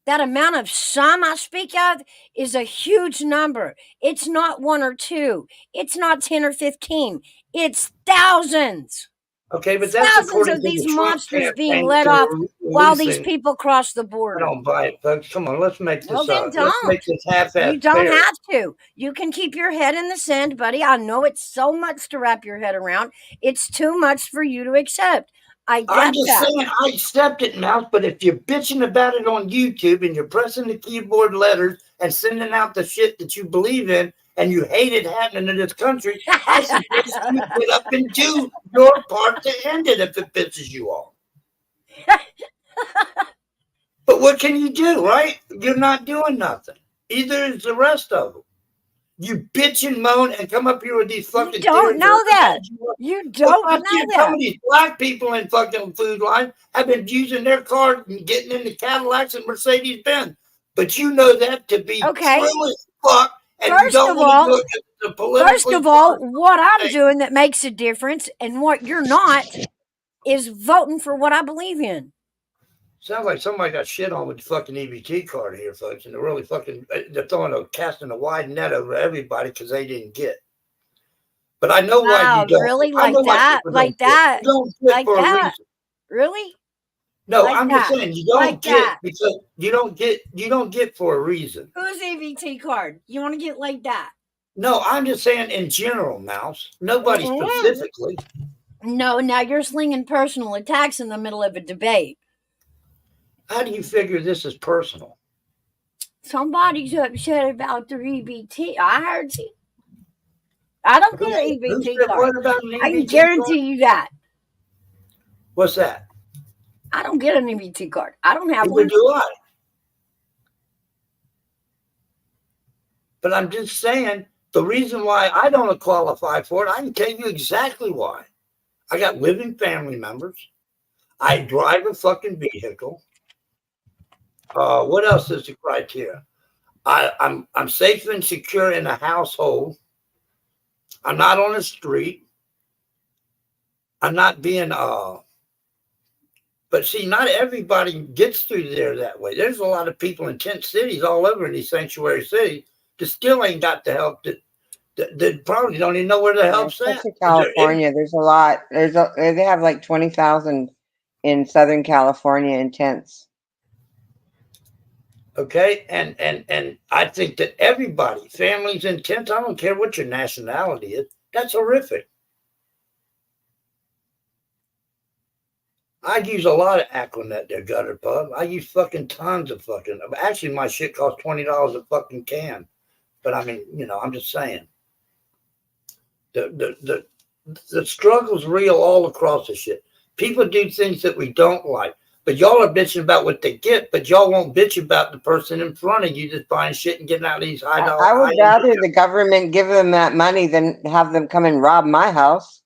Speaker 10: That amount of some I speak of is a huge number. It's not one or two. It's not 10 or 15. It's thousands.
Speaker 4: Okay, but that's
Speaker 10: thousands of these monsters being let off while these people cross the border.
Speaker 4: I don't buy it, folks. Come on, let's make this
Speaker 10: Well, then
Speaker 4: let's
Speaker 10: don't.
Speaker 4: make this half-assed
Speaker 10: You don't
Speaker 4: fair.
Speaker 10: have to. You can keep your head in the sand, buddy. I know it's so much to wrap your head around. It's too much for you to accept. I get
Speaker 4: I'm just
Speaker 10: that.
Speaker 4: saying I accept it, Mouse, but if you're bitching about it on YouTube and you're pressing the keyboard letters and sending out the shit that you believe in and you hate it happening in this country, I suggest you get up and do your part to end it if it pisses you off. But what can you do, right? You're not doing nothing. Either is the rest of them. You bitch and moan and come up here with these fucking.
Speaker 10: You don't know that. You don't know that.
Speaker 4: Some of these black people in fucking food line have been using their cars and getting into Cadillacs and Mercedes Benz, but you know that to be true as fuck. And
Speaker 10: First
Speaker 4: you don't
Speaker 10: of
Speaker 4: look at the politically
Speaker 10: what I'm doing that makes a difference and what you're not is voting for what I believe in.
Speaker 4: Sounds like somebody got shit on with the fucking EBT card here, folks, and they're really fucking casting a wide net over everybody because they didn't get. But I know why you don't.
Speaker 10: Really,
Speaker 4: I
Speaker 10: like
Speaker 4: know why
Speaker 10: that,
Speaker 4: people
Speaker 10: like
Speaker 4: don't get.
Speaker 10: that,
Speaker 4: You don't get
Speaker 10: like
Speaker 4: for a
Speaker 10: that.
Speaker 4: reason.
Speaker 10: Really?
Speaker 4: No,
Speaker 10: Like
Speaker 4: I'm
Speaker 10: that.
Speaker 4: just saying you don't
Speaker 10: Like
Speaker 4: get
Speaker 10: that.
Speaker 4: because you don't get for a reason.
Speaker 10: Who's EBT card? You want to get like that?
Speaker 4: No, I'm just saying in general, Mouse. Nobody specifically.
Speaker 10: No, now you're slinging personal attacks in the middle of a debate.
Speaker 4: How do you figure this is personal?
Speaker 10: Somebody's upset about their EBT. I heard you. I don't get an EBT card. I can guarantee you that.
Speaker 4: What's that?
Speaker 10: I don't get an EBT card. I don't have
Speaker 4: Neither
Speaker 10: one.
Speaker 4: do I. But I'm just saying the reason why I don't qualify for it, I can tell you exactly why. I got living family members. I drive a fucking vehicle. What else is the criteria? I'm safe and secure in a household. I'm not on the street. I'm not being but see, not everybody gets through there that way. There's a lot of people in tent cities all over in these sanctuary cities that still ain't got the help that probably don't even know where the help's at.
Speaker 6: Especially California, there's a lot. They have like 20,000 in Southern California in tents.
Speaker 4: Okay, and I think that everybody, families in tents, I don't care what your nationality is, that's horrific. I use a lot of Aquanet, their gutter pub. I use fucking tons of fucking. Actually, my shit costs $20 a fucking can. But I mean, I'm just saying. The struggle's real all across the shit. People do things that we don't like. But y'all are bitching about what they get, but y'all won't bitch about the person in front of you just buying shit and getting out these high dollar.
Speaker 6: I would rather the government give them that money than have them come and rob my house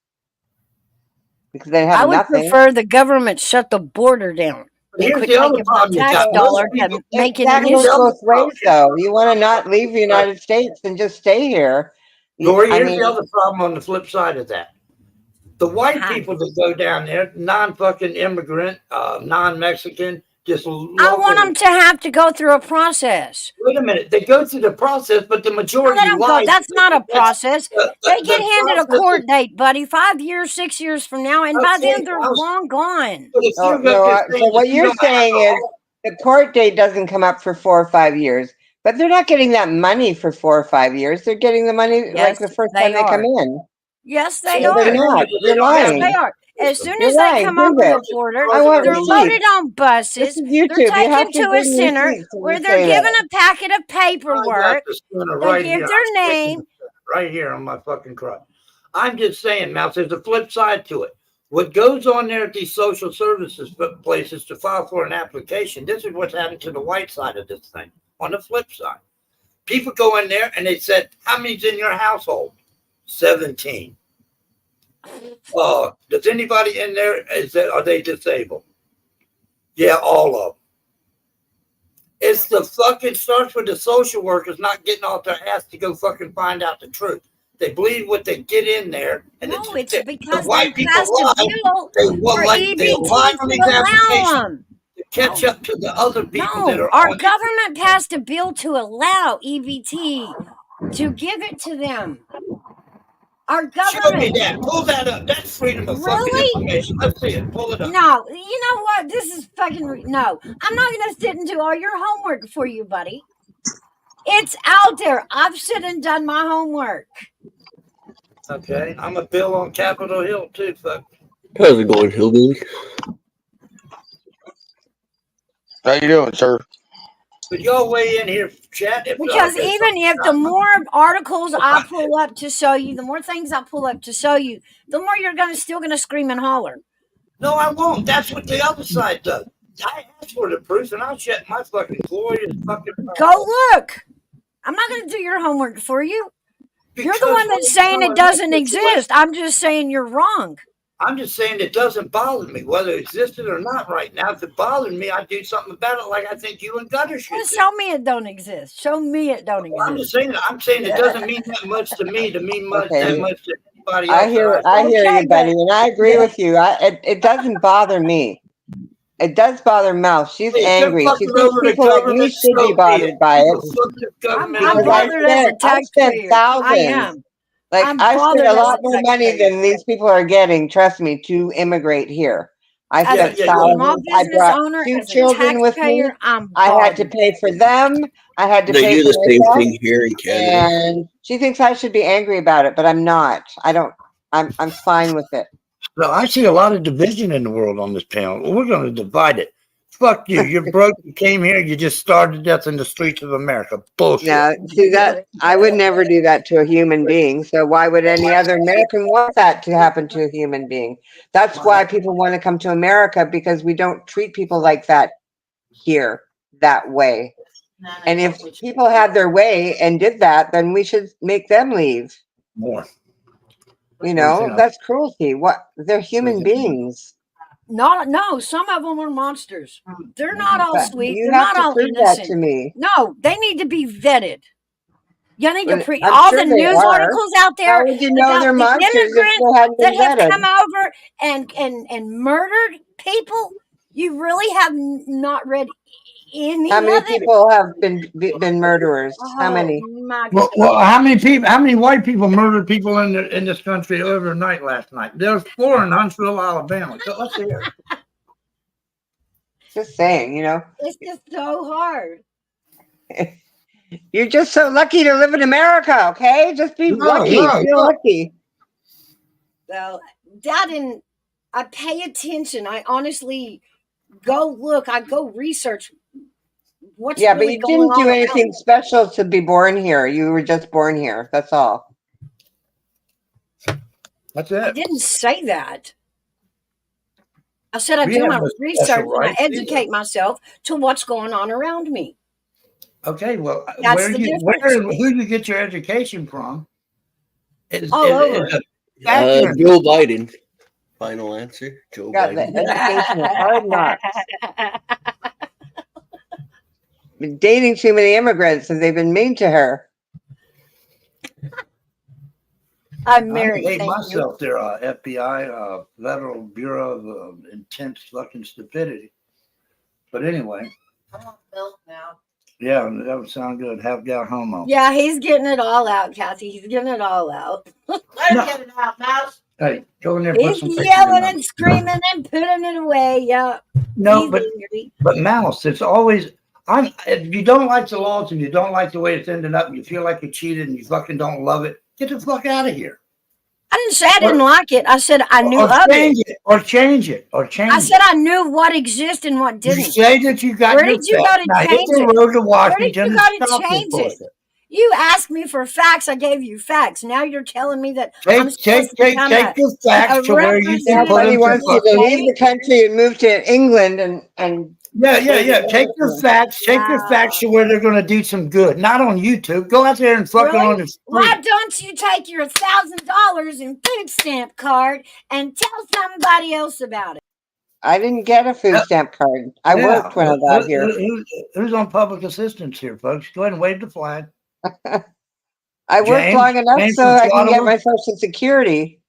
Speaker 6: because they have
Speaker 10: I would
Speaker 6: nothing.
Speaker 10: prefer the government shut the border down and
Speaker 4: Here's
Speaker 10: quit
Speaker 4: the other
Speaker 10: taking my
Speaker 4: problem you
Speaker 10: tax
Speaker 4: got.
Speaker 10: dollar
Speaker 4: Most
Speaker 10: to make
Speaker 6: That goes
Speaker 10: initiatives.
Speaker 6: both ways, though. You want to not leave the United States and just stay here.
Speaker 4: Lori,
Speaker 6: I
Speaker 4: here's
Speaker 6: mean,
Speaker 4: the other problem on the flip side of that. The white people that go down there, non-fucking immigrant, non-Mexican, just
Speaker 10: I want them to have to go through a process.
Speaker 4: Wait a minute. They go through the process, but the
Speaker 10: No,
Speaker 4: majority
Speaker 10: they don't go.
Speaker 4: lie.
Speaker 10: That's not a process. They get
Speaker 4: the
Speaker 10: handed a
Speaker 4: process
Speaker 10: court
Speaker 4: is-
Speaker 10: date, buddy, 5 years, 6 years from now, and by then they're long gone.
Speaker 4: But if
Speaker 6: no,
Speaker 4: you're going to
Speaker 6: so what you're saying is the court date doesn't come up for 4 or 5 years, but they're not getting that money for 4 or 5 years. They're getting the money like the first time they come in.
Speaker 10: Yes, they
Speaker 6: No,
Speaker 10: are.
Speaker 6: they're not. You're
Speaker 10: Yes,
Speaker 6: lying.
Speaker 10: they are. As soon
Speaker 6: You're
Speaker 10: as they
Speaker 6: lying.
Speaker 10: come
Speaker 6: Prove
Speaker 10: over
Speaker 6: it.
Speaker 10: the border,
Speaker 6: I want
Speaker 10: they're
Speaker 6: receipts.
Speaker 10: loaded on
Speaker 6: This
Speaker 10: buses.
Speaker 6: is
Speaker 10: They're
Speaker 6: YouTube. You have
Speaker 10: taken
Speaker 6: to
Speaker 10: to a
Speaker 6: bring
Speaker 10: center
Speaker 6: receipts when
Speaker 10: where
Speaker 6: you
Speaker 10: they're
Speaker 6: say
Speaker 10: given
Speaker 6: that.
Speaker 10: a packet of paperwork. They
Speaker 4: right
Speaker 10: give
Speaker 4: here.
Speaker 10: their
Speaker 4: I'm sticking
Speaker 10: name.
Speaker 4: it right here on my fucking crotch. I'm just saying, Mouse, there's a flip side to it. What goes on there at these social services places to file for an application, this is what's happened to the white side of this thing. On the flip side, people go in there and they said, how many's in your household? 17. Does anybody in there, are they disabled? Yeah, all of them. It's the fucking starts with the social workers not getting off their ass to go fucking find out the truth. They believe what they get in there, and
Speaker 10: No, it's because
Speaker 4: the white
Speaker 10: they
Speaker 4: people
Speaker 10: passed a
Speaker 4: lie.
Speaker 10: bill
Speaker 4: They
Speaker 10: for
Speaker 4: they lie
Speaker 10: EBT
Speaker 4: on
Speaker 10: to
Speaker 4: these
Speaker 10: allow
Speaker 4: applications
Speaker 10: them.
Speaker 4: to catch up to the other people that
Speaker 10: No,
Speaker 4: are
Speaker 10: our
Speaker 4: on it.
Speaker 10: government passed a bill to allow EBT to give it to them. Our
Speaker 4: Show me
Speaker 10: government.
Speaker 4: that. Pull that up. That's freedom of fucking
Speaker 10: Really?
Speaker 4: information. Let's see it. Pull it up.
Speaker 10: No, you know what? This is fucking no. I'm not gonna sit and do all your homework for you, buddy. It's out there. I've sit and done my homework.
Speaker 4: Okay, I'm a bill on Capitol Hill too, fuck.
Speaker 14: How's it going, Hillbilly?
Speaker 9: How you doing, sir?
Speaker 4: Could y'all weigh in here, chat?
Speaker 10: Because even if the more articles I pull up to show you, the more things I pull up to show you, the more you're still gonna scream and holler.
Speaker 4: No, I won't. That's what the other side does. I asked for the proof, and I'll check my fucking glorious fucking.
Speaker 10: Go look. I'm not gonna do your homework for you. You're the one that's saying it doesn't exist. I'm just saying you're wrong.
Speaker 4: I'm just saying it doesn't bother me whether it existed or not right now. If it bothered me, I'd do something about it, like I think you and Gutter should.
Speaker 10: Well, show me it don't exist. Show me it don't exist.
Speaker 4: I'm just saying. I'm saying it doesn't mean that much to me. To mean much that much to anybody else.
Speaker 6: I hear you, buddy, and I agree with you. It doesn't bother me. It does bother Mouse. She's angry. She thinks people like me should be bothered by it.
Speaker 10: I'm bothered as a
Speaker 6: I've spent
Speaker 10: taxpayer.
Speaker 6: thousands.
Speaker 10: I am.
Speaker 6: Like
Speaker 10: I'm
Speaker 6: I spent
Speaker 10: bothered
Speaker 6: a
Speaker 10: as
Speaker 6: lot
Speaker 10: a
Speaker 6: more money
Speaker 10: taxpayer.
Speaker 6: than these people are getting. Trust me, to immigrate here. I
Speaker 10: As
Speaker 6: spent
Speaker 10: a
Speaker 6: thousands.
Speaker 10: small
Speaker 6: I
Speaker 10: business
Speaker 6: brought
Speaker 10: owner,
Speaker 6: 2
Speaker 10: as a
Speaker 6: children with me.
Speaker 10: taxpayer, I'm
Speaker 6: I had to
Speaker 10: bothered.
Speaker 6: pay for them. I had to
Speaker 14: They
Speaker 6: pay
Speaker 14: do
Speaker 6: for
Speaker 14: the same
Speaker 6: myself.
Speaker 14: thing here in Canada.
Speaker 6: And she thinks I should be angry about it, but I'm not. I don't. I'm fine with it.
Speaker 4: No, I see a lot of division in the world on this panel. We're going to divide it. Fuck you. You're broke. You came here. You just starved to death in the streets of America. Bullshit.
Speaker 6: Yeah, see that I would never do that to a human being. So why would any other American want that to happen to a human being? That's why people want to come to America, because we don't treat people like that here that way. And if people had their way and did that, then we should make them leave.
Speaker 4: More.
Speaker 6: You know, that's cruelty. What? They're human beings.
Speaker 10: No, some of them are monsters. They're not all
Speaker 6: But
Speaker 10: sweet.
Speaker 6: you
Speaker 10: They're
Speaker 6: have
Speaker 10: not
Speaker 6: to
Speaker 10: all
Speaker 6: prove that
Speaker 10: innocent.
Speaker 6: to me.
Speaker 10: No, they need to be vetted. You need to
Speaker 6: I'm
Speaker 10: all
Speaker 6: sure
Speaker 10: the
Speaker 6: they
Speaker 10: news
Speaker 6: are.
Speaker 10: articles out
Speaker 6: How
Speaker 10: there
Speaker 6: would you know
Speaker 10: about
Speaker 6: they're
Speaker 10: the
Speaker 6: monsters if
Speaker 10: immigrants
Speaker 6: they hadn't
Speaker 10: that
Speaker 6: been
Speaker 10: have
Speaker 6: vetted?
Speaker 10: come over and murdered people. You really have not read any
Speaker 6: How many
Speaker 10: of it.
Speaker 6: people have been murderers? How
Speaker 10: Oh
Speaker 6: many?
Speaker 10: my
Speaker 4: Well,
Speaker 10: God.
Speaker 4: how many people? How many white people murdered people in this country overnight last night? There's 4 in Huntsville, Alabama. So let's hear it.
Speaker 6: Just saying, you know.
Speaker 10: It's just so hard.
Speaker 6: You're just so lucky to live in America, okay? Just be lucky. Feel lucky.
Speaker 10: Well, that and I pay attention. I honestly go look. I go research what's
Speaker 6: Yeah, but
Speaker 10: really
Speaker 6: you
Speaker 10: going
Speaker 6: didn't
Speaker 10: on
Speaker 6: do
Speaker 10: around
Speaker 6: anything
Speaker 10: me.
Speaker 6: special to be born here. You were just born here. That's all.
Speaker 4: That's
Speaker 10: I
Speaker 4: it.
Speaker 10: didn't say that. I said I
Speaker 4: We
Speaker 10: do
Speaker 4: have
Speaker 10: my
Speaker 4: no
Speaker 10: research
Speaker 4: special
Speaker 10: and I
Speaker 4: rights either.
Speaker 10: educate myself to what's going on around me.
Speaker 4: Okay, well,
Speaker 10: That's the difference.
Speaker 4: who you get your education from is
Speaker 10: All over.
Speaker 4: a factor.
Speaker 14: Joe Biden. Final answer, Joe
Speaker 6: Got the
Speaker 14: Biden.
Speaker 6: education of hard knocks. Been dating too many immigrants and they've been mean to her.
Speaker 10: I'm
Speaker 4: I
Speaker 10: married.
Speaker 4: hate
Speaker 10: Thank you.
Speaker 4: myself. They're FBI, Federal Bureau of Intense fucking Stupidity. But anyway,
Speaker 13: I want milk now.
Speaker 4: yeah, that would sound good. Have got homo.
Speaker 10: Yeah, he's getting it all out, Kathy. He's getting it all out.
Speaker 13: Let him get it out, Mouse.
Speaker 4: Hey, go in there and put
Speaker 10: He's
Speaker 4: some pictures
Speaker 10: yelling
Speaker 4: in
Speaker 10: and screaming and putting it away. Yeah.
Speaker 4: No,
Speaker 10: He's
Speaker 4: but
Speaker 10: angry.
Speaker 4: Mouse, it's always if you don't like the laws and you don't like the way it's ended up and you feel like you cheated and you fucking don't love it, get the fuck out of here.
Speaker 10: I didn't say I didn't like it. I said I knew
Speaker 4: Or
Speaker 10: of
Speaker 4: change
Speaker 10: it.
Speaker 4: it. Or change it. Or change
Speaker 10: I said
Speaker 4: it.
Speaker 10: I knew what existed and what
Speaker 4: You
Speaker 10: didn't.
Speaker 4: say that you got
Speaker 10: Where
Speaker 4: your
Speaker 10: did you go
Speaker 4: facts.
Speaker 10: to
Speaker 4: Now hit
Speaker 10: change
Speaker 4: the
Speaker 10: it?
Speaker 4: road to
Speaker 10: Where did
Speaker 4: Washington
Speaker 10: you
Speaker 4: and
Speaker 10: go to
Speaker 4: stop this
Speaker 10: change it?
Speaker 4: bullshit.
Speaker 10: You asked me for facts. I gave you facts. Now you're telling me that I'm
Speaker 4: Take
Speaker 10: supposed to become
Speaker 4: your facts
Speaker 10: a
Speaker 4: to where you
Speaker 6: Yeah,
Speaker 4: can put
Speaker 6: buddy
Speaker 4: them to
Speaker 6: wants you to leave
Speaker 4: fucking.
Speaker 6: the country and move to England and
Speaker 4: Yeah. Take your facts. Take your facts to where they're going to do some good. Not on YouTube. Go out there and fucking on
Speaker 10: Really?
Speaker 4: the street.
Speaker 10: Why don't you take your $1,000 in food stamp card and tell somebody else about it?
Speaker 6: I didn't get a food stamp card. I worked when I got here.
Speaker 4: Who's on public assistance here, folks? Go ahead and wave the flag.
Speaker 6: I worked long enough
Speaker 4: James
Speaker 6: so
Speaker 4: from
Speaker 6: I can get
Speaker 4: Florida?
Speaker 6: my Social Security.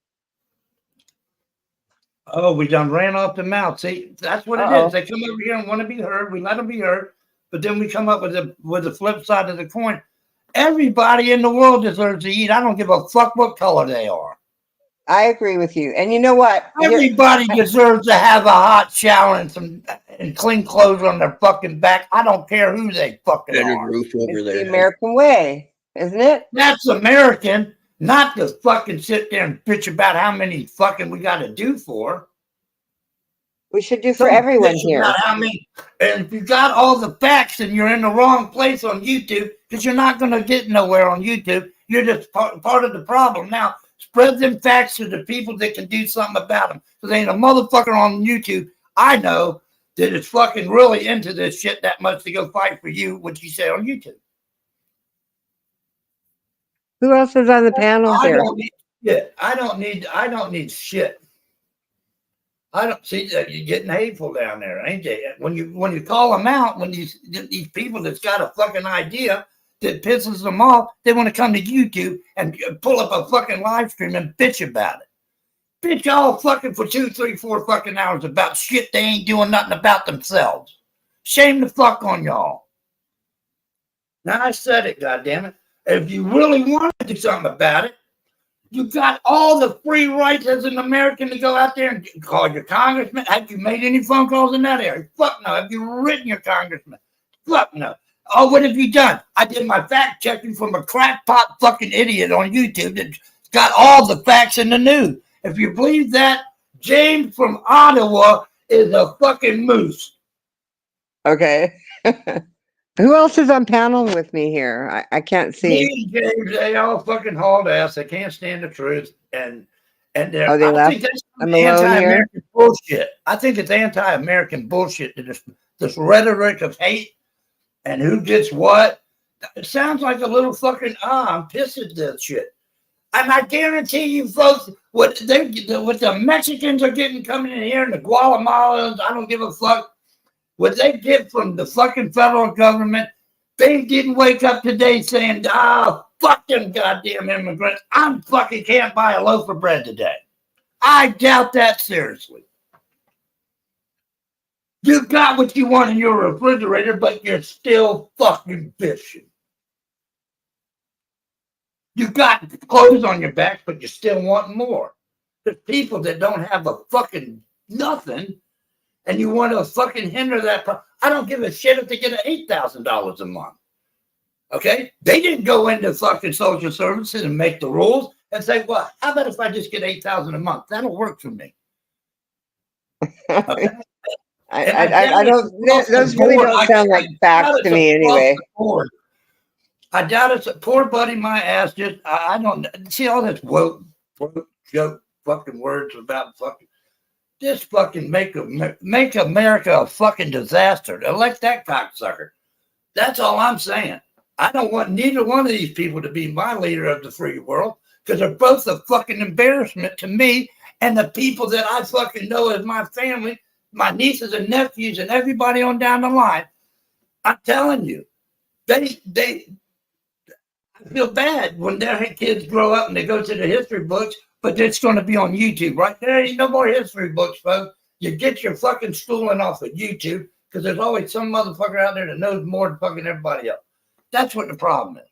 Speaker 4: Oh, we done ran off the mouth. See, that's what it is. They come over here and want to be heard. We let them be heard, but then we come up with the flip side of the coin. Everybody in the world deserves to eat. I don't give a fuck what color they are.
Speaker 6: I agree with you. And you know what?
Speaker 4: Everybody deserves to have a hot shower and clean clothes on their fucking back. I don't care who they fucking are.
Speaker 14: Roof over
Speaker 6: It's
Speaker 14: their
Speaker 6: the
Speaker 14: head.
Speaker 6: American way, isn't it?
Speaker 4: That's American, not to fucking sit there and bitch about how many fucking we got to do for.
Speaker 6: We should do for everyone here.
Speaker 4: And if you got all the facts, then you're in the wrong place on YouTube because you're not going to get nowhere on YouTube. You're just part of the problem. Now, spread them facts to the people that can do something about them. Because ain't a motherfucker on YouTube I know that is fucking really into this shit that much to go fight for you, what you say on YouTube.
Speaker 6: Who else is on the panel here?
Speaker 4: I don't need shit. I don't see that you're getting hateful down there, ain't they? When you call them out, when these people that's got a fucking idea that pisses them off, they want to come to YouTube and pull up a fucking live stream and bitch about it. Bitch all fucking for 2, 3, 4 fucking hours about shit they ain't doing nothing about themselves. Shame the fuck on y'all. Now I said it, goddammit. If you really want to do something about it, you got all the free rights as an American to go out there and call your congressman. Have you made any phone calls in that area? Fuck no. Have you written your congressman? Fuck no. Oh, what have you done? I did my fact checking from a crackpot fucking idiot on YouTube that got all the facts in the news. If you believe that, James from Ottawa is a fucking moose.
Speaker 6: Okay. Who else is on panel with me here? I can't see.
Speaker 4: Me and James, they all fucking hauled ass. They can't stand the truth. And they're,
Speaker 6: Oh, they
Speaker 4: I
Speaker 6: left?
Speaker 4: think that's
Speaker 6: I'm alone
Speaker 4: anti-American bullshit. I think it's anti-American bullshit. This rhetoric of hate and who gets what. It sounds like a little fucking, I'm pissed at this shit. And I guarantee you folks, what the Mexicans are getting coming in here and the Guatemalans, I don't give a fuck. What they get from the fucking federal government, they didn't wake up today saying, fuck them goddamn immigrants. I fucking can't buy a loaf of bread today. I doubt that seriously. You got what you want in your refrigerator, but you're still fucking bitching. You got clothes on your back, but you still want more. There's people that don't have a fucking nothing, and you want to fucking hinder that. I don't give a shit if they get $8,000 a month. Okay? They didn't go into fucking social services and make the rules and say, well, how about if I just get $8,000 a month? That'll work for me. Okay?
Speaker 6: I don't, those really don't sound like facts to me anyway.
Speaker 4: I doubt it's a poor buddy. My ass just, I don't see all this woke joke fucking words about fucking. Just fucking make America a fucking disaster. Elect that cocksucker. That's all I'm saying. I don't want neither one of these people to be my leader of the free world because they're both a fucking embarrassment to me and the people that I fucking know as my family, my nieces and nephews and everybody on down the line. I'm telling you, they I feel bad when their kids grow up and they go to the history books, but it's going to be on YouTube, right? There ain't no more history books, folks. You get your fucking schooling off of YouTube because there's always some motherfucker out there that knows more than fucking everybody else. That's what the problem is.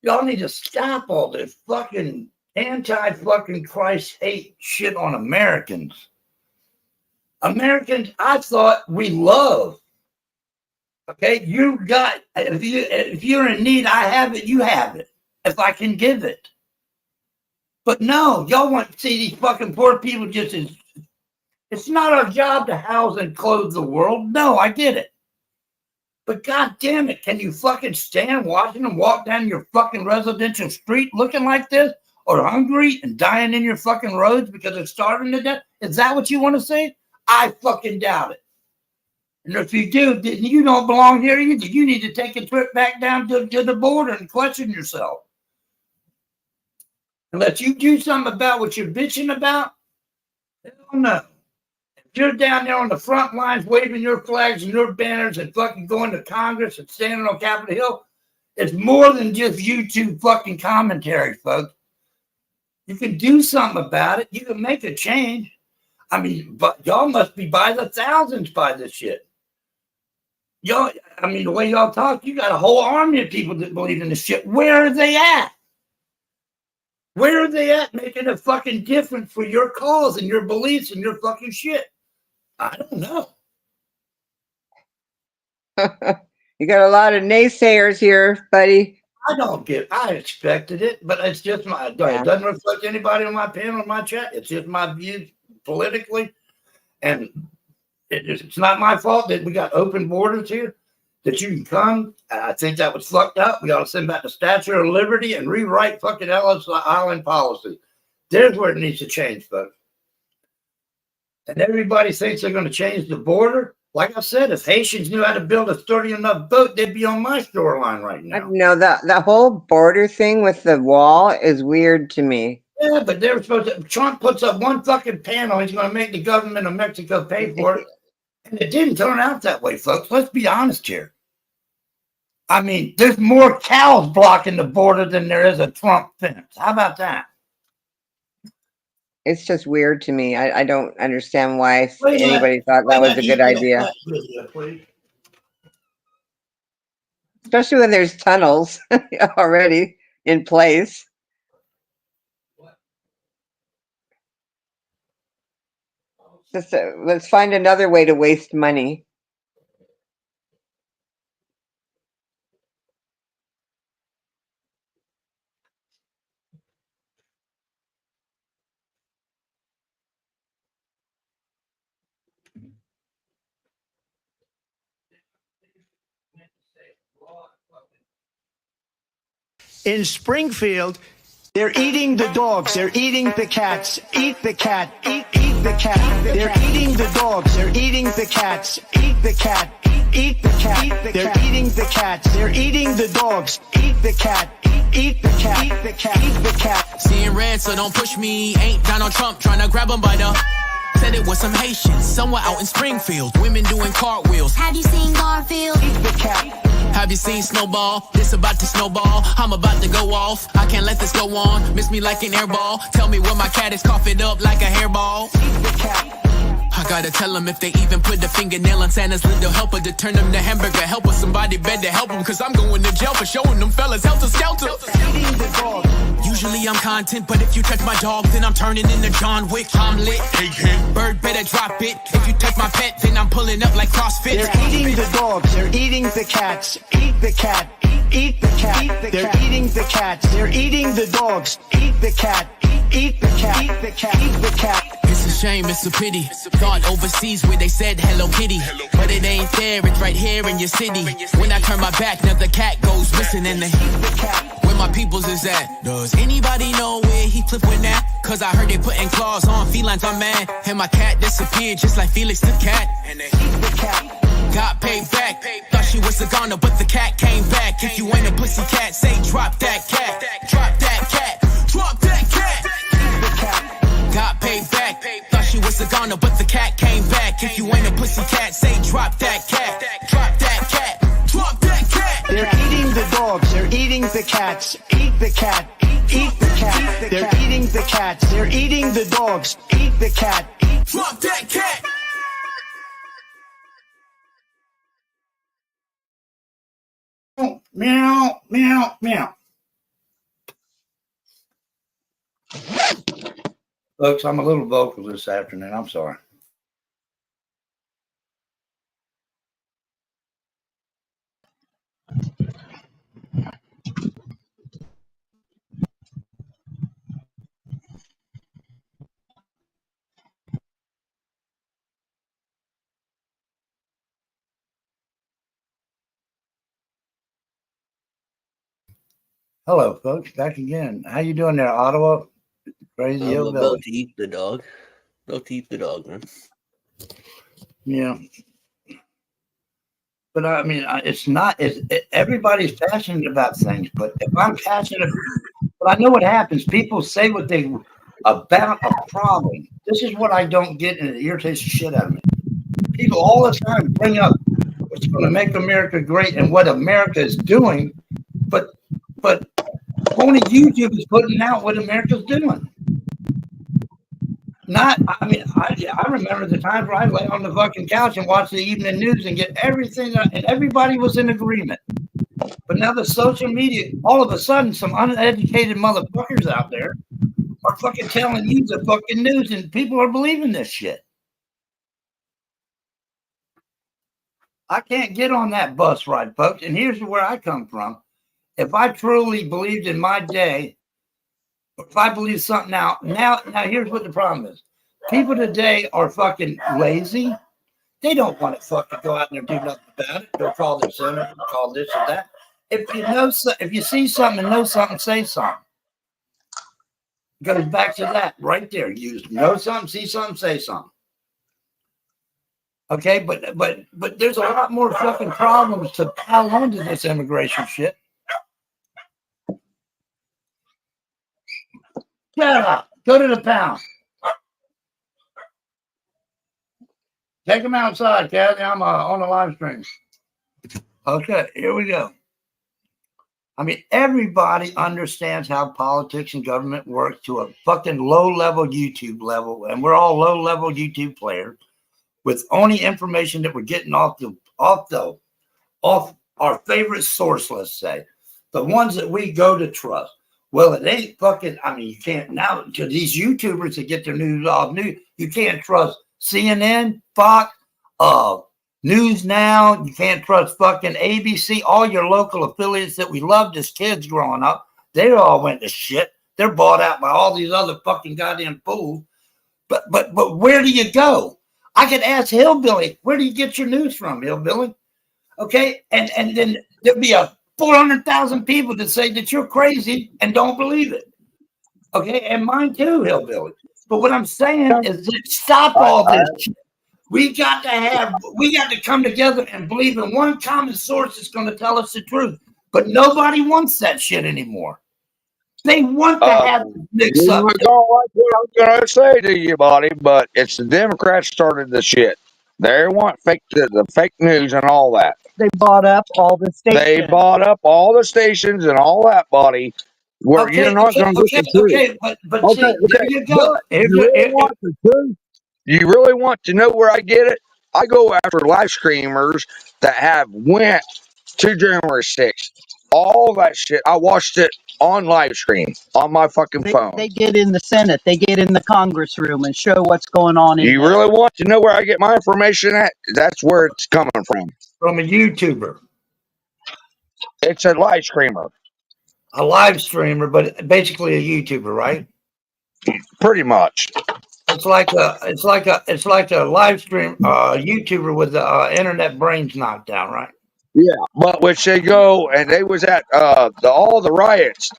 Speaker 4: Y'all need to stop all this fucking anti-fucking Christ hate shit on Americans. Americans, I thought we love. Okay, you got, if you're in need, I have it, you have it, if I can give it. But no, y'all want to see these fucking poor people just as, it's not our job to house and clothe the world. No, I get it. But God damn it, can you fucking stand watching them walk down your fucking residential street looking like this? Or hungry and dying in your fucking roads because they're starving to death? Is that what you want to see? I fucking doubt it. And if you do, then you don't belong here either. You need to take a trip back down to the border and question yourself. Unless you do something about what you're bitching about, hell no. If you're down there on the front lines waving your flags and your banners and fucking going to Congress and standing on Capitol Hill, it's more than just YouTube fucking commentary, folks. You can do something about it. You can make a change. I mean, but y'all must be by the thousands by this shit. Y'all, I mean, the way y'all talk, you got a whole army of people that believe in this shit. Where are they at? Where are they at making a fucking difference for your cause and your beliefs and your fucking shit? I don't know.
Speaker 6: You got a lot of naysayers here, buddy.
Speaker 4: I expected it, but it's just my, it doesn't reflect anybody on my panel or my chat. It's just my views politically. And it's not my fault that we got open borders here, that you can come. I think that was fucked up. We ought to send back the Statue of Liberty and rewrite fucking Ellis Island policy. There's where it needs to change, folks. And everybody thinks they're going to change the border. Like I said, if Haitians knew how to build a sturdy enough boat, they'd be on my shoreline right now.
Speaker 6: No, the whole border thing with the wall is weird to me.
Speaker 4: Yeah, but they're supposed to. Trump puts up one fucking panel. He's going to make the government of Mexico pay for it. And it didn't turn out that way, folks. Let's be honest here. I mean, there's more cows blocking the border than there is a Trump fence. How about that?
Speaker 6: It's just weird to me. I don't understand why anybody thought that was a good idea. Especially when there's tunnels already in place. Just let's find another way to waste money.
Speaker 1: In Springfield, they're eating the dogs. They're eating the cats. Eat the cat. Eat the cat. They're eating the dogs. They're eating the cats. Eat the cat. Eat the cat. They're eating the cats. They're eating the dogs. Eat the cat. Eat the cat. Eat the cat. Eat the cat.
Speaker 2: Seeing red, so don't push me. Ain't Donald Trump trying to grab him by the... Said it was some Haitians somewhere out in Springfield. Women doing cartwheels.
Speaker 3: Have you seen Garfield?
Speaker 1: Eat the cat.
Speaker 2: Have you seen Snowball? This about to snowball. I'm about to go off. I can't let this go on. Miss me like an airball. Tell me where my cat is, cough it up like a hairball.
Speaker 1: Eat the cat.
Speaker 2: I gotta tell them if they even put the fingernail on Santa's little helper to turn them to hamburger helper. Somebody better help them, cause I'm going to jail for showing them fellas helter skelter.
Speaker 1: Eating the dog.
Speaker 2: Usually I'm content, but if you touch my dog, then I'm turning into John Wick. I'm lit. Bird better drop it. If you touch my pet, then I'm pulling up like CrossFit.
Speaker 1: They're eating the dogs. They're eating the cats. Eat the cat. Eat the cat. They're eating the cats. They're eating the dogs. Eat the cat. Eat the cat. Eat the cat. Eat the cat.
Speaker 2: It's a shame, it's a pity. Thought overseas where they said Hello Kitty, but it ain't there, it's right here in your city. When I turn my back, now the cat goes missing in the... When my my peoples is at. Does anybody know where he flipped with that? Cause I heard they putting claws on felines, I'm mad. And my cat disappeared just like Felix the cat. And the cat got paid back. Thought she was a goner, but the cat came back. If you ain't a pussy cat, say drop that cat. Drop that cat. Drop that cat. Got paid back. Thought she was a goner, but the cat came back. If you ain't a pussy cat, say drop that cat. Drop that cat. Drop that cat.
Speaker 1: They're eating the dogs. They're eating the cats. Eat the cat. Eat the cat. They're eating the cats. They're eating the dogs. Eat the cat.
Speaker 2: Drop that cat.
Speaker 4: Meow, meow, meow. Folks, I'm a little vocal this afternoon. I'm sorry. Hello, folks. Back again. How you doing there, Ottawa? Crazy
Speaker 14: I'm
Speaker 4: hillbilly.
Speaker 14: about to eat the dog. About to eat the dog, man.
Speaker 4: Yeah. But I mean, it's not. Everybody's passionate about things. But if I'm passionate, but I know what happens. People say what they about a problem. This is what I don't get, and it irritates the shit out of me. People all the time bring up what's going to make America great and what America is doing, but only YouTube is putting out what America's doing. Not, I mean, I remember the times where I lay on the fucking couch and watch the evening news and get everything, and everybody was in agreement. But now the social media, all of a sudden, some uneducated motherfuckers out there are fucking telling you the fucking news, and people are believing this shit. I can't get on that bus ride, folks. And here's where I come from. If I truly believed in my day, if I believe something now here's what the problem is. People today are fucking lazy. They don't want to fucking go out there and do nothing about it. They'll call their senator, call this or that. If you see something and know something, say something. It goes back to that right there. You know something, see something, say something. Okay, but there's a lot more fucking problems to pile onto this immigration shit. Shut up. Go to the pound. Take them outside, Kathy. I'm on the live stream. Okay, here we go. I mean, everybody understands how politics and government works to a fucking low-level YouTube level, and we're all low-level YouTube players with only information that we're getting off our favorite source, let's say, the ones that we go to trust. Well, it ain't fucking, I mean, you can't now, to these YouTubers that get their news off news, you can't trust CNN, Fox, News Now, you can't trust fucking ABC, all your local affiliates that we loved as kids growing up, they all went to shit. They're bought out by all these other fucking goddamn fools. But where do you go? I could ask Hillbilly, where do you get your news from, Hillbilly? Okay, and then there'd be 400,000 people that say that you're crazy and don't believe it. Okay, and mine too, Hillbilly. But what I'm saying is that stop all this shit. We got to come together and believe in one common source that's going to tell us the truth. But nobody wants that shit anymore. They want to have mix up.
Speaker 9: You don't like what I'm going to say to you, buddy, but it's the Democrats started the shit. They want the fake news and all that.
Speaker 15: They bought up all the stations.
Speaker 9: They bought up all the stations and all that, buddy. Where you're not going to get the truth.
Speaker 4: Okay, but see, there you go.
Speaker 9: You really want to know where I get it? I go after live streamers that have went to January 6th. All that shit. I watched it on live stream on my fucking phone.
Speaker 15: They get in the Senate. They get in the Congress room and show what's going on.
Speaker 9: You really want to know where I get my information at? That's where it's coming from.
Speaker 4: From a YouTuber.
Speaker 9: It's a live streamer.
Speaker 4: A live streamer, but basically a YouTuber, right?
Speaker 9: Pretty much.
Speaker 4: It's like a live stream YouTuber with the internet brains knocked down, right?
Speaker 9: Yeah, but which they go and they was at all the riots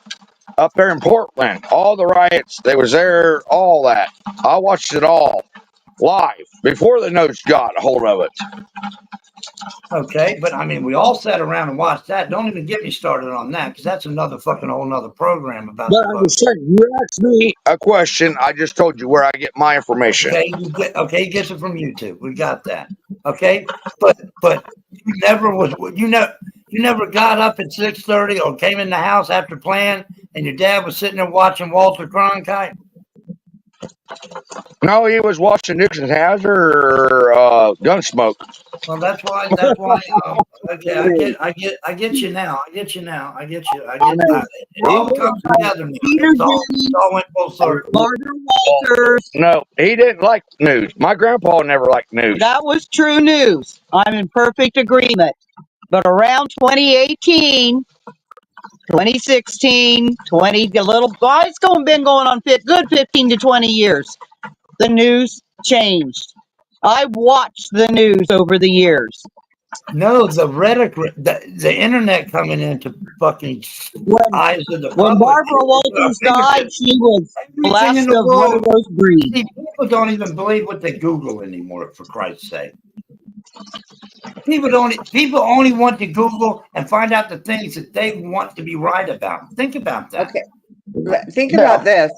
Speaker 9: up there in Portland. All the riots, they was there, all that. I watched it all live before the notes got a hold of it.
Speaker 4: Okay, but I mean, we all sat around and watched that. Don't even get me started on that because that's another fucking whole nother program about
Speaker 9: But
Speaker 4: the
Speaker 9: I'm
Speaker 4: vote.
Speaker 9: just saying, you asked me a question. I just told you where I get my information.
Speaker 4: Okay, he gets it from YouTube. We got that. Okay, but you never got up at 6:30 or came in the house after playing, and your dad was sitting there watching Walter Cronkite.
Speaker 9: No, he was watching Nixon Hazard or Gunsmoke.
Speaker 4: Well, that's why. Okay, I get you now. It all comes together now. It all went full circle.
Speaker 9: No, he didn't like news. My grandpa never liked news.
Speaker 15: That was true news. I'm in perfect agreement. But around 2018, 2016, it's been going on good 15 to 20 years. The news changed. I watched the news over the years.
Speaker 4: No, the rhetoric, the internet coming into fucking eyes of the public.
Speaker 15: When Barbara Walters died, she was blessed of one of those breeds.
Speaker 4: See, people don't even believe what they Google anymore, for Christ's sake. People only want to Google and find out the things that they want to be right about. Think about that.
Speaker 6: Okay. Think about this.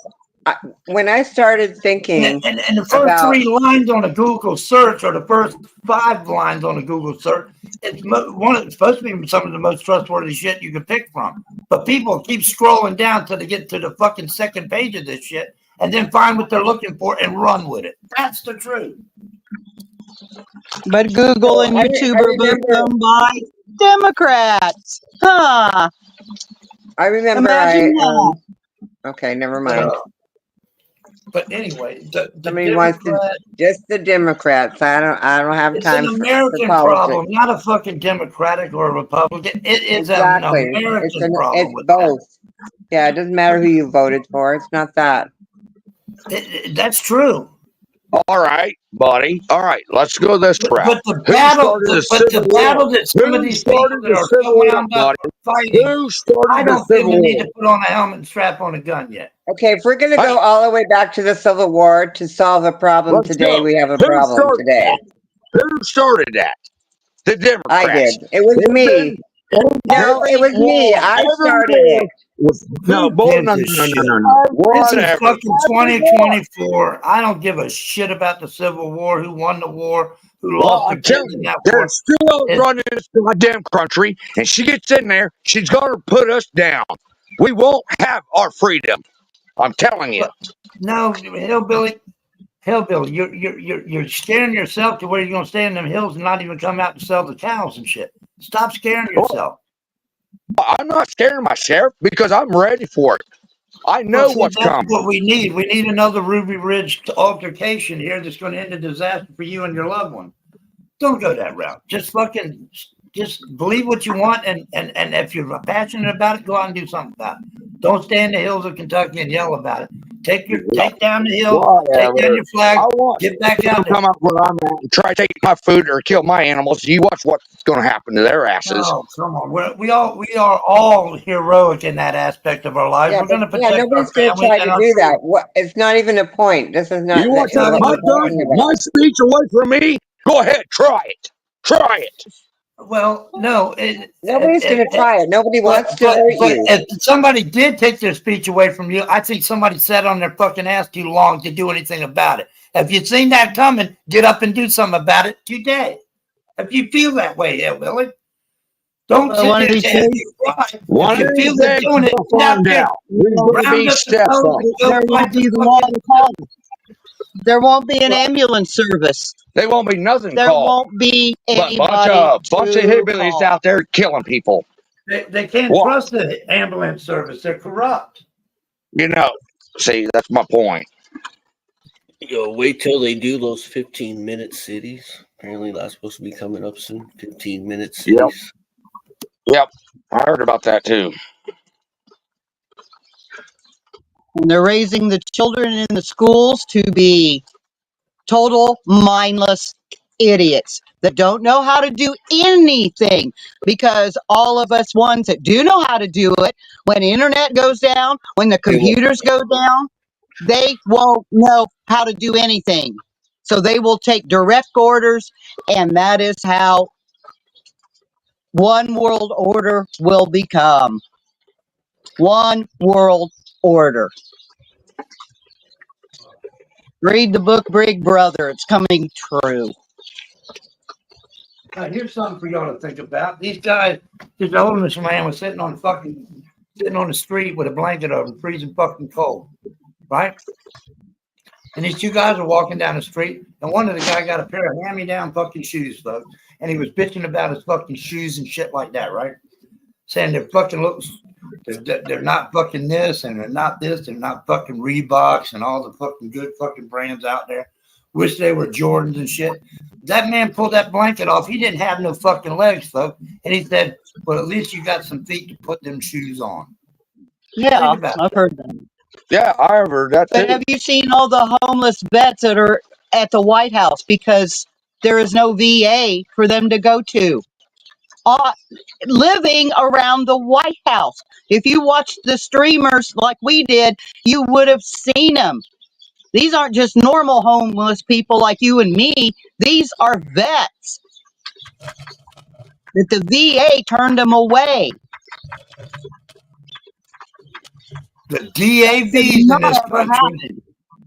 Speaker 6: When I started thinking,
Speaker 4: and the first 3 lines on a Google search, or the first 5 lines on a Google search, it's supposed to be some of the most trustworthy shit you can pick from. But people keep scrolling down till they get to the fucking second page of this shit, and then find what they're looking for and run with it. That's the truth.
Speaker 15: But Google and YouTube are both owned by Democrats. Huh.
Speaker 6: I remember okay, never mind.
Speaker 4: But anyway,
Speaker 6: somebody wants to just the Democrats. I don't have time.
Speaker 4: It's an American problem, not a fucking Democratic or a Republican. It is an American problem.
Speaker 6: It's both. Yeah, it doesn't matter who you voted for. It's not that.
Speaker 4: That's true.
Speaker 9: All right, buddy. All right, let's go this route.
Speaker 4: But the battle that some of these people that are so wound up fighting, I don't think we need to put on a helmet and strap on a gun yet.
Speaker 6: Okay, if we're going to go all the way back to the Civil War to solve a problem today, we have a problem today.
Speaker 9: Who started that? The Democrats.
Speaker 6: I did. It was me. No, it was me. I started it.
Speaker 9: No.
Speaker 4: This is fucking 2024. I don't give a shit about the Civil War, who won the war, who lost the kids in that war.
Speaker 9: They're still running this goddamn country, and she gets in there, she's going to put us down. We won't have our freedom. I'm telling you.
Speaker 4: No, hillbilly, you're scaring yourself to where you're gonna stay in them hills and not even come out and sell the cows and shit. Stop scaring yourself.
Speaker 9: I'm not scaring myself because I'm ready for it. I know what's coming.
Speaker 4: That's what we need. We need another Ruby Ridge altercation here that's going to end a disaster for you and your loved one. Don't go that route. Just believe what you want, and if you're passionate about it, go out and do something about it. Don't stay in the hills of Kentucky and yell about it. Take down the hill, take down your flag, get back out there.
Speaker 9: Come up where I'm at and try to take my food or kill my animals. You watch what's going to happen to their asses.
Speaker 4: Oh, come on. We are all heroic in that aspect of our lives.
Speaker 6: Yeah,
Speaker 4: we're going to protect
Speaker 6: nobody's going to try to do that. It's not even a point. This is not.
Speaker 9: You want to take my speech away from me? Go ahead, try it. Try it.
Speaker 4: Well, no.
Speaker 6: Nobody's going to try it. Nobody wants to hurt you.
Speaker 4: If somebody did take their speech away from you, I think somebody sat on their fucking ass too long to do anything about it. If you've seen that coming, get up and do something about it today. If you feel that way, Willie. Don't sit there and say you cry. If you feel they're doing it, now
Speaker 15: there won't be an ambulance service.
Speaker 9: There won't be nothing
Speaker 15: there
Speaker 9: called.
Speaker 15: There won't be anybody.
Speaker 9: Bunch of hillbillies out there killing people.
Speaker 4: They can't trust the ambulance service. They're corrupt.
Speaker 9: You know, see, that's my point.
Speaker 14: Yo, wait till they do those 15-minute cities. Apparently that's supposed to be coming up soon. 15-minute cities.
Speaker 9: Yep. I heard about that too.
Speaker 15: And they're raising the children in the schools to be total mindless idiots that don't know how to do anything, because all of us ones that do know how to do it, when the internet goes down, when the computers go down, they won't know how to do anything. So they will take direct orders, and that is how one world order will become. One world order. Read the book Big Brother. It's coming true.
Speaker 4: Now, here's something for y'all to think about. These guys, this homeless man was sitting on the street with a blanket over him, freezing fucking cold, right? And these two guys are walking down the street, and one of the guy got a pair of hand-me-down fucking shoes, folks, and he was bitching about his fucking shoes and shit like that, right? Saying they're fucking looks, they're not fucking this, and they're not this, they're not fucking Reeboks and all the fucking good fucking brands out there. Wish they were Jordans and shit. That man pulled that blanket off. He didn't have no fucking legs, folks. And he said, well, at least you got some feet to put them shoes on.
Speaker 15: Yeah, I've heard that.
Speaker 9: Yeah, I heard that
Speaker 15: But
Speaker 9: too.
Speaker 15: have you seen all the homeless vets that are at the White House because there is no VA for them to go to? Living around the White House. If you watched the streamers like we did, you would have seen them. These aren't just normal homeless people like you and me. These are vets that the VA turned them away.
Speaker 4: The DAVs in this country,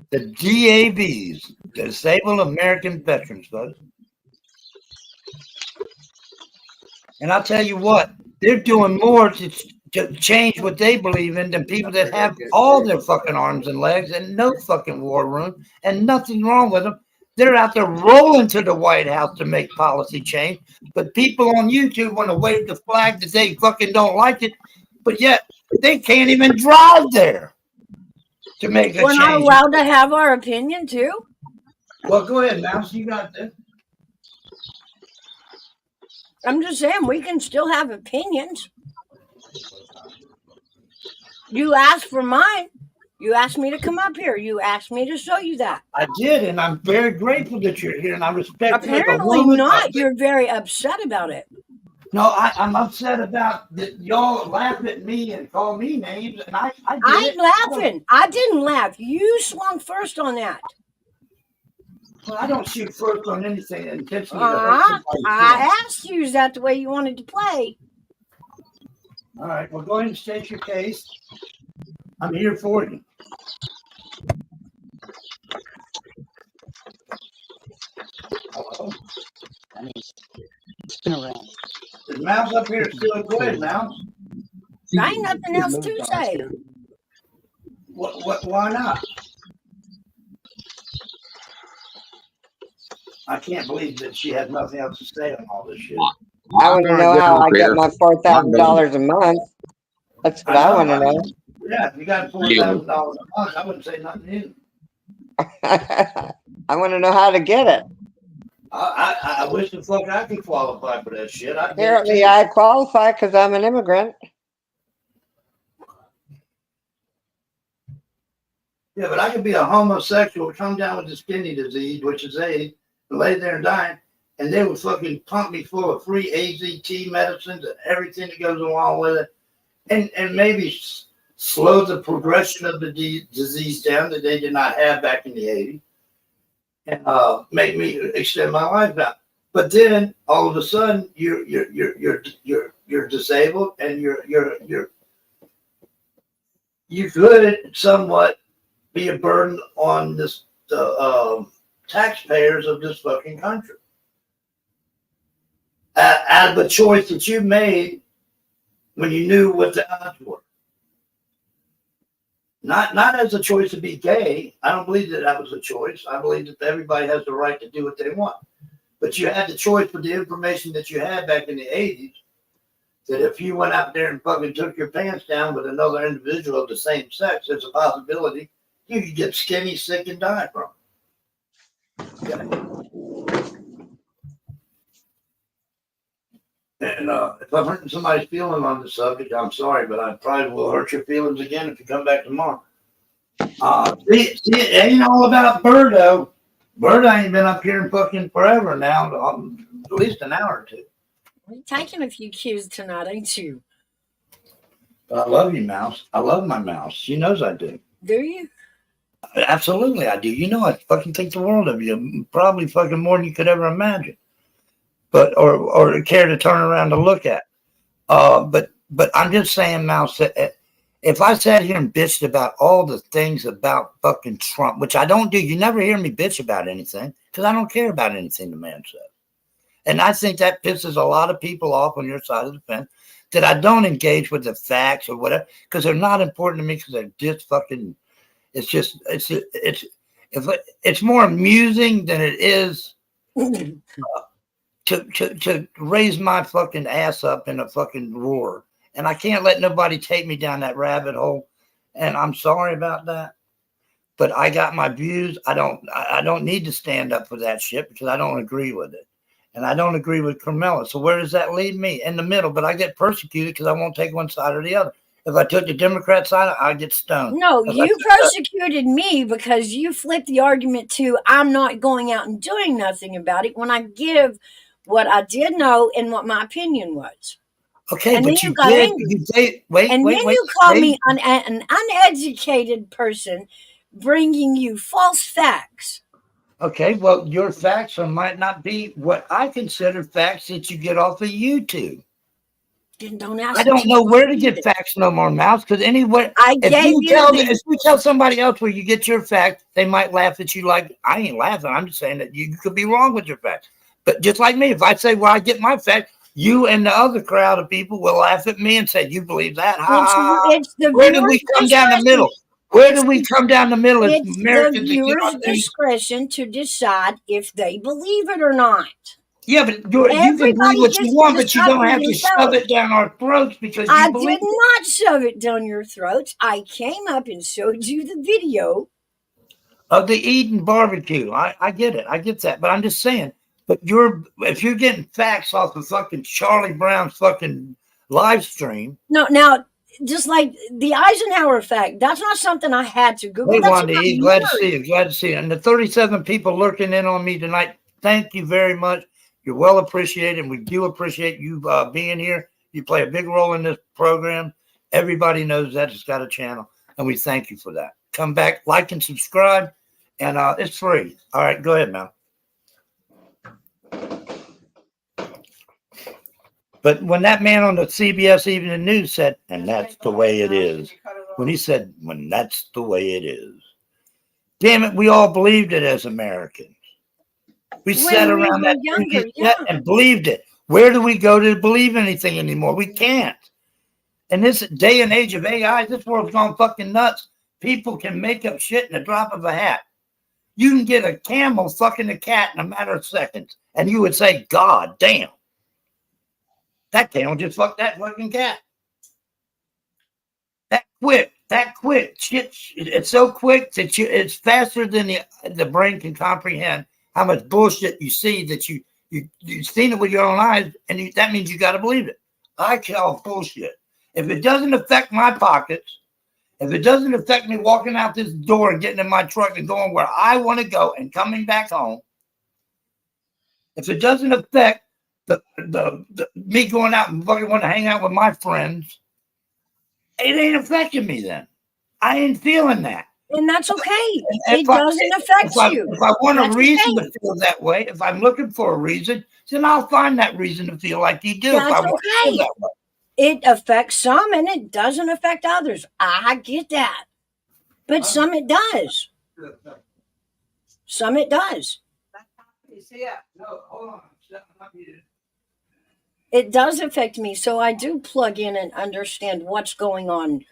Speaker 4: the DAVs, the Disabled American Veterans, folks. And I'll tell you what, they're doing more to change what they believe in than people that have all their fucking arms and legs and no fucking war room and nothing wrong with them. They're out there rolling to the White House to make policy change. But people on YouTube want to wave the flag that they fucking don't like it, but yet they can't even drive there to make a
Speaker 10: We're
Speaker 4: change.
Speaker 10: not allowed to have our opinion too?
Speaker 4: Well, go ahead, Mouse. You got this.
Speaker 10: I'm just saying we can still have opinions. You asked for mine. You asked me to come up here. You asked me to show you that.
Speaker 4: I did, and I'm very grateful that you're here, and I respect you like a
Speaker 10: Apparently
Speaker 4: woman.
Speaker 10: not. You're very upset about it.
Speaker 4: No, I'm upset about that y'all laugh at me and call me names, and I
Speaker 10: I'm laughing. I didn't laugh. You swung first on that.
Speaker 4: Well, I don't shoot first on anything intentionally to hurt somebody's
Speaker 10: I
Speaker 4: feelings.
Speaker 10: asked you, is that the way you wanted to play?
Speaker 4: All right, well, go ahead and state your case. I'm here for you. Hello?
Speaker 15: Spin around.
Speaker 4: Is Mouse up here still? Go ahead, Mouse.
Speaker 10: I ain't nothing else to say.
Speaker 4: Why not? I can't believe that she has nothing else to say on all this shit.
Speaker 6: I want to know how I get my $4,000 a month. That's what I want to know.
Speaker 4: Yeah, if you got $4,000 a month, I wouldn't say nothing either.
Speaker 6: I want to know how to get it.
Speaker 4: I wish the fuck I could qualify for that shit.
Speaker 6: Apparently, I qualify because I'm an immigrant.
Speaker 4: Yeah, but I could be a homosexual, come down with the skinny disease, which is AIDS, and lay there and die, and they would fucking pump me full of free AZT medicines and everything that goes along with it, and maybe slow the progression of the disease down that they did not have back in the 80s, and make me extend my life out. But then all of a sudden you're disabled, and you could somewhat be a burden on the taxpayers of this fucking country. Out of the choice that you made when you knew what the odds were. Not as a choice to be gay. I don't believe that was a choice. I believe that everybody has the right to do what they want. But you had the choice with the information that you had back in the 80s, that if you went out there and fucking took your pants down with another individual of the same sex, there's a possibility you could get skinny, sick, and die from it. Okay? And if I'm hurting somebody's feeling on the subject, I'm sorry, but I probably will hurt your feelings again if you come back tomorrow. See, it ain't all about Birdo. Bird, I ain't been up here in fucking forever now, at least an hour or two.
Speaker 10: You're taking a few cues tonight, ain't you?
Speaker 4: I love you, Mouse. I love my mouse. She knows I do.
Speaker 10: Do you?
Speaker 4: Absolutely, I do. You know, I fucking think the world of you. Probably fucking more than you could ever imagine. But or care to turn around to look at. But I'm just saying, Mouse, that if I sat here and bitched about all the things about fucking Trump, which I don't do, you never hear me bitch about anything because I don't care about anything the man says. And I think that pisses a lot of people off on your side of the fence that I don't engage with the facts or whatever because they're not important to me because they're just fucking. It's more amusing than it is to raise my fucking ass up in a fucking roar. And I can't let nobody take me down that rabbit hole. And I'm sorry about that. But I got my views. I don't need to stand up for that shit because I don't agree with it. And I don't agree with Carmela. So where does that leave me? In the middle. But I get persecuted because I won't take one side or the other. If I took the Democrat side, I'd get stoned.
Speaker 10: No, you persecuted me because you flipped the argument to I'm not going out and doing nothing about it when I give what I did know and what my opinion was.
Speaker 4: Okay,
Speaker 10: and
Speaker 4: but
Speaker 10: then
Speaker 4: you
Speaker 10: got
Speaker 4: did.
Speaker 10: angry.
Speaker 4: You did. Wait.
Speaker 10: You call me an uneducated person bringing you false facts.
Speaker 4: Okay, well, your facts might not be what I consider facts that you get off of YouTube.
Speaker 10: Then don't ask.
Speaker 4: I don't know where to get facts no more, Mouse. Because anywhere, if you tell somebody else where you get your facts, they might laugh at you. Like I ain't laughing. I'm just saying that you could be wrong with your facts. But just like me, if I say where I get my facts, you and the other crowd of people will laugh at me and say, "You believe that?" Where do we come down the middle? Where do we come down the middle as
Speaker 10: It's
Speaker 4: Americans?
Speaker 10: the viewer's discretion to decide if they believe it or not.
Speaker 4: Yeah, but you can believe what you want, but you don't have to shove it down our throats because you believe
Speaker 10: did not shove it down your throats. I came up and showed you the video
Speaker 4: of the Eden barbecue. I get it. I get that. But I'm just saying, but if you're getting facts off of fucking Charlie Brown's fucking live stream.
Speaker 10: No, now just like the Eisenhower fact, that's not something I had to Google.
Speaker 4: Hey,
Speaker 10: That's
Speaker 4: Wanda, glad to see you. Glad to see you. And the 37 people lurking in on me tonight, thank you very much. You're well appreciated. And we do appreciate you being here. You play a big role in this program. Everybody knows that it's got a channel. And we thank you for that. Come back, like and subscribe. And it's free. All right, go ahead, Mel. But when that man on the CBS Evening News said, and that's the way it is, when he said, when that's the way it is, damn it, we all believed it as Americans. We sat around that younger, and believed it. Where do we go to believe anything anymore? We can't. In this day and age of AI, this world's gone fucking nuts. People can make up shit in a drop of a hat. You can get a camel fucking a cat in a matter of seconds, and you would say, God damn. That camel just fucked that fucking cat. That quick. Shit, it's so quick that it's faster than the brain can comprehend how much bullshit you see that you've seen it with your own eyes, and that means you got to believe it. I call bullshit. If it doesn't affect my pockets, if it doesn't affect me walking out this door and getting in my truck and going where I want to go and coming back home, if it doesn't affect the me going out and fucking want to hang out with my friends, it ain't affecting me then. I ain't feeling that.
Speaker 10: And that's okay. It doesn't affect you.
Speaker 4: If I want a reason to feel that way, if I'm looking for a reason, then I'll find that reason to feel like you do.
Speaker 10: That's okay. It affects some and it doesn't affect others. I get that. But some it does. Some it does. It does affect me. So I do plug in and understand what's going on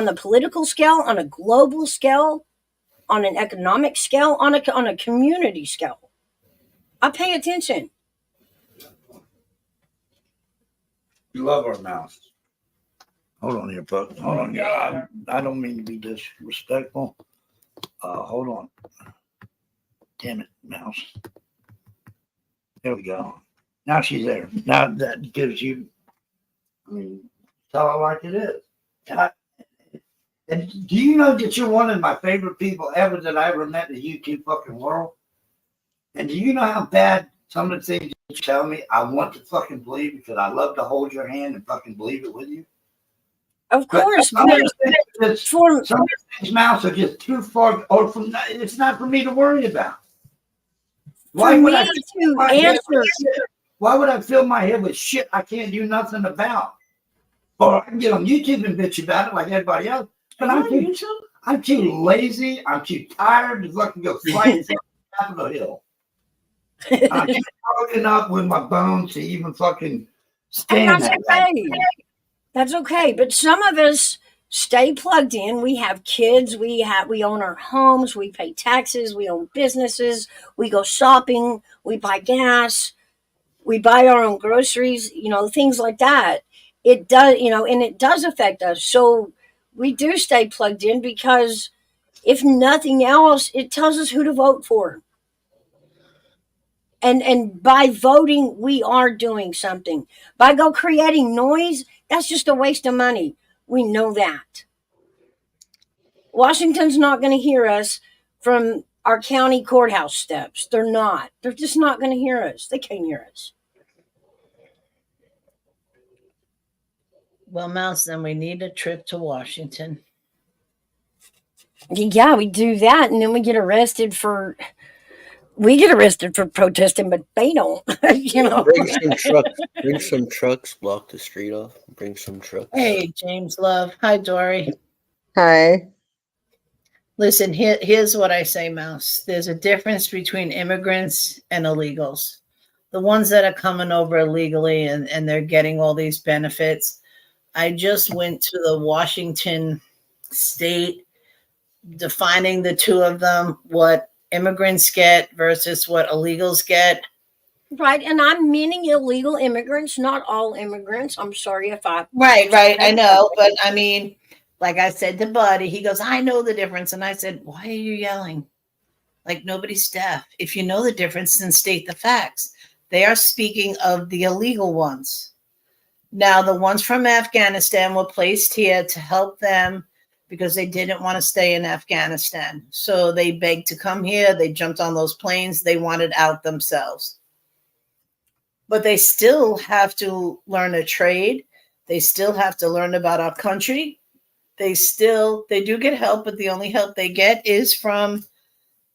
Speaker 10: the political scale, on a global scale, on an economic scale, on a community scale. I pay attention.
Speaker 4: You love our mouth. Hold on here, folks. Hold on here. I don't mean to be disrespectful. Hold on. Damn it, mouse. There we go. Now she's there. Now that gives you, tell her like it is. And do you know that you're one of my favorite people ever that I ever met in the YouTube fucking world? And do you know how bad some of the things you tell me I want to fucking believe because I love to hold your hand and fucking believe it with you?
Speaker 10: Of course,
Speaker 4: some of the things mouths are just too far, or from it's not for me to worry about. Why would I fill my head with shit? Why would I fill my head with shit I can't do nothing about? Or I can get on YouTube and bitch about it like everybody else. But I'm too lazy. I'm too tired to fucking go fight in Capitol Hill. I'm too broken up with my bones to even fucking stand
Speaker 10: that. Okay. That's okay. But some of us stay plugged in. We have kids. We own our homes. We pay taxes. We own businesses. We go shopping. We buy gas. We buy our own groceries. Things like that. It does. And it does affect us. So we do stay plugged in because if nothing else, it tells us who to vote for. And by voting, we are doing something. By creating noise, that's just a waste of money. We know that. Washington's not going to hear us from our county courthouse steps. They're not. They're just not going to hear us. They can't hear us.
Speaker 16: Well, Mouse, then we need a trip to Washington.
Speaker 10: Yeah, we do that, and then we get arrested for protesting, but they don't.
Speaker 14: Bring some trucks, block the street off. Bring some trucks.
Speaker 16: Hey, James Love. Hi, Dory.
Speaker 6: Hi.
Speaker 16: Listen, here's what I say, Mouse. There's a difference between immigrants and illegals. The ones that are coming over illegally and they're getting all these benefits. I just went to the Washington state defining the two of them, what immigrants get versus what illegals get.
Speaker 10: Right, and I'm meaning illegal immigrants, not all immigrants. I'm sorry if I...
Speaker 16: Right, I know, but I mean, like I said to Buddy, he goes, I know the difference. And I said, why are you yelling? Like nobody's deaf. If you know the difference, then state the facts. They are speaking of the illegal ones. Now, the ones from Afghanistan were placed here to help them because they didn't want to stay in Afghanistan. So they begged to come here. They jumped on those planes. They wanted out themselves. But they still have to learn a trade. They still have to learn about our country. They do get help, but the only help they get is from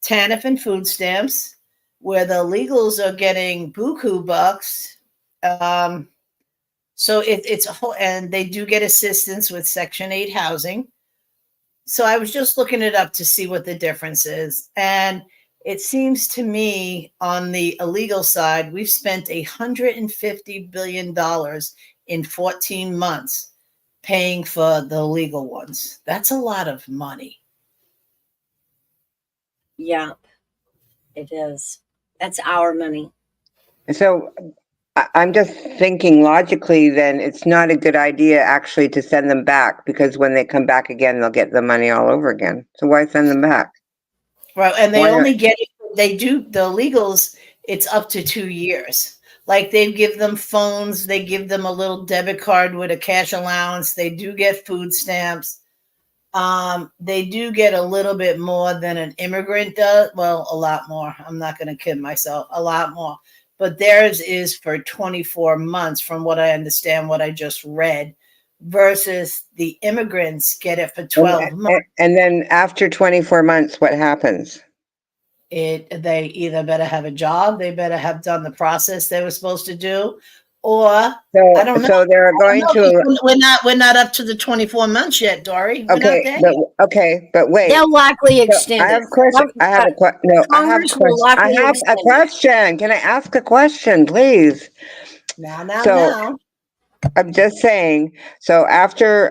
Speaker 16: TANF and food stamps, where the illegals are getting buku bucks. So it's a whole, and they do get assistance with Section 8 housing. So I was just looking it up to see what the difference is. And it seems to me on the illegal side, we've spent $150 billion in 14 months paying for the legal ones. That's a lot of money.
Speaker 10: Yeah, it is. That's our money.
Speaker 6: So I'm just thinking logically, then it's not a good idea actually to send them back because when they come back again, they'll get the money all over again. So why send them back?
Speaker 16: Right. And they only get it, they do the illegals, it's up to 2 years. Like they give them phones, they give them a little debit card with a cash allowance. They do get food stamps. They do get a little bit more than an immigrant does. Well, a lot more. I'm not going to kid myself. A lot more. But theirs is for 24 months, from what I understand, what I just read, versus the immigrants get it for 12 months.
Speaker 6: And then after 24 months, what happens?
Speaker 16: They either better have a job, they better have done the process they were supposed to do, or I don't know.
Speaker 6: So they're going to.
Speaker 16: We're not up to the 24 months yet, Dory. We're not there yet.
Speaker 6: But wait.
Speaker 10: They'll likely extend
Speaker 6: I have a question. I have a question. Can I ask a question, please?
Speaker 16: Now.
Speaker 6: I'm just saying. So after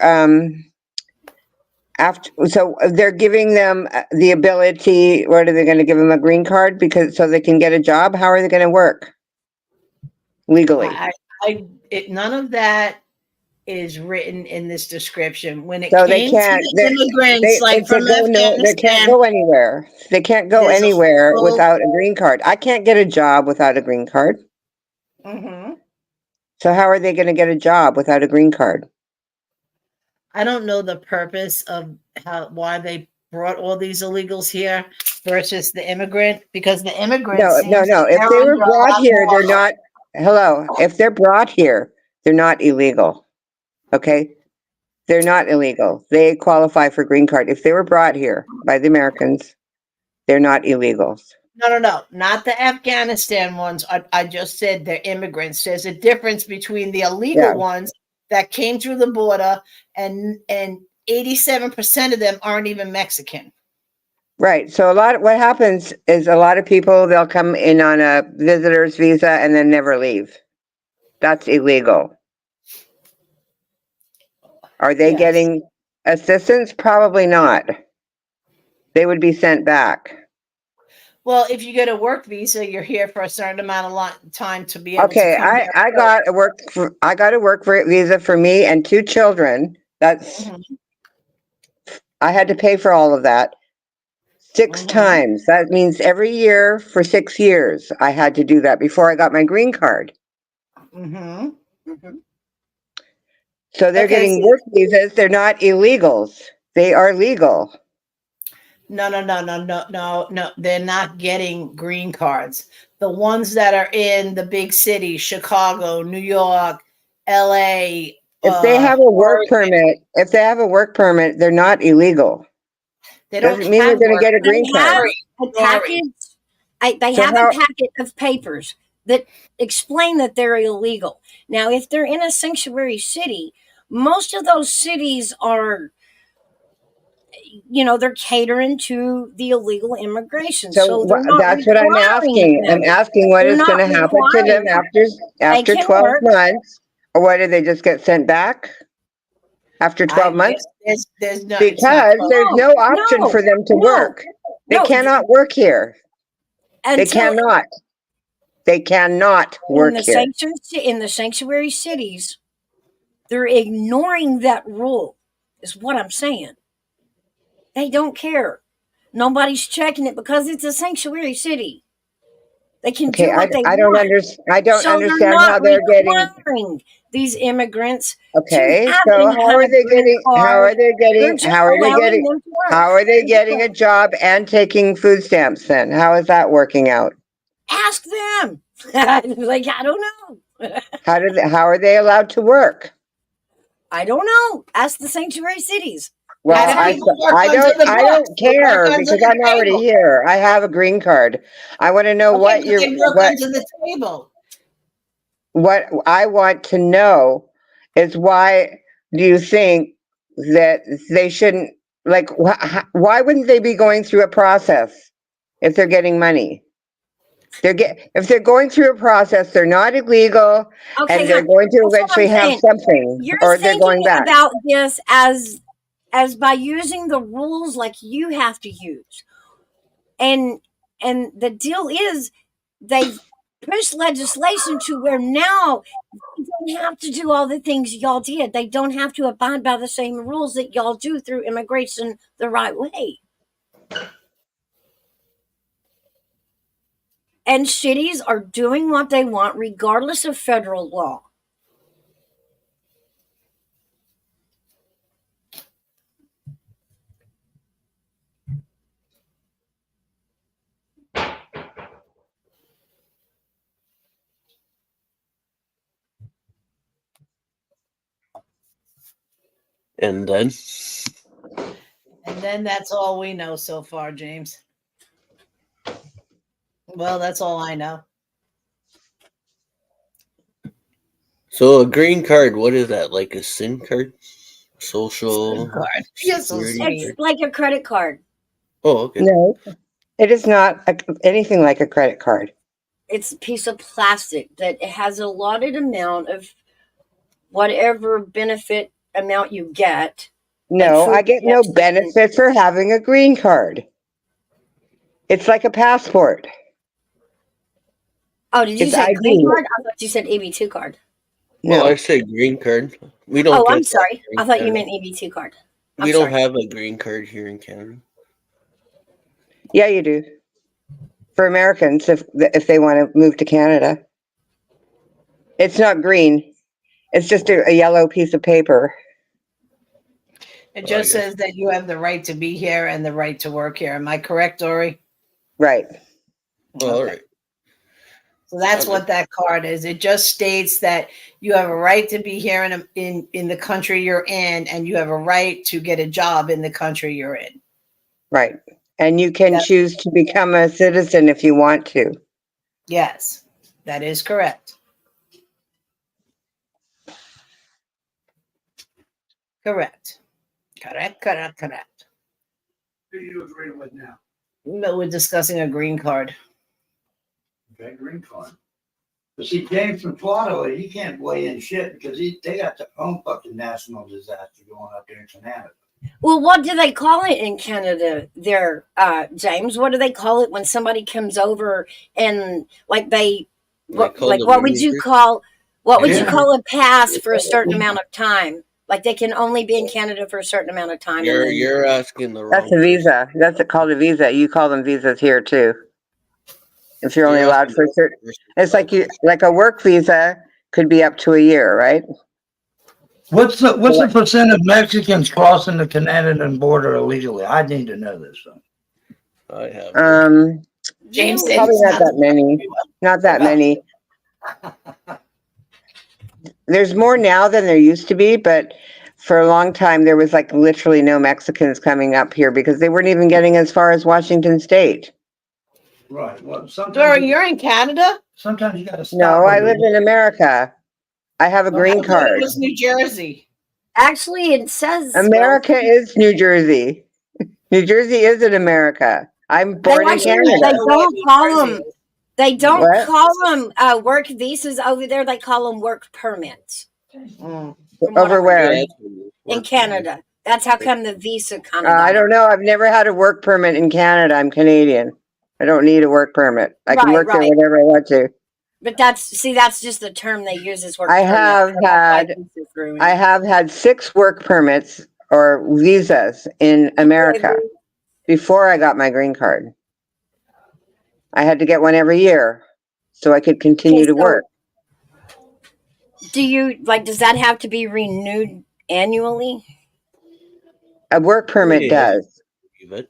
Speaker 6: they're giving them the ability. What are they going to give them a green card so they can get a job? How are they going to work legally?
Speaker 16: None of that is written in this description. When it
Speaker 6: so
Speaker 16: came
Speaker 6: they can't,
Speaker 16: to the immigrants, from Afghanistan,
Speaker 6: they can't go anywhere. They can't go anywhere without a green card. I can't get a job without a green card.
Speaker 16: Mm-hmm.
Speaker 6: So how are they going to get a job without a green card?
Speaker 16: I don't know the purpose of why they brought all these illegals here versus the immigrant, because the immigrant
Speaker 6: No. If they were brought here, they're not. Hello. If they're brought here, they're not illegal. Okay. They're not illegal. They qualify for green card. If they were brought here by the Americans, they're not illegals.
Speaker 16: No, not the Afghanistan ones. I just said they're immigrants. There's a difference between the illegal ones that came through the border, and 87% of them aren't even Mexican.
Speaker 6: Right. So what happens is a lot of people, they'll come in on a visitor's visa and then never leave. That's illegal. Are they getting assistance? Probably not. They would be sent back.
Speaker 16: Well, if you get a work visa, you're here for a certain amount of time to be able to
Speaker 6: Okay,
Speaker 16: come here.
Speaker 6: I got a work visa for me and 2 children. That's I had to pay for all of that 6 times. That means every year for 6 years I had to do that before I got my green card. So they're getting work visas. They're not illegals. They are legal.
Speaker 16: No. They're not getting green cards. The ones that are in the big cities, Chicago, New York, LA.
Speaker 6: If they have a work permit, they're not illegal.
Speaker 16: They don't
Speaker 6: Doesn't mean they're going to get a green card.
Speaker 10: They have a packet of papers that explain that they're illegal. Now, if they're in a sanctuary city, most of those cities are, they're catering to the illegal immigration. So
Speaker 6: that's what I'm asking. I'm asking what is going to happen to them after 12 months, or what, do they just get sent back after 12 months?
Speaker 16: There's no,
Speaker 6: because there's no option for them to work. They cannot work here. They cannot. They cannot work here.
Speaker 10: In the sanctuary cities, they're ignoring that rule, is what I'm saying. They don't care. Nobody's checking it because it's a sanctuary city. They can do what they want.
Speaker 6: I don't understand how they're
Speaker 10: getting these immigrants.
Speaker 6: Okay, so how are they getting a job and taking food stamps then? How is that working out?
Speaker 10: Ask them. I don't know.
Speaker 6: How are they allowed to work?
Speaker 10: I don't know. Ask the sanctuary cities.
Speaker 6: Well, I don't care because I'm already here. I have a green card. I want to know what
Speaker 16: the table.
Speaker 6: What I want to know is, why do you think that they shouldn't, why wouldn't they be going through a process if they're getting money? If they're going through a process, they're not illegal, and they're going to eventually have something, or they're going back.
Speaker 10: About this as by using the rules like you have to use, and the deal is they've pushed legislation to where now they don't have to do all the things y'all did. They don't have to abide by the same rules that y'all do through immigration the right way. And cities are doing what they want regardless of federal law.
Speaker 14: And then
Speaker 16: that's all we know so far, James. Well, that's all I know.
Speaker 14: So a green card, what is that? Like a SIM card? Social
Speaker 16: card.
Speaker 10: Yes, it's like a credit card.
Speaker 14: Oh, okay.
Speaker 6: No, it is not anything like a credit card.
Speaker 10: It's a piece of plastic that has a allotted amount of whatever benefit amount you get.
Speaker 6: No, I get no benefit for having a green card. It's like a passport.
Speaker 10: Oh, did you say green card? I thought you said EB2 card.
Speaker 14: No, I said green card. We don't.
Speaker 10: Oh, I'm sorry. I thought you meant EB2 card.
Speaker 14: We don't have a green card here in Canada.
Speaker 6: Yeah, you do. For Americans, if they want to move to Canada, it's not green. It's just a yellow piece of paper.
Speaker 16: It just says that you have the right to be here and the right to work here. Am I correct, Dory?
Speaker 6: Right.
Speaker 14: All right.
Speaker 16: So that's what that card is. It just states that you have a right to be here in the country you're in, and you have a right to get a job in the country you're in.
Speaker 6: Right. And you can choose to become a citizen if you want to.
Speaker 16: Yes, that is correct. Correct. Correct.
Speaker 4: Who are you agreeing with now?
Speaker 16: No, we're discussing a green card.
Speaker 4: Okay, green card. But see, James from Florida, he can't weigh in shit because they got their own fucking national disaster going up there in Canada.
Speaker 10: Well, what do they call it in Canada there, James? What do they call it when somebody comes over and like what would you call a pass for a certain amount of time? Like they can only be in Canada for a certain amount of time.
Speaker 14: You're asking the wrong.
Speaker 6: That's a visa. That's called a visa. You call them visas here too. If you're only allowed for a certain, it's like a work visa could be up to a year, right?
Speaker 4: What's the percent of Mexicans crossing the Canadian border illegally? I need to know this.
Speaker 14: I have.
Speaker 16: James,
Speaker 6: probably not that many. Not that many. There's more now than there used to be, but for a long time there was like literally no Mexicans coming up here because they weren't even getting as far as Washington State.
Speaker 4: Right. Well,
Speaker 16: Dory, you're in Canada?
Speaker 4: Sometimes you got to stop.
Speaker 6: No, I live in America. I have a green card.
Speaker 16: It was New Jersey.
Speaker 10: Actually, it says
Speaker 6: America is New Jersey. New Jersey is in America. I'm born in Canada.
Speaker 10: They don't call them. They don't call them work visas over there. They call them work permits.
Speaker 6: Over where?
Speaker 10: In Canada. That's how come the visa kind of.
Speaker 6: I don't know. I've never had a work permit in Canada. I'm Canadian. I don't need a work permit. I can work there whenever I want to.
Speaker 10: But that's just the term they use as work
Speaker 6: I
Speaker 10: permit.
Speaker 6: have had 6 work permits or visas in America before I got my green card. I had to get one every year so I could continue to work.
Speaker 10: Does that have to be renewed annually?
Speaker 6: A work permit does.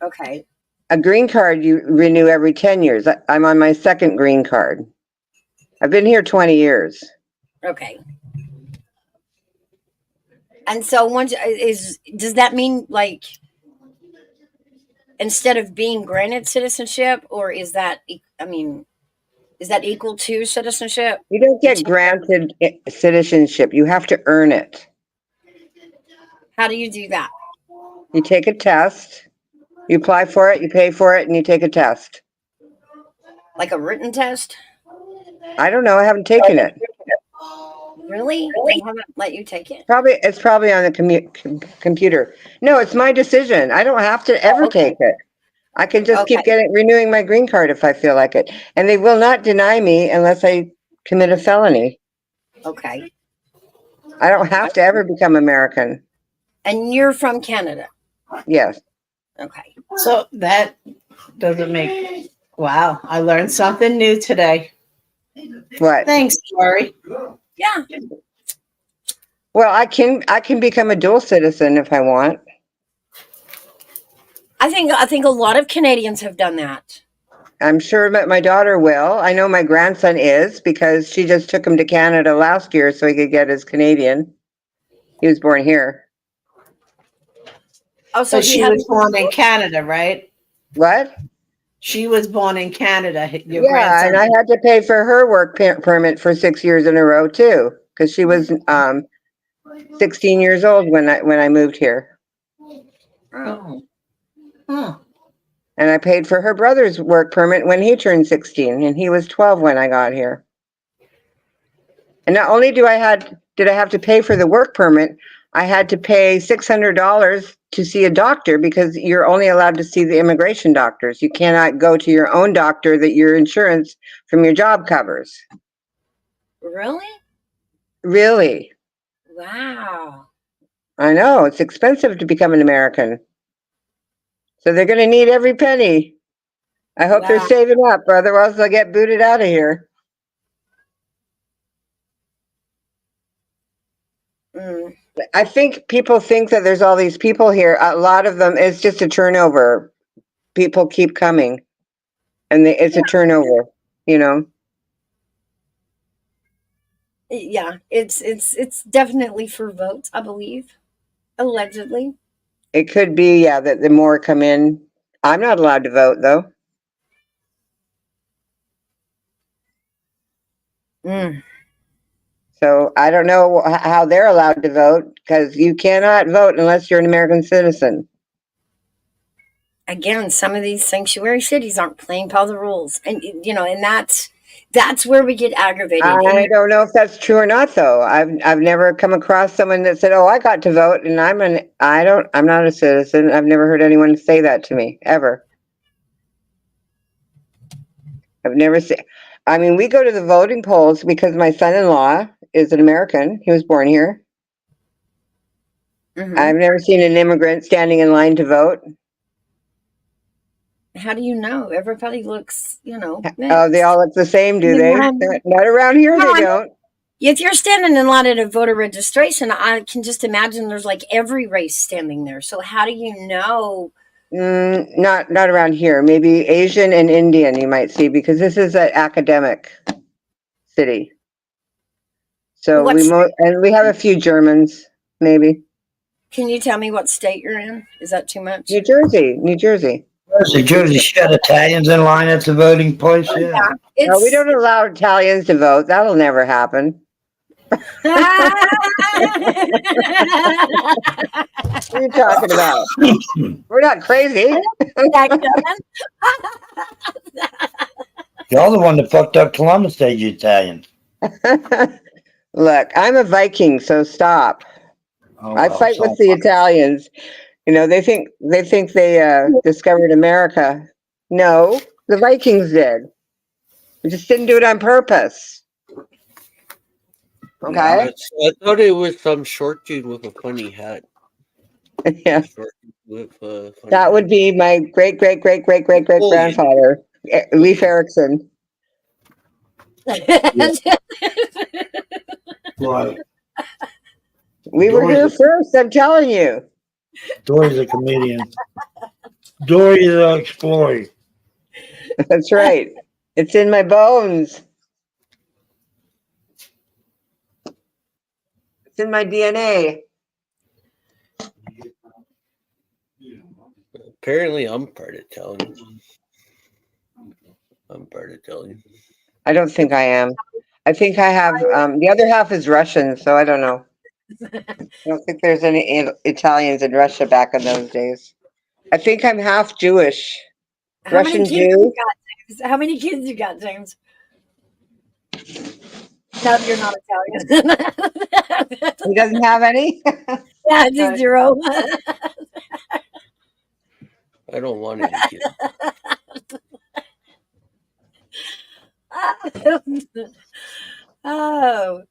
Speaker 10: Okay.
Speaker 6: A green card you renew every 10 years. I'm on my 2nd green card. I've been here 20 years.
Speaker 10: Okay. And so does that mean like instead of being granted citizenship, or is that equal to citizenship?
Speaker 6: You don't get granted citizenship. You have to earn it.
Speaker 10: How do you do that?
Speaker 6: You take a test. You apply for it, you pay for it, and you take a test.
Speaker 10: Like a written test?
Speaker 6: I don't know. I haven't taken it.
Speaker 10: Really? They haven't let you take it?
Speaker 6: It's probably on the computer. No, it's my decision. I don't have to ever take it. I can just keep renewing my green card if I feel like it. And they will not deny me unless I commit a felony.
Speaker 10: Okay.
Speaker 6: I don't have to ever become American.
Speaker 10: And you're from Canada?
Speaker 6: Yes.
Speaker 10: Okay.
Speaker 16: So that doesn't make... Wow, I learned something new today.
Speaker 6: What?
Speaker 16: Thanks, Dory.
Speaker 10: Yeah.
Speaker 6: Well, I can become a dual citizen if I want.
Speaker 10: I think a lot of Canadians have done that.
Speaker 6: I'm sure that my daughter will. I know my grandson is because she just took him to Canada last year so he could get his Canadian. He was born here.
Speaker 16: Oh, so she was born in Canada, right?
Speaker 6: What?
Speaker 16: She was born in Canada.
Speaker 6: Yeah, and I had to pay for her work permit for 6 years in a row too, because she was 16 years old when I moved here.
Speaker 16: Oh. Huh.
Speaker 6: And I paid for her brother's work permit when he turned 16, and he was 12 when I got here. And not only did I have to pay for the work permit, I had to pay $600 to see a doctor because you're only allowed to see the immigration doctors. You cannot go to your own doctor that your insurance from your job covers.
Speaker 10: Really?
Speaker 6: Really?
Speaker 10: Wow.
Speaker 6: I know. It's expensive to become an American. So they're going to need every penny. I hope they're saving up, or otherwise they'll get booted out of here. I think people think that there's all these people here. A lot of them, it's just a turnover. People keep coming, and it's a turnover. You know.
Speaker 10: Yeah, it's definitely for votes, I believe, allegedly.
Speaker 6: It could be, yeah, that the more come in. I'm not allowed to vote though.
Speaker 10: Mm.
Speaker 6: So I don't know how they're allowed to vote because you cannot vote unless you're an American citizen.
Speaker 10: Again, some of these sanctuary cities aren't playing by the rules, and and that's where we get aggravated.
Speaker 6: I don't know if that's true or not though. I've never come across someone that said, "Oh, I got to vote," and I'm not a citizen. I've never heard anyone say that to me ever. I've never seen. I mean, we go to the voting polls because my son-in-law is an American. He was born here. I've never seen an immigrant standing in line to vote.
Speaker 10: How do you know? Everybody looks,
Speaker 6: Oh,
Speaker 10: mixed.
Speaker 6: they all look the same, do
Speaker 10: You know
Speaker 6: they?
Speaker 10: what I mean?
Speaker 6: Not around here,
Speaker 10: No,
Speaker 6: they
Speaker 10: I mean,
Speaker 6: don't.
Speaker 10: if you're standing in line at a voter registration, I can just imagine there's like every race standing there. So how do you know?
Speaker 6: Not around here. Maybe Asian and Indian you might see because this is an academic city. So and we have a few Germans, maybe.
Speaker 10: Can you tell me what state you're in? Is that too much?
Speaker 6: New Jersey.
Speaker 4: Jersey shut Italians in line at the voting place.
Speaker 10: Oh,
Speaker 4: Yeah.
Speaker 6: No, we don't allow Italians to vote. That'll never happen. What are you talking about? We're not crazy.
Speaker 4: Y'all the one that fucked up Columbus Day, you Italians.
Speaker 6: Look, I'm a Viking, so stop. I fight with the Italians. They think they discovered America. No, the Vikings did. We just didn't do it on purpose. Okay.
Speaker 14: I thought it was some short dude with a funny hat.
Speaker 6: Yeah.
Speaker 14: With
Speaker 6: That would be my great grandfather, Leif Erikson.
Speaker 4: Right.
Speaker 6: We were here first, I'm telling you.
Speaker 4: Dory's a comedian. Dory the explorer.
Speaker 6: That's right. It's in my bones. It's in my DNA.
Speaker 14: Apparently, I'm part Italian. I'm part Italian.
Speaker 6: I don't think I am. I think I have the other half is Russian, so I don't know. I don't think there's any Italians in Russia back in those days. I think I'm half Jewish. Russian Jew.
Speaker 10: How many kids you got, James? No, you're not Italian.
Speaker 6: He doesn't have any?
Speaker 10: Yeah, just 0.
Speaker 14: I don't want any kids.
Speaker 10: Oh.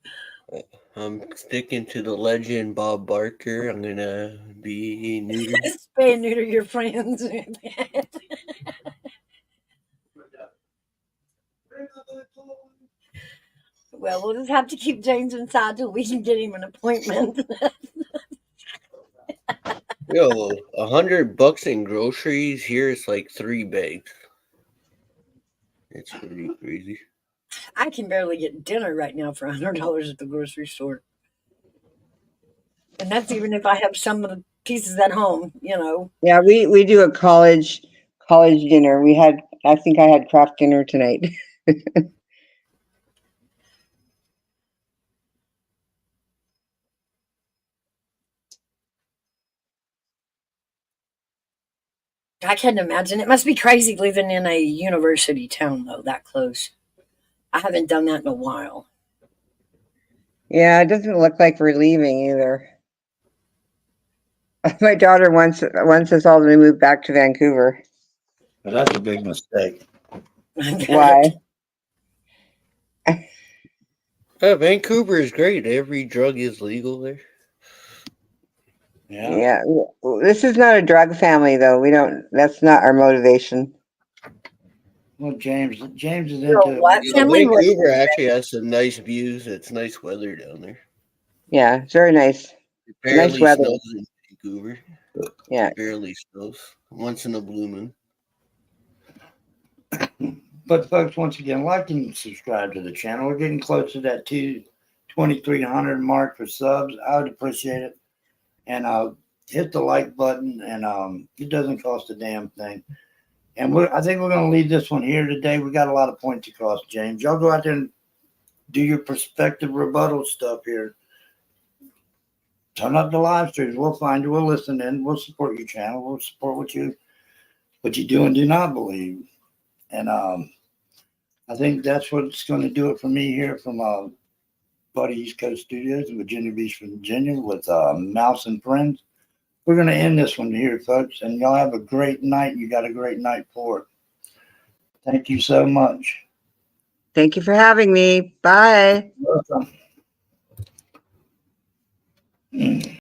Speaker 14: I'm sticking to the legend Bob Barker. I'm gonna be neutered.
Speaker 10: Spay and neuter your friends. Well, we'll just have to keep James inside till we can get him an appointment.
Speaker 14: Yo, $100 in groceries here is like 3 bags. It's pretty crazy.
Speaker 10: I can barely get dinner right now for $100 at the grocery store. And that's even if I have some of the pieces at home,
Speaker 6: Yeah, we do a college dinner. I think I had craft dinner tonight.
Speaker 10: I can't imagine. It must be crazy living in a university town, though, that close. I haven't done that in a while.
Speaker 6: Yeah, it doesn't look like we're leaving either. My daughter wants us all to move back to Vancouver.
Speaker 4: Well, that's a big mistake.
Speaker 6: Why?
Speaker 14: Vancouver is great. Every drug is legal there.
Speaker 6: Yeah. This is not a drug family, though. That's not our motivation.
Speaker 4: Well, James is into
Speaker 14: Vancouver actually has some nice views. It's nice weather down there.
Speaker 6: Yeah, it's very nice.
Speaker 14: It barely
Speaker 6: weather.
Speaker 14: snows in Vancouver.
Speaker 6: Yeah.
Speaker 14: It barely snows. Once in a blue moon.
Speaker 4: But folks, once again, like and subscribe to the channel. We're getting close to that 2,300 mark for subs. I would appreciate it. And hit the like button, and it doesn't cost a damn thing. And I think we're going to leave this one here today. We got a lot of points across, James. Y'all go out there and do your perspective rebuttal stuff here. Turn up the live streams. We'll find you. We'll listen in. We'll support your channel. We'll support what you do and do not believe. And I think that's what's going to do it for me here from Buddy East Coast Studios in Virginia Beach, Virginia, with Mouse and Friends. We're going to end this one here, folks. And y'all have a great night. You got a great night for it. Thank you so much.
Speaker 6: Thank you for having me. Bye.
Speaker 4: Welcome.